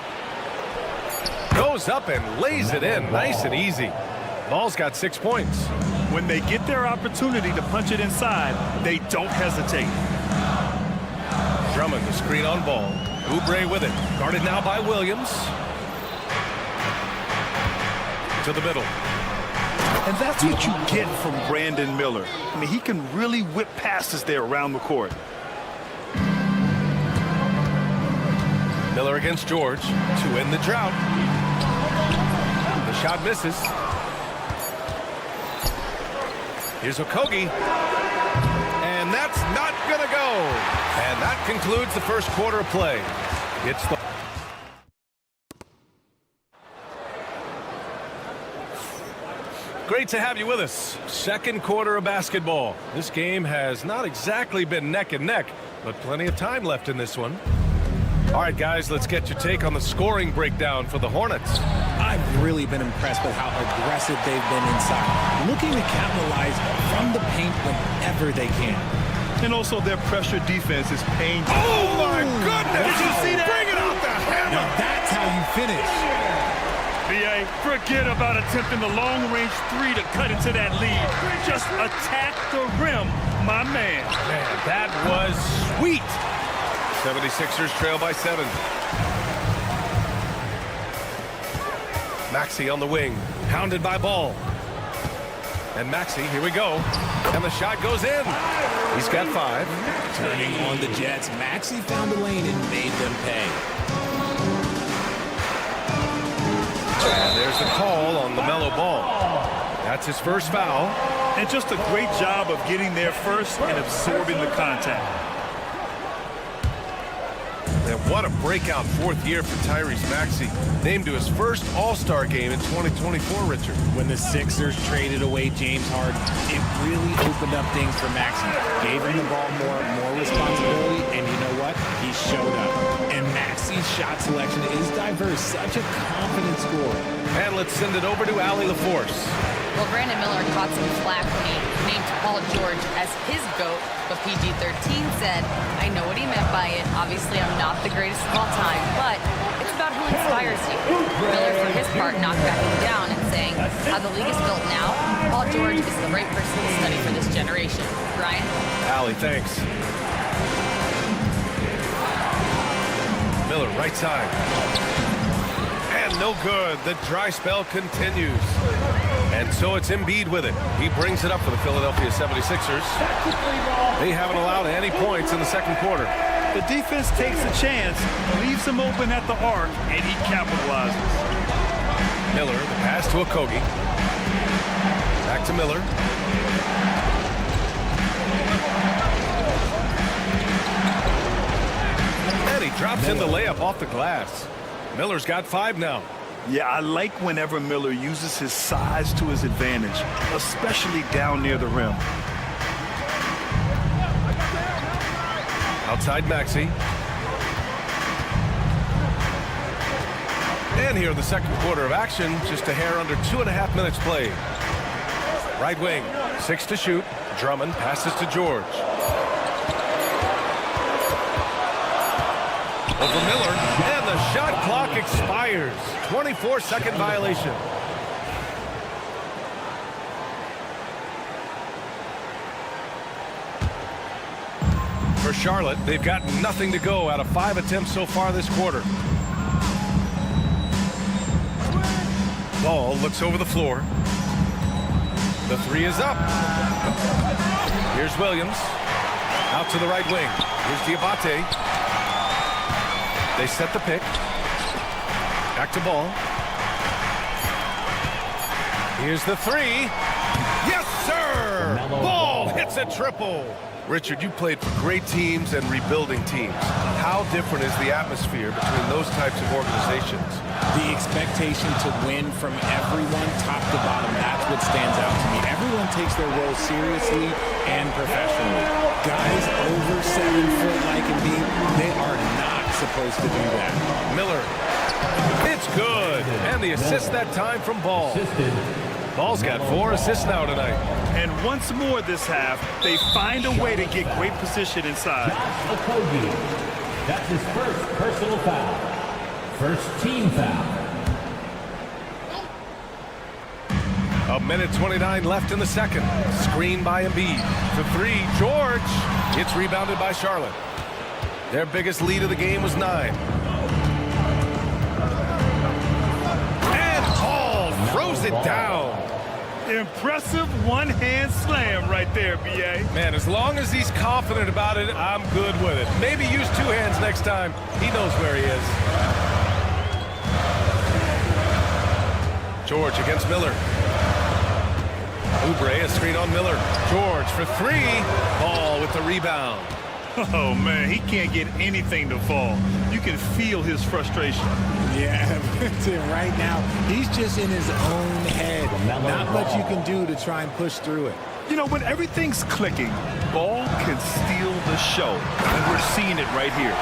Goes up and lays it in. Nice and easy. Ball's got 6 points. When they get their opportunity to punch it inside, they don't hesitate. Drummond, the screen on Ball. Oubre with it. Guarded now by Williams. To the middle. And that's what you get from Brandon Miller. I mean, he can really whip passes there around the court. Miller against George to end the drought. The shot misses. Here's Okogie. And that's not going to go. And that concludes the first quarter of play. It's the Great to have you with us. Second quarter of basketball. This game has not exactly been neck and neck, but plenty of time left in this one. All right, guys, let's get your take on the scoring breakdown for the Hornets. I've really been impressed with how aggressive they've been inside, looking to capitalize from the paint whenever they can. And also their pressure defense is paying. Oh, my goodness! Did you see that? Bring it out the hammer! Now that's how you finish. BA, forget about attempting the long-range 3 to cut into that lead. Just attack the rim, my man. Man, that was sweet. 76ers trail by 7. Maxey on the wing, hounded by Ball. And Maxey, here we go. And the shot goes in. He's got 5. Turning on the Jets, Maxey found a lane and made them pay. And there's the call on the Melo Ball. That's his first foul. And just a great job of getting there first and absorbing the contact. And what a breakout 4th year for Tyrese Maxey. Named to his first All-Star game in 2024, Richard. When the Sixers traded away James Harden, it really opened up things for Maxey. Gave him the ball more responsibility, and you know what? He showed up. And Maxey's shot selection is diverse. Such a confident scorer. And let's send it over to Allie LaForce. Well, Brandon Miller caught some flack when he named Paul George as his GOAT, but PG-13 said, I know what he meant by it. Obviously, I'm not the greatest of all time, but it's about who inspires you. Miller, for his part, not backing down and saying, how the league is built now, Paul George is the right person to study for this generation. Ryan? Allie, thanks. Miller, right side. And no good. The dry spell continues. And so it's Embiid with it. He brings it up for the Philadelphia 76ers. They haven't allowed any points in the second quarter. The defense takes a chance, leaves him open at the arc, and he capitalizes. Miller, the pass to Okogie. Back to Miller. And he drops in the layup off the glass. Miller's got 5 now. Yeah, I like whenever Miller uses his size to his advantage, especially down near the rim. Outside Maxey. And here in the second quarter of action, just a hair under 2.5 minutes played. Right wing, 6 to shoot. Drummond passes to George. Over Miller, and the shot clock expires. 24-second violation. Charlotte. They've got nothing to go out of 5 attempts so far this quarter. Ball looks over the floor. The three is up. Here's Williams. Out to the right wing. Here's Diabate. They set the pick. Back to Ball. Here's the three. Yes, sir! Ball hits a triple. Richard, you played for great teams and rebuilding teams. How different is the atmosphere between those types of organizations? The expectation to win from everyone, top to bottom, that's what stands out to me. Everyone takes their role seriously and professionally. Guys over 7 foot like Embiid, they are not supposed to do that. Miller. It's good. And the assist that time from Ball. Ball's got 4 assists now tonight. And once more this half, they find a way to get great position inside. That's his first personal foul. First team foul. A minute 29 left in the second. Screen by Embiid. The three, George. It's rebounded by Charlotte. Their biggest lead of the game was 9. And Ball throws it down. Impressive one-hand slam right there, B.A. Man, as long as he's confident about it, I'm good with it. Maybe use 2 hands next time. He knows where he is. George against Miller. Oubre, a screen on Miller. George for 3. Ball with the rebound. Oh, man, he can't get anything to fall. You can feel his frustration. Yeah, right now, he's just in his own head. Not much you can do to try and push through it. You know, when everything's clicking, Ball can steal the show. And we're seeing it right here.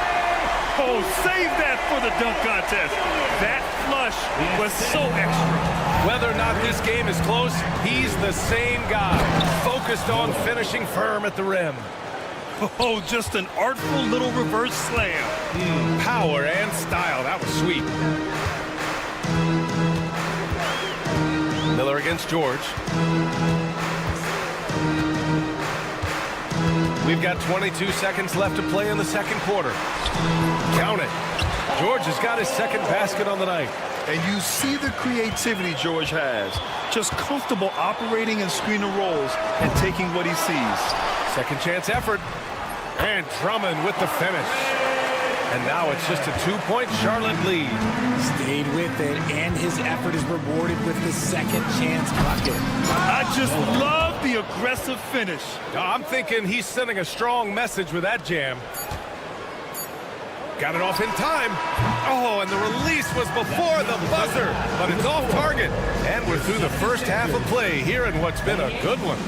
Oh, save that for the dunk contest. That flush was so extra. Whether or not this game is close, he's the same guy. Focused on finishing firm at the rim. Oh, just an artful little reverse slam. Power and style. That was sweet. Miller against George. We've got 22 seconds left to play in the second quarter. Count it. George has got his second basket on the night. And you see the creativity George has. Just comfortable operating and screening rolls and taking what he sees. Second chance effort. And Drummond with the finish. And now it's just a 2-point Charlotte lead. Stayed with it, and his effort is rewarded with the second chance bucket. I just love the aggressive finish. I'm thinking he's sending a strong message with that jam. Got it off in time. Oh, and the release was before the buzzer, but it's off target. And we're through the first half of play here in what's been a good one.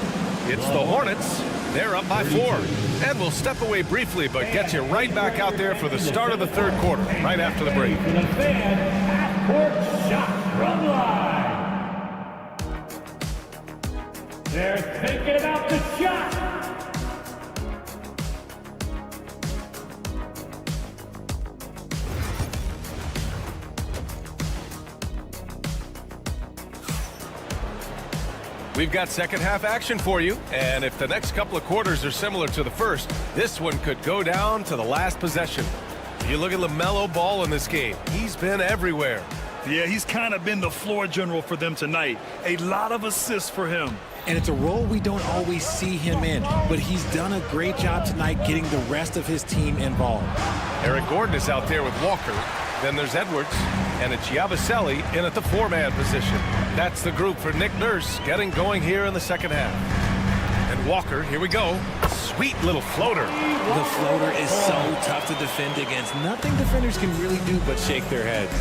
It's the Hornets. They're up by 4. And we'll step away briefly, but get you right back out there for the start of the third quarter, right after the break. They're thinking about the shot. We've got second half action for you, and if the next couple of quarters are similar to the first, this one could go down to the last possession. You look at LaMelo Ball in this game. He's been everywhere. Yeah, he's kind of been the floor general for them tonight. A lot of assists for him. And it's a role we don't always see him in, but he's done a great job tonight getting the rest of his team involved. Eric Gordon is out there with Walker. Then there's Edwards, and it's Yabusele in at the 4-man position. That's the group for Nick Nurse getting going here in the second half. And Walker, here we go. Sweet little floater. The floater is so tough to defend against. Nothing defenders can really do but shake their heads.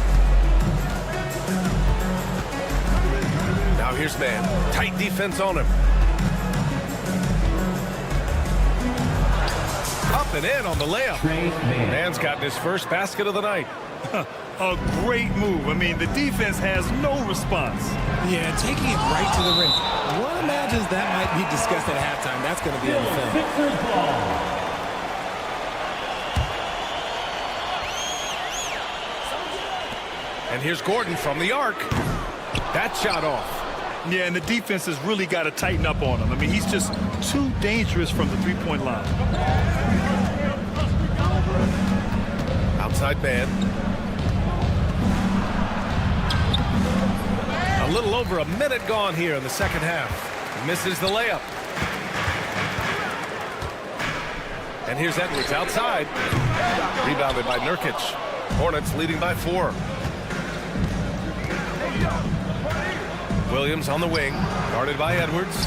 Now here's Man. Tight defense on him. Up and in on the layup. Man's gotten his first basket of the night. A great move. I mean, the defense has no response. Yeah, taking it right to the rim. One imagines that might be discussed at halftime. That's going to be on film. And here's Gordon from the arc. That shot off. Yeah, and the defense has really got to tighten up on him. I mean, he's just too dangerous from the three-point line. Outside man. A little over a minute gone here in the second half. Misses the layup. And here's Edwards outside. Rebounded by Nurkic. Hornets leading by 4. Williams on the wing, guarded by Edwards.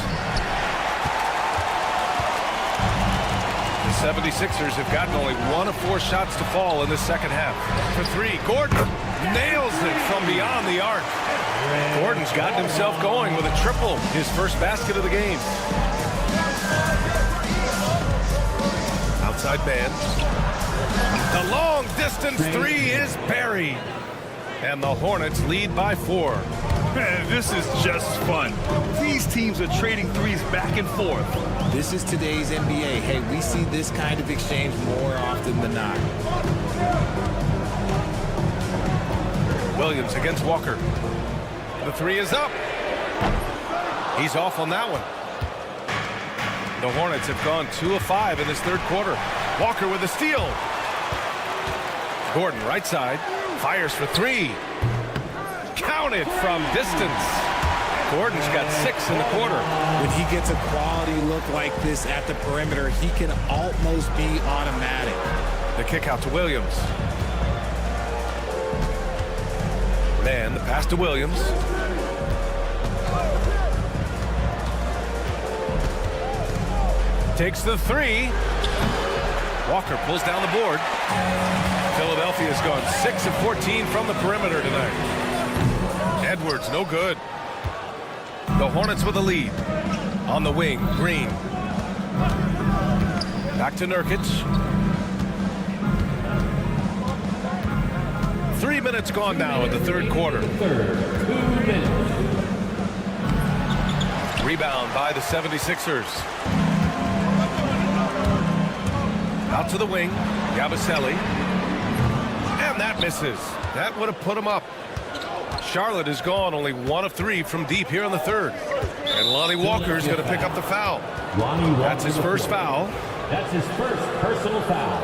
The 76ers have gotten only 1 of 4 shots to fall in this second half. For 3, Gordon nails it from beyond the arc. Gordon's gotten himself going with a triple, his first basket of the game. Outside man. The long distance 3 is buried. And the Hornets lead by 4. Man, this is just fun. These teams are trading threes back and forth. This is today's NBA. Hey, we see this kind of exchange more often than not. Williams against Walker. The 3 is up. He's off on that one. The Hornets have gone 2 of 5 in this third quarter. Walker with a steal. Gordon right side. Fires for 3. Counted from distance. Gordon's got 6 in the quarter. When he gets a quality look like this at the perimeter, he can almost be automatic. The kick out to Williams. Man, the pass to Williams. Takes the 3. Walker pulls down the board. Philadelphia's gone 6 of 14 from the perimeter tonight. Edwards, no good. The Hornets with a lead. On the wing, Green. Back to Nurkic. 3 minutes gone now in the third quarter. 2 minutes. Rebound by the 76ers. Out to the wing, Yabusele. And that misses. That would have put him up. Charlotte has gone only 1 of 3 from deep here in the third. And Lonnie Walker is going to pick up the foul. That's his first foul. That's his first personal foul.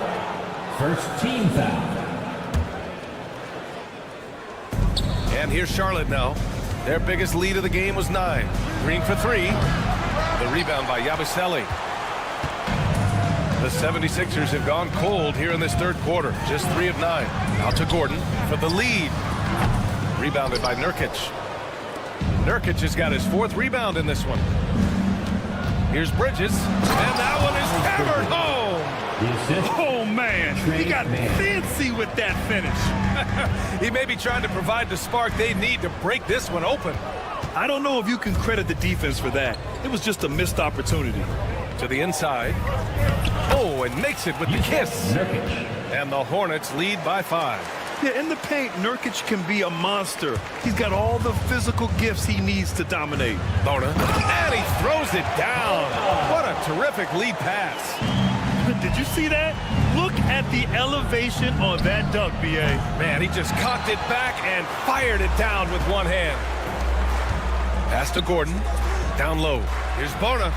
First team foul. And here's Charlotte now. Their biggest lead of the game was 9. Green for 3. The rebound by Yabusele. The 76ers have gone cold here in this third quarter. Just 3 of 9. Out to Gordon for the lead. Rebounded by Nurkic. Nurkic has got his 4th rebound in this one. Here's Bridges. And that one is hammered home. Oh, man. He got fancy with that finish. He may be trying to provide the spark they need to break this one open. I don't know if you can credit the defense for that. It was just a missed opportunity. To the inside. Oh, and makes it with the kiss. And the Hornets lead by 5. Yeah, in the paint, Nurkic can be a monster. He's got all the physical gifts he needs to dominate. Bona. And he throws it down. What a terrific lead pass. Did you see that? Look at the elevation on that dunk, B.A. Man, he just cocked it back and fired it down with one hand. Pass to Gordon. Down low. Here's Bona.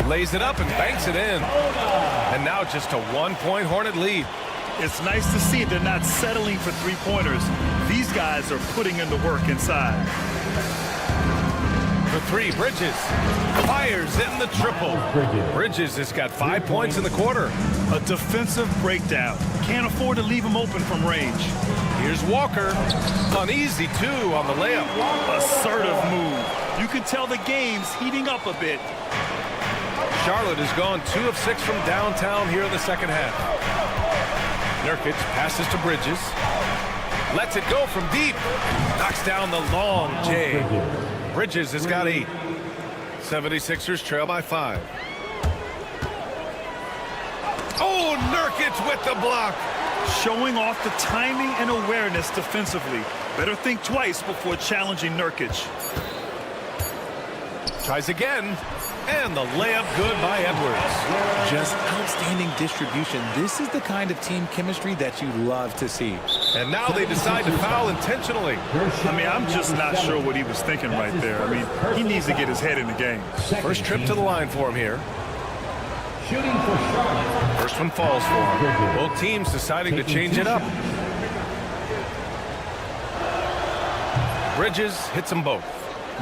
Lays it up and banks it in. And now just a 1-point Hornet lead. It's nice to see they're not settling for 3-pointers. These guys are putting in the work inside. For 3, Bridges fires in the triple. Bridges has got 5 points in the quarter. A defensive breakdown. Can't afford to leave him open from range. Here's Walker. An easy 2 on the layup. Assertive move. You can tell the game's heating up a bit. Charlotte has gone 2 of 6 from downtown here in the second half. Nurkic passes to Bridges. Lets it go from deep. Knocks down the long J. Bridges has got 8. 76ers trail by 5. Oh, Nurkic with the block. Showing off the timing and awareness defensively. Better think twice before challenging Nurkic. Tries again. And the layup good by Edwards. Just outstanding distribution. This is the kind of team chemistry that you love to see. And now they decide to foul intentionally. I mean, I'm just not sure what he was thinking right there. I mean, he needs to get his head in the game. First trip to the line for him here. Shooting for Charlotte. First one falls for him. Both teams deciding to change it up. Bridges hits them both.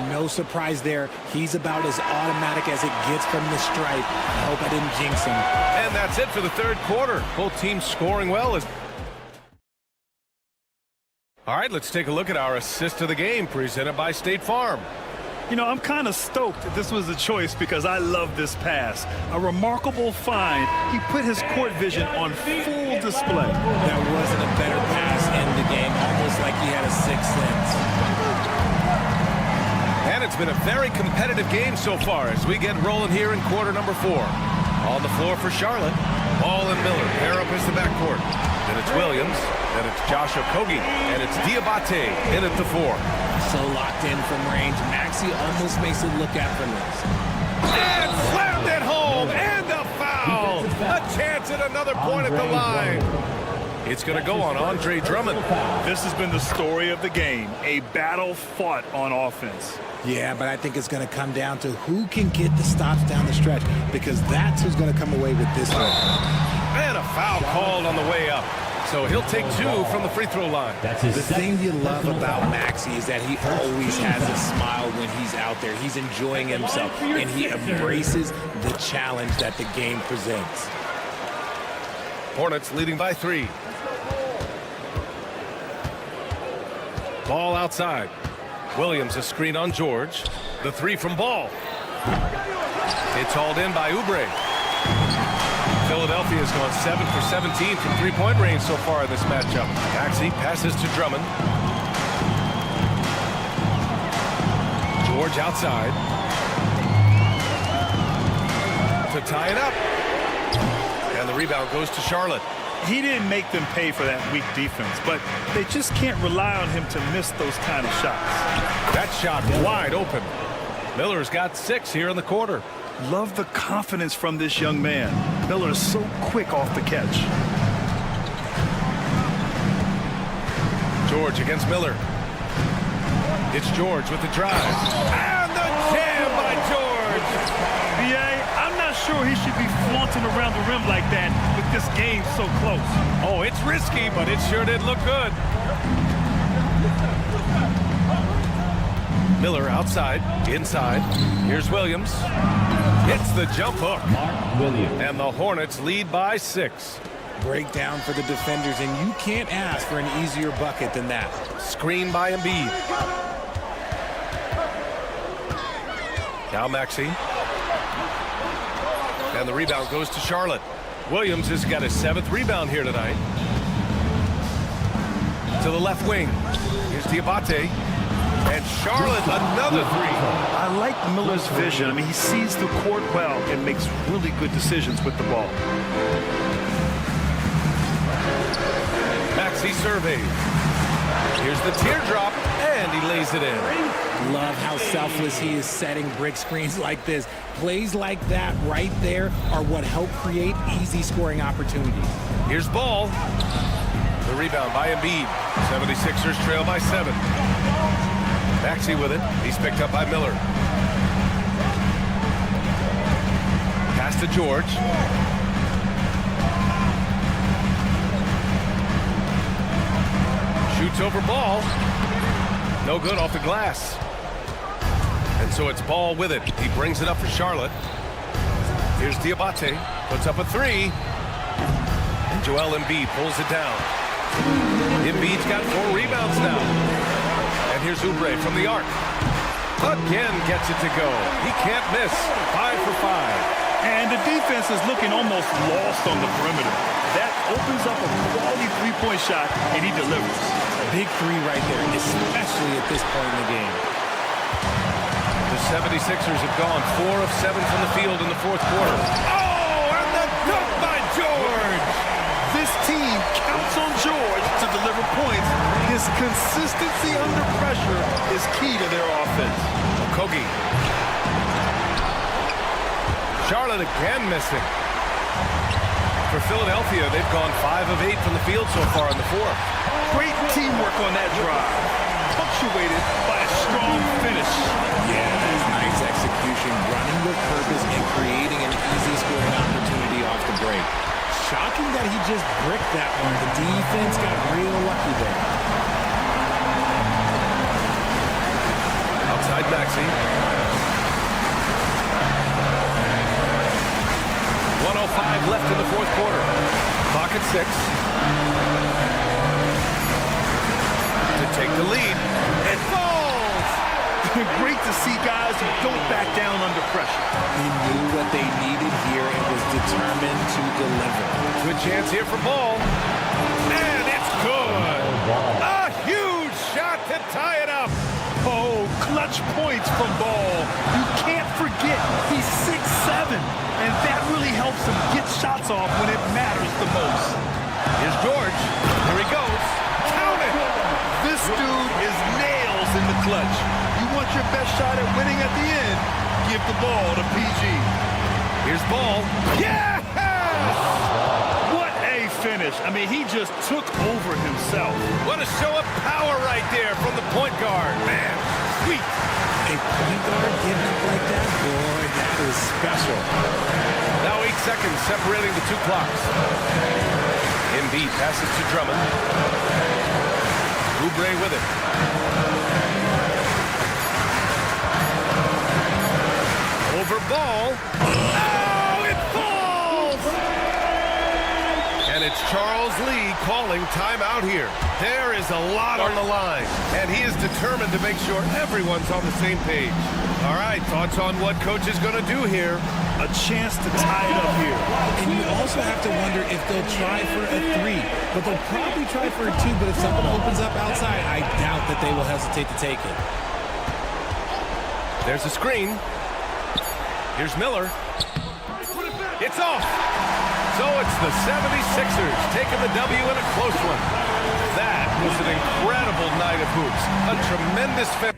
No surprise there. He's about as automatic as it gets from the stripe. I hope I didn't jinx him. And that's it for the third quarter. Both teams scoring well. All right, let's take a look at our assist of the game presented by State Farm. You know, I'm kind of stoked that this was a choice because I love this pass. A remarkable find. He put his court vision on full display. There wasn't a better pass in the game, almost like he had a sixth sense. And it's been a very competitive game so far as we get rolling here in quarter number 4. On the floor for Charlotte, Ball and Miller pair up as the backcourt. Then it's Williams, then it's Josh Okogie, and it's Diabate in at the 4. So locked in from range. Maxey almost makes it look effortless. And slammed it home, and a foul! A chance at another point at the line. It's going to go on Andre Drummond. This has been the story of the game, a battle fought on offense. Yeah, but I think it's going to come down to who can get the stops down the stretch, because that's who's going to come away with this one. And a foul called on the way up. So he'll take 2 from the free throw line. The thing you love about Maxey is that he always has a smile when he's out there. He's enjoying himself, and he embraces the challenge that the game presents. Hornets leading by 3. Ball outside. Williams a screen on George. The 3 from Ball. It's hauled in by Oubre. Philadelphia has gone 7 for 17 from three-point range so far in this matchup. Maxey passes to Drummond. George outside. To tie it up. And the rebound goes to Charlotte. He didn't make them pay for that weak defense, but they just can't rely on him to miss those kind of shots. That shot wide open. Miller's got 6 here in the quarter. Love the confidence from this young man. Miller is so quick off the catch. George against Miller. It's George with the drive. And the jam by George. B.A., I'm not sure he should be flaunting around the rim like that with this game so close. Oh, it's risky, but it sure did look good. Miller outside, inside. Here's Williams. Hits the jump hook. And the Hornets lead by 6. Breakdown for the defenders, and you can't ask for an easier bucket than that. Screen by Embiid. Now Maxey. And the rebound goes to Charlotte. Williams has got his 7th rebound here tonight. To the left wing. Here's Diabate. And Charlotte, another 3. I like Miller's vision. I mean, he sees the court well and makes really good decisions with the ball. Maxey surveys. Here's the teardrop, and he lays it in. Love how selfless he is setting brick screens like this. Plays like that right there are what help create easy scoring opportunities. Here's Ball. The rebound by Embiid. 76ers trail by 7. Maxey with it. He's picked up by Miller. Pass to George. Shoots over Ball. No good off the glass. And so it's Ball with it. He brings it up for Charlotte. Here's Diabate. Puts up a 3. And Joel Embiid pulls it down. Embiid's got 4 rebounds now. And here's Oubre from the arc. Again gets it to go. He can't miss. 5 for 5. And the defense is looking almost lost on the perimeter. That opens up a quality three-point shot, and he delivers. Big 3 right there, especially at this point in the game. The 76ers have gone 4 of 7 from the field in the 4th quarter. Oh, and the dunk by George! This team counts on George to deliver points. His consistency under pressure is key to their offense. Okogie. Charlotte again missing. For Philadelphia, they've gone 5 of 8 from the field so far in the 4th. Great teamwork on that drive, punctuated by a strong finish. Yeah, that's nice execution, running with purpose and creating an easy scoring opportunity off the break. shocking that he just bricked that one. The defense got real lucky there. Outside Maxey. 1:05 left in the fourth quarter. Clock at 6. To take the lead. It falls! Great to see guys who don't back down under pressure. He knew what they needed here and was determined to deliver. Good chance here for Ball. And it's good! A huge shot to tie it up! Oh, clutch points from Ball. You can't forget he's 6'7", and that really helps him get shots off when it matters the most. Here's George. Here he goes. Count it! This dude is nails in the clutch. You want your best shot at winning at the end, give the ball to PG. Here's Ball. Yes! What a finish. I mean, he just took over himself. What a show of power right there from the point guard. Man, sweet. A point guard giving up like that? Boy, that is special. Now 8 seconds separating the two clocks. Embiid passes to Drummond. Oubre with it. Over Ball. Oh, it falls! And it's Charles Lee calling timeout here. There is a lot on the line, and he is determined to make sure everyone's on the same page. All right, thoughts on what coach is going to do here? A chance to tie it up here. And you also have to wonder if they'll try for a 3. But they'll probably try for a 2. But if someone opens up outside, I doubt that they will hesitate to take it. There's a screen. Here's Miller. It's off. So it's the 76ers taking the W in a close one. That was an incredible night of hoops. A tremendous finish.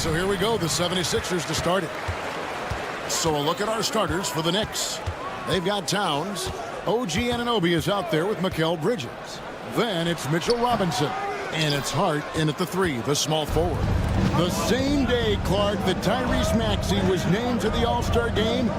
So here we go, the 76ers to start it. So a look at our starters for the Knicks. They've got Towns. OG Anunoby is out there with Mikal Bridges. Then it's Mitchell Robinson. And it's Hart in at the 3, the small forward. The same day, Clark, that Tyrese Maxey was named to the All-Star game,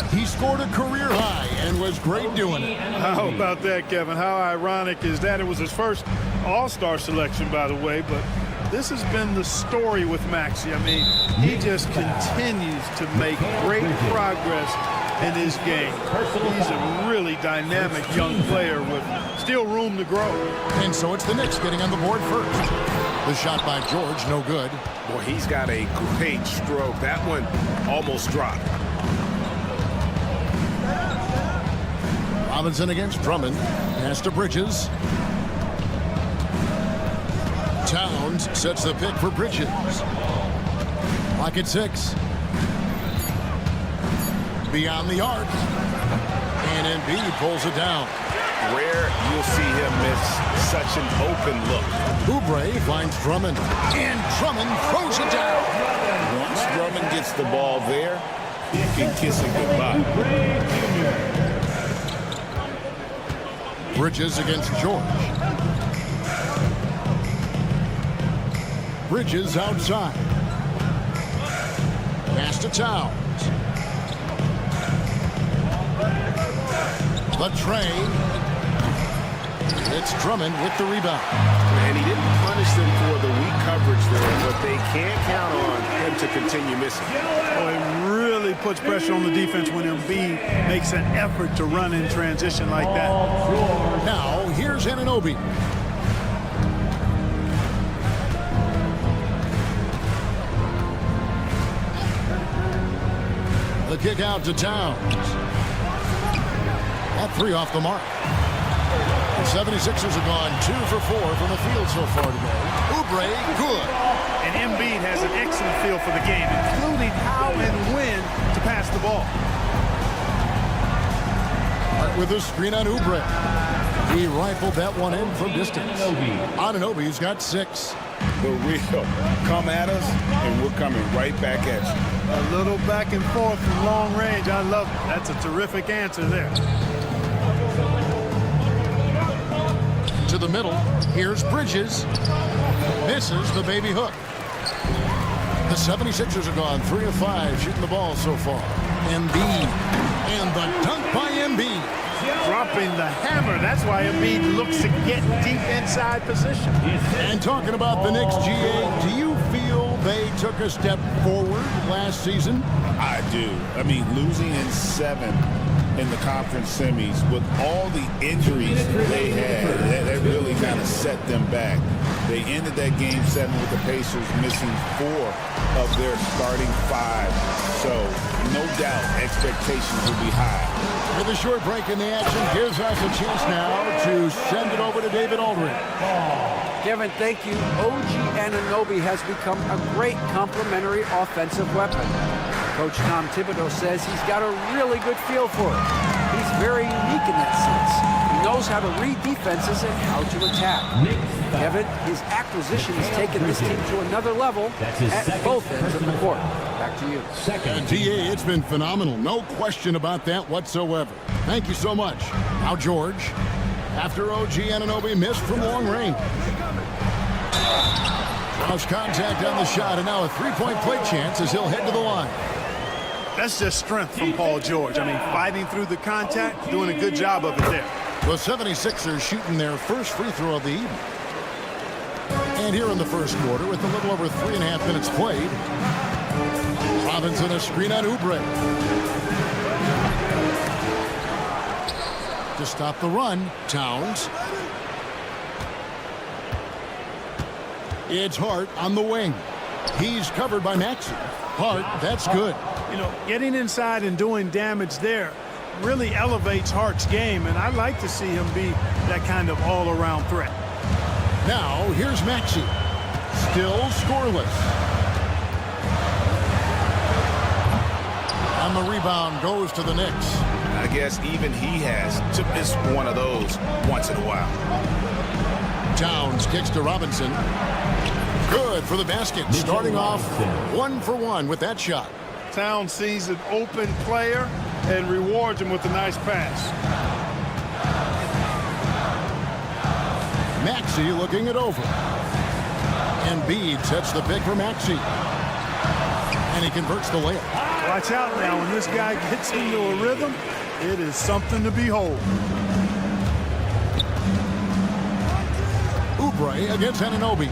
he scored a career high and was great doing it. How about that, Kevin? How ironic is that? It was his first All-Star selection, by the way, but this has been the story with Maxey. I mean, he just continues to make great progress in his game. He's a really dynamic young player with still room to grow. And so it's the Knicks getting on the board first. The shot by George, no good. Boy, he's got a great stroke. That one almost dropped. Robinson against Drummond. Pass to Bridges. Towns sets the pick for Bridges. Clock at 6. Beyond the arc. And Embiid pulls it down. Rare you'll see him miss such an open look. Oubre finds Drummond. And Drummond throws it down. Once Drummond gets the ball there, he can kiss it goodbye. Bridges against George. Bridges outside. Pass to Towns. The tray. It's Drummond with the rebound. And he didn't punish them for the weak coverage there, but they can't count on him to continue missing. Oh, it really puts pressure on the defense when Embiid makes an effort to run in transition like that. Now, here's Anunoby. The kick out to Towns. That 3 off the mark. The 76ers have gone 2 for 4 from the field so far today. Oubre, good. And Embiid has an excellent feel for the game, including how and when to pass the ball. Hart with a screen on Oubre. He rifled that one in from distance. Anunoby's got 6. The real come at us, and we're coming right back at you. A little back and forth from long range. I love it. That's a terrific answer there. To the middle. Here's Bridges. Misses the baby hook. The 76ers are gone 3 of 5 shooting the ball so far. Embiid. And the dunk by Embiid. Dropping the hammer. That's why Embiid looks to get deep inside position. And talking about the Knicks, GA, do you feel they took a step forward last season? I do. I mean, losing in 7 in the conference semis with all the injuries they had, that really kind of set them back. They ended that game 7 with the Pacers missing 4 of their starting 5. So no doubt expectations will be high. With a short break in the action, gives us a chance now to send it over to David Aldridge. Kevin, thank you. OG Anunoby has become a great complementary offensive weapon. Coach Tom Thibodeau says he's got a really good feel for it. He's very unique in that sense. He knows how to read defenses and how to attack. Kevin, his acquisition has taken this team to another level at both ends of the court. Back to you. And DA, it's been phenomenal. No question about that whatsoever. Thank you so much. Now George, after OG Anunoby missed from long range. Draws contact on the shot, and now a three-point play chance as he'll head to the line. That's just strength from Paul George. I mean, fighting through the contact, doing a good job of it there. The 76ers shooting their first free throw of the evening. And here in the first quarter, with a little over 3.5 minutes played, Robinson a screen on Oubre. To stop the run, Towns. It's Hart on the wing. He's covered by Maxey. Hart, that's good. You know, getting inside and doing damage there really elevates Hart's game, and I'd like to see him be that kind of all-around threat. Now, here's Maxey. Still scoreless. And the rebound goes to the Knicks. I guess even he has to miss one of those once in a while. Towns kicks to Robinson. Good for the basket. Starting off 1 for 1 with that shot. Towns sees an open player and rewards him with a nice pass. Maxey looking it over. Embiid sets the pick for Maxey. And he converts the layup. Watch out now. When this guy gets into a rhythm, it is something to behold. Oubre against Anunoby.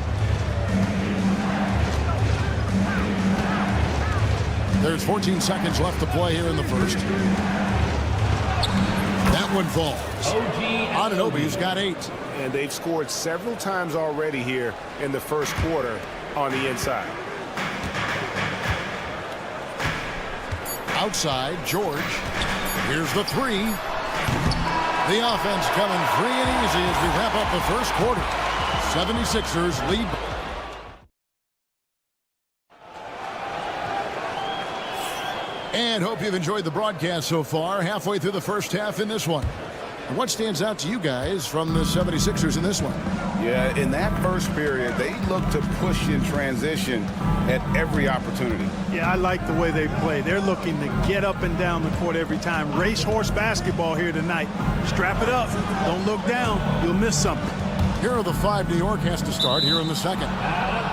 There's 14 seconds left to play here in the first. That one falls. Anunoby's got 8. And they've scored several times already here in the first quarter on the inside. Outside, George. Here's the 3. The offense coming free and easy as we wrap up the first quarter. 76ers lead. And hope you've enjoyed the broadcast so far. Halfway through the first half in this one. And what stands out to you guys from the 76ers in this one? Yeah, in that first period, they looked to push in transition at every opportunity. Yeah, I like the way they play. They're looking to get up and down the court every time. Racehorse basketball here tonight. Strap it up. Don't look down. You'll miss something. Here are the 5 New York has to start here in the second.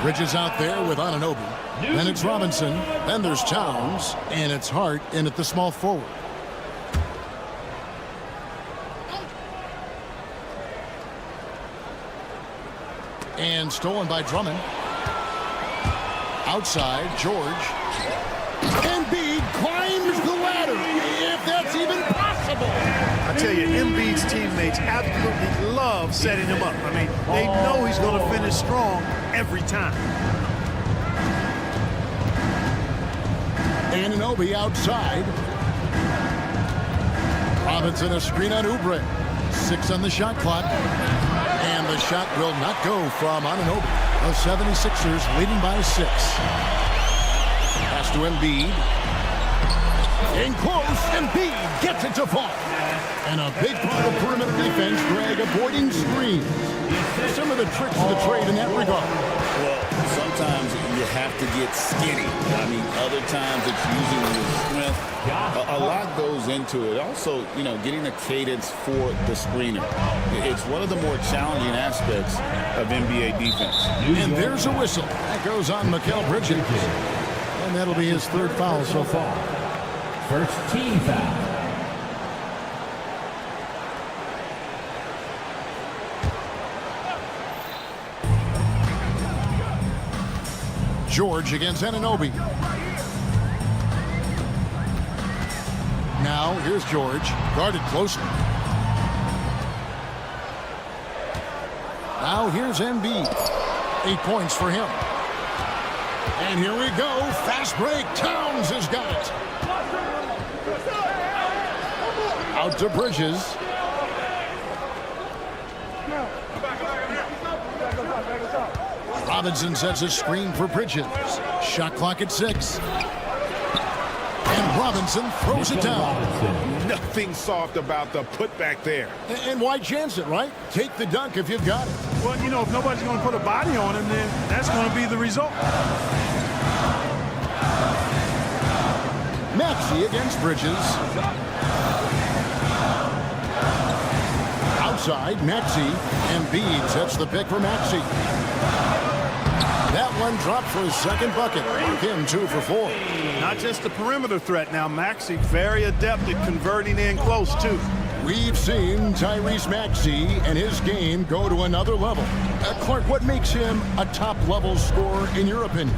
Bridges out there with Anunoby. Then it's Robinson. Then there's Towns. And it's Hart in at the small forward. And stolen by Drummond. Outside, George. Embiid climbs the ladder, if that's even possible. I tell you, Embiid's teammates absolutely love setting him up. I mean, they know he's going to finish strong every time. Anunoby outside. Robinson a screen on Oubre. 6 on the shot clock. And the shot will not go from Anunoby. The 76ers leading by 6. Pass to Embiid. In close, Embiid gets it to fall. And a big part of perimeter defense, Greg, avoiding screens. Some of the tricks of the trade in that regard. Well, sometimes you have to get skinny. I mean, other times it's using your strength. A lot goes into it. Also, you know, getting a cadence for the screener. It's one of the more challenging aspects of NBA defense. And there's a whistle. That goes on Mikal Bridges. And that'll be his 3rd foul so far. First team foul. George against Anunoby. Now, here's George, guarded closely. Now, here's Embiid. 8 points for him. And here we go. Fast break. Towns has got it. Out to Bridges. Robinson sets a screen for Bridges. Shot clock at 6. And Robinson throws it down. Nothing soft about the putback there. And why chance it, right? Take the dunk if you've got it. Well, you know, if nobody's going to put a body on him, then that's going to be the result. Maxey against Bridges. Outside, Maxey. Embiid sets the pick for Maxey. That one dropped for his 2nd bucket. Mark him 2 for 4. Not just a perimeter threat now. Maxey very adept at converting in close, too. We've seen Tyrese Maxey and his game go to another level. Clark, what makes him a top-level scorer in your opinion?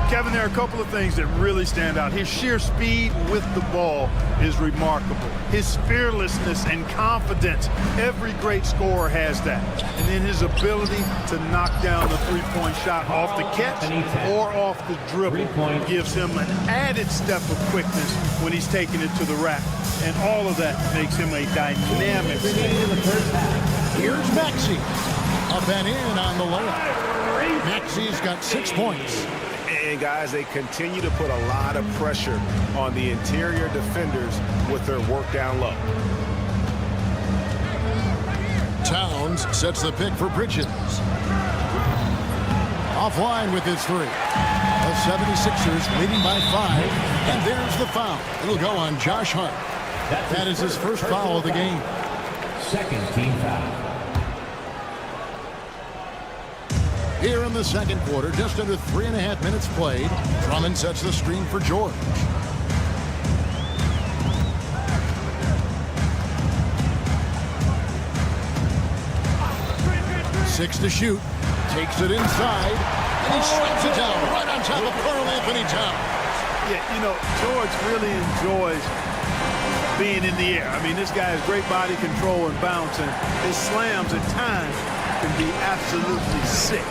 Kevin, there are a couple of things that really stand out. His sheer speed with the ball is remarkable. His fearlessness and confidence, every great scorer has that. And then his ability to knock down the three-point shot off the catch or off the dribble gives him an added step of quickness when he's taking it to the rack. And all of that makes him a dynamic scorer. Here's Maxey. Up and in on the layup. Maxey's got 6 points. And guys, they continue to put a lot of pressure on the interior defenders with their work down low. Towns sets the pick for Bridges. Offline with his three. The 76ers leading by 5. And there's the foul. It'll go on Josh Hart. That is his first foul of the game. Second team foul. Here in the second quarter, just under 3.5 minutes played, Drummond sets the screen for George. 6 to shoot. Takes it inside, and he strikes it down right on top of Karl-Anthony Towns. Yeah, you know, George really enjoys being in the air. I mean, this guy has great body control and bounce, and his slams at times can be absolutely sick.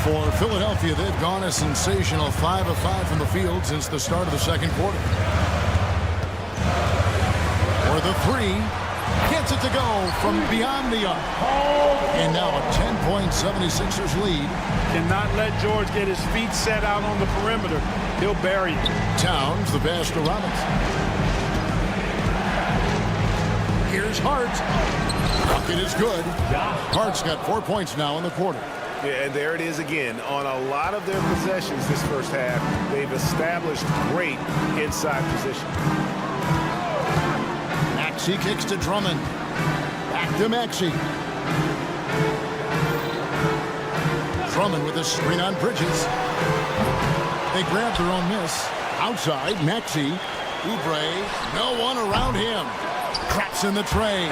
For Philadelphia, they've gone a sensational 5 of 5 from the field since the start of the second quarter. For the three, gets it to go from beyond the arc. And now a 10-point 76ers lead. Cannot let George get his feet set out on the perimeter. He'll bury it. Towns, the pass to Robinson. Here's Hart. Bucket is good. Hart's got 4 points now in the quarter. Yeah, and there it is again. On a lot of their possessions this first half, they've established great inside position. Maxey kicks to Drummond. Back to Maxey. Drummond with a screen on Bridges. They grab their own miss. Outside, Maxey. Oubre, no one around him. Traps in the tray.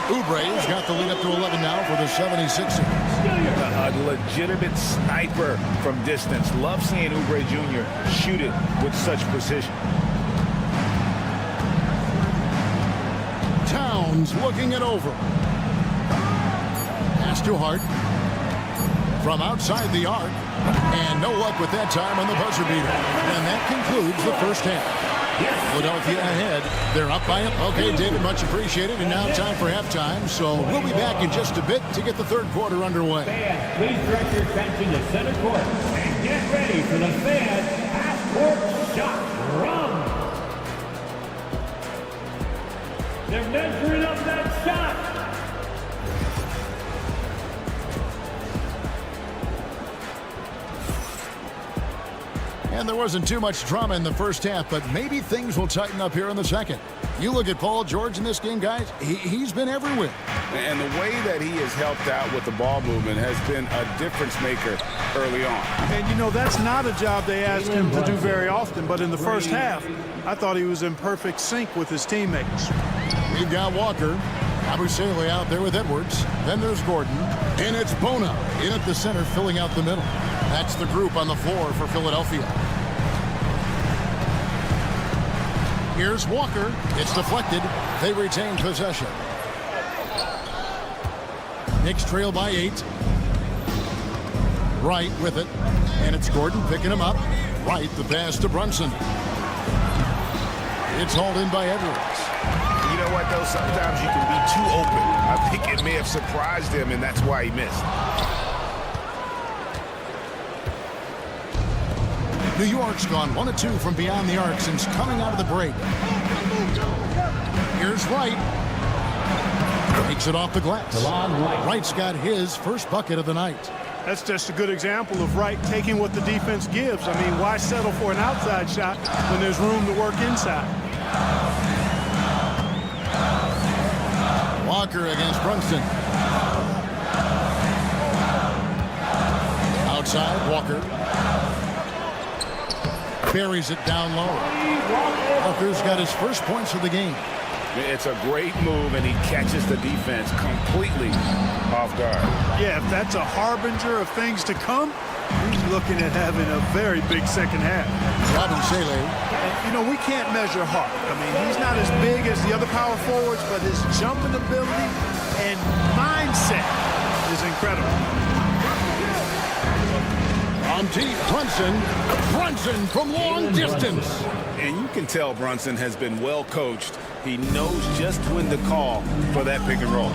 Oubre's got the lead up to 11 now for the 76ers. A legitimate sniper from distance. Love seeing Oubre Jr. shoot it with such precision. Towns looking it over. Pass to Hart. From outside the arc. And no luck with that time on the buzzer beater. And that concludes the first half. Philadelphia ahead. They're up by it. Okay, David, much appreciated. And now time for halftime. So we'll be back in just a bit to get the third quarter underway. Fans, please direct your attention to center court and get ready for the fan half-court shot. Rum. They're measuring up that shot. And there wasn't too much drama in the first half, but maybe things will tighten up here in the second. You look at Paul George in this game, guys, he's been everywhere. And the way that he has helped out with the ball movement has been a difference maker early on. And, you know, that's not a job they asked him to do very often, but in the first half, I thought he was in perfect sync with his teammates. We've got Walker. Abusele out there with Edwards. Then there's Gordon. And it's Bona in at the center, filling out the middle. That's the group on the floor for Philadelphia. Here's Walker. It's deflected. They retain possession. Knicks trail by 8. Wright with it. And it's Gordon picking him up. Wright, the pass to Brunson. It's hauled in by Edwards. You know what, though? Sometimes you can be too open. I think it may have surprised him, and that's why he missed. New York's gone 1 of 2 from beyond the arc since coming out of the break. Here's Wright. Takes it off the glass. Wright's got his first bucket of the night. That's just a good example of Wright taking what the defense gives. I mean, why settle for an outside shot when there's room to work inside? Walker against Brunson. Outside, Walker. Buries it down low. Walker's got his first points of the game. It's a great move, and he catches the defense completely off guard. Yeah, if that's a harbinger of things to come, he's looking at having a very big second half. Abusele. You know, we can't measure Hart. I mean, he's not as big as the other power forwards, but his jumping ability and mindset is incredible. On deep, Brunson from long distance. And you can tell Brunson has been well coached. He knows just when to call for that pick and roll.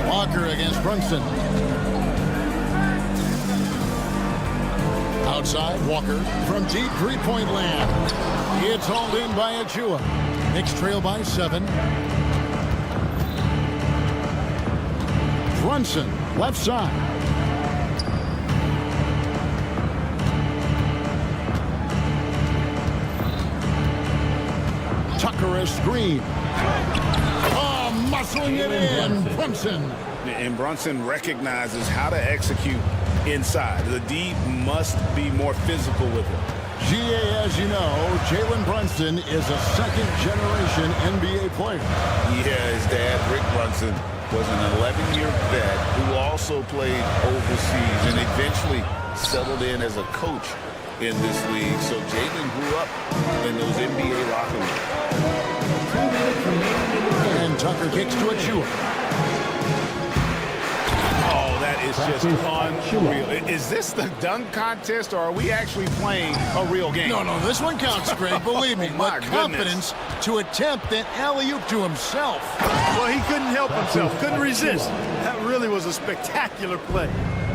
Walker against Brunson. Outside, Walker from deep three-point land. It's hauled in by Achua. Knicks trail by 7. Brunson, left side. Tucker as screen. Oh, muscling it in. Brunson. And Brunson recognizes how to execute inside. The D must be more physical with him. GA, as you know, Jalen Brunson is a second-generation NBA player. Yeah, his dad, Rick Brunson, was an 11-year vet who also played overseas and eventually settled in as a coach in this league. So Jalen grew up in those NBA locker rooms. And Tucker kicks to Achua. Oh, that is just unreal. Is this the dunk contest, or are we actually playing a real game? No, this one counts, Greg. Believe me. My With confidence to attempt an alley-oop to himself. Well, he couldn't help himself. Couldn't resist. That really was a spectacular play.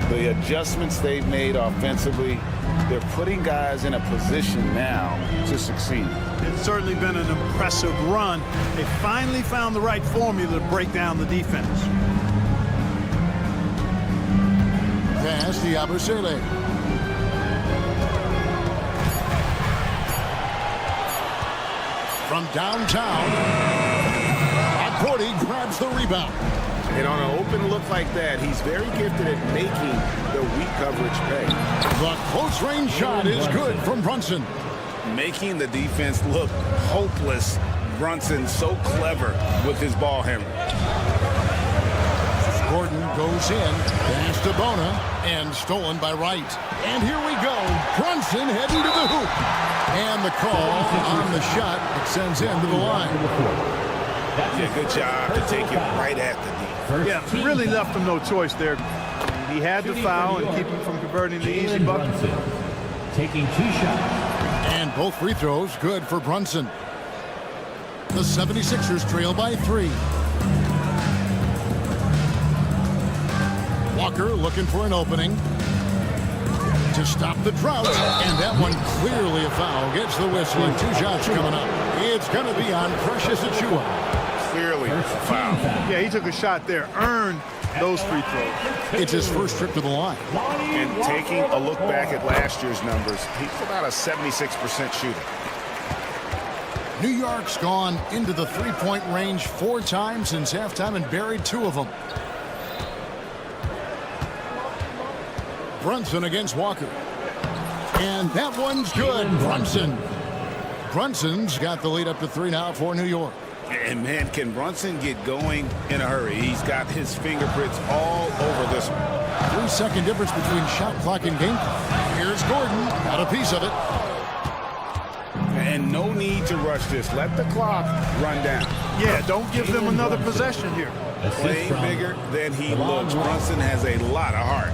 The adjustments they've made offensively, they're putting guys in a position now to succeed. It's certainly been an impressive run. They finally found the right formula to break down the defense. Pass the Abusele. From downtown, Cordy grabs the rebound. And on an open look like that, he's very gifted at making the weak coverage pay. The close-range shot is good from Brunson. Making the defense look hopeless. Brunson so clever with his ball handling. Gordon goes in, pass to Bona, and stolen by Wright. And here we go. Brunson heading to the hoop. And the call on the shot extends into the line. Yeah, good job to take it right at the D. Yeah, really left him no choice there. He had to foul and keep him from converting the easy bucket. Taking 2 shots. And both free throws good for Brunson. The 76ers trail by 3. Walker looking for an opening to stop the drought, and that one clearly a foul. Gets the whistle, and 2 shots coming up. It's going to be on Precious Achiuwa. Clearly a foul. Yeah, he took a shot there, earned those free throws. It's his first trip to the line. And taking a look back at last year's numbers, he's about a 76% shooter. New York's gone into the three-point range 4 times since halftime and buried 2 of them. Brunson against Walker. And that one's good. Brunson's got the lead up to 3 now for New York. And man, can Brunson get going in a hurry? He's got his fingerprints all over this one. 3-second difference between shot clock and game clock. Here's Gordon, got a piece of it. And no need to rush this. Let the clock run down. Yeah, don't give them another possession here. Playing bigger than he looks. Brunson has a lot of heart.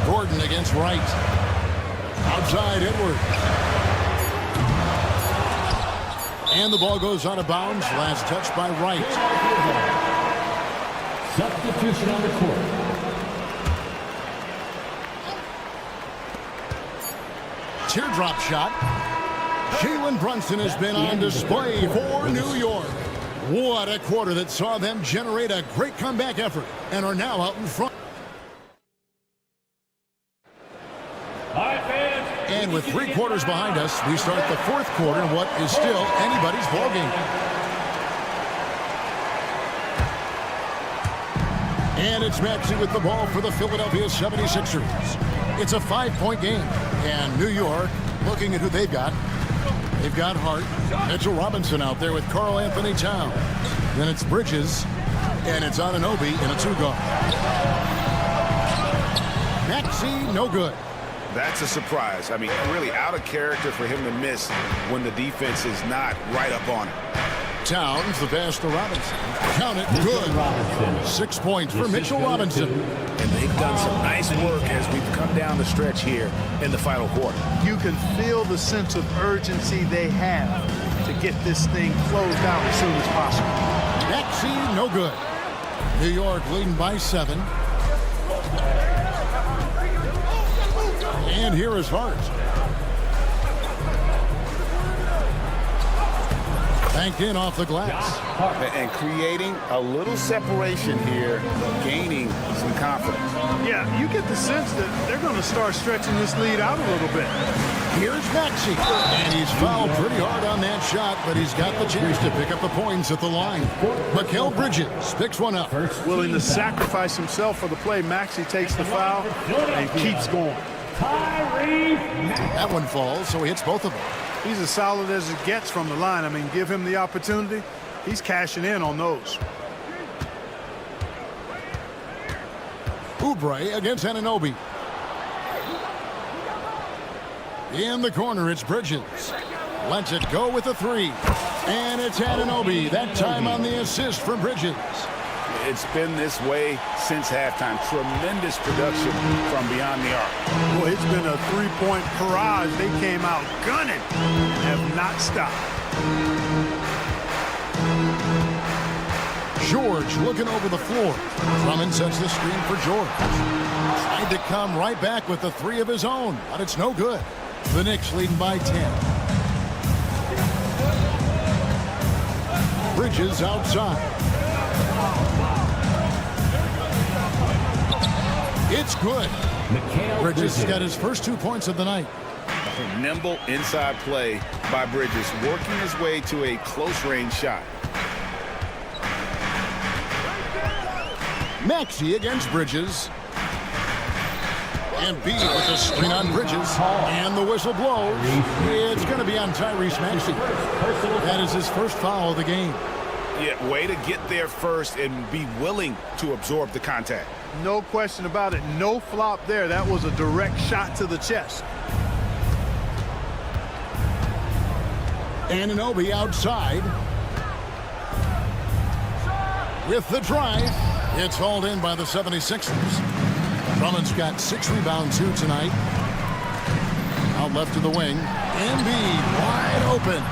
Gordon against Wright. Outside Edwards. And the ball goes out of bounds. Last touch by Wright. Substitution on the court. Teardrop shot. Jalen Brunson has been on display for New York. What a quarter that saw them generate a great comeback effort and are now out in front. And with 3 quarters behind us, we start the 4th quarter in what is still anybody's ball game. And it's Maxey with the ball for the Philadelphia 76ers. It's a 5-point game. And New York, looking at who they've got. They've got Hart, Mitchell Robinson out there with Karl Anthony Towns. Then it's Bridges, and it's Anunoby in a 2-guard. Maxey, no good. That's a surprise. I mean, really out of character for him to miss when the defense is not right up on him. Towns, the pass to Robinson. Count it, good. 6 points for Mitchell Robinson. And they've done some nice work as we've come down the stretch here in the final quarter. You can feel the sense of urgency they have to get this thing closed out as soon as possible. Maxey, no good. New York leading by 7. And here is Hart. Banked in off the glass. And creating a little separation here, gaining some confidence. Yeah, you get the sense that they're going to start stretching this lead out a little bit. Here's Maxey. And he's fouled pretty hard on that shot, but he's got the chance to pick up the points at the line. Mikal Bridges picks one up. Willing to sacrifice himself for the play. Maxey takes the foul and keeps going. That one falls, so he hits both of them. He's as solid as it gets from the line. I mean, give him the opportunity. He's cashing in on those. Oubre against Anunoby. In the corner, it's Bridges. Lets it go with a three. And it's Anunoby, that time on the assist from Bridges. It's been this way since halftime. Tremendous production from beyond the arc. Boy, it's been a three-point barrage. They came out gunning and have not stopped. George looking over the floor. Drummond sets the screen for George. Tried to come right back with the three of his own, but it's no good. The Knicks leading by 10. Bridges outside. It's good. Bridges got his first 2 points of the night. Nimble inside play by Bridges, working his way to a close-range shot. Maxey against Bridges. And B with the screen on Bridges. And the whistle blows. It's going to be on Tyrese Maxey. That is his first foul of the game. Yeah, way to get there first and be willing to absorb the contact. No question about it. No flop there. That was a direct shot to the chest. Anunoby outside. With the drive. It's hauled in by the 76ers. Drummond's got 6 rebounds here tonight. Out left to the wing. Embiid wide open.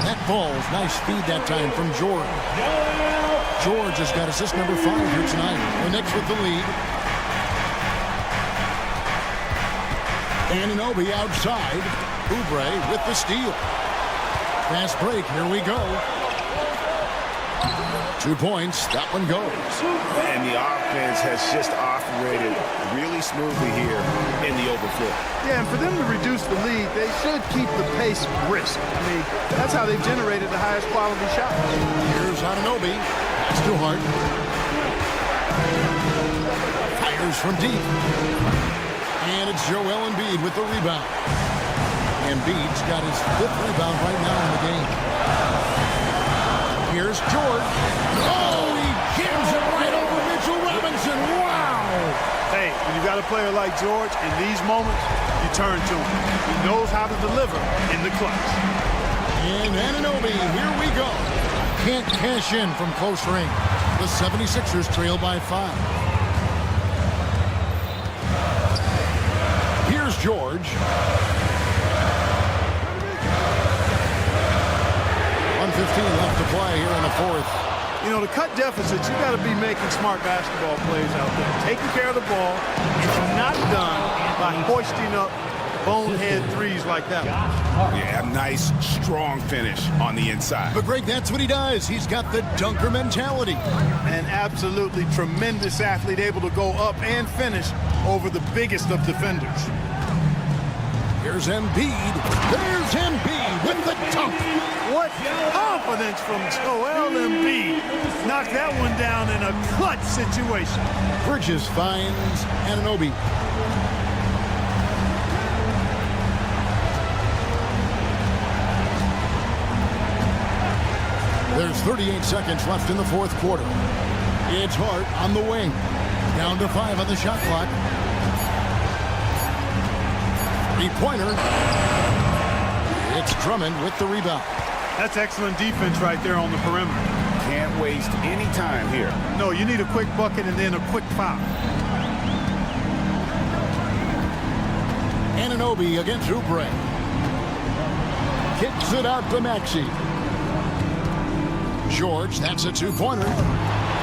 That falls. Nice speed that time from George. George has got assist number 5 here tonight. The Knicks with the lead. Anunoby outside. Oubre with the steal. Fast break. Here we go. 2 points. That one goes. And the offense has just operated really smoothly here in the overflow. Yeah, and for them to reduce the lead, they should keep the pace brisk. I mean, that's how they've generated the highest quality shots. Here's Anunoby. That's too hard. Fires from deep. And it's Joel Embiid with the rebound. Embiid's got his 5th rebound right now in the game. Here's George. Oh, he jams it right over Mitchell Robinson. Wow! Hey, when you got a player like George, in these moments, you turn to him. He knows how to deliver in the clutch. And Anunoby, here we go. Can't cash in from close range. The 76ers trail by 5. Here's George. 1:15 left to play here in the 4th. You know, to cut deficits, you got to be making smart basketball plays out there. Taking care of the ball. It's not done by hoisting up bonehead threes like that one. Yeah, nice, strong finish on the inside. But, Greg, that's what he does. He's got the dunker mentality. An absolutely tremendous athlete, able to go up and finish over the biggest of defenders. Here's Embiid. There's Embiid with the dunk. What confidence from Joel Embiid. Knocked that one down in a clutch situation. Bridges finds Anunoby. There's 38 seconds left in the 4th quarter. It's Hart on the wing. Down to 5 on the shot clock. 3-pointer. It's Drummond with the rebound. That's excellent defense right there on the perimeter. Can't waste any time here. No, you need a quick bucket and then a quick foul. Anunoby against Oubre. Kicks it out to Maxey. George, that's a 2-pointer.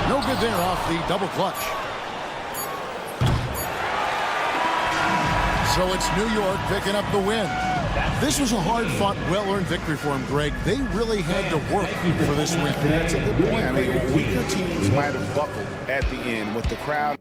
No good there off the double clutch. So it's New York picking up the win. This was a hard-fought, well-earned victory for him, Greg. They really had to work for this win. That's a good point. I mean, weaker teams might have buckled at the end with the crowd.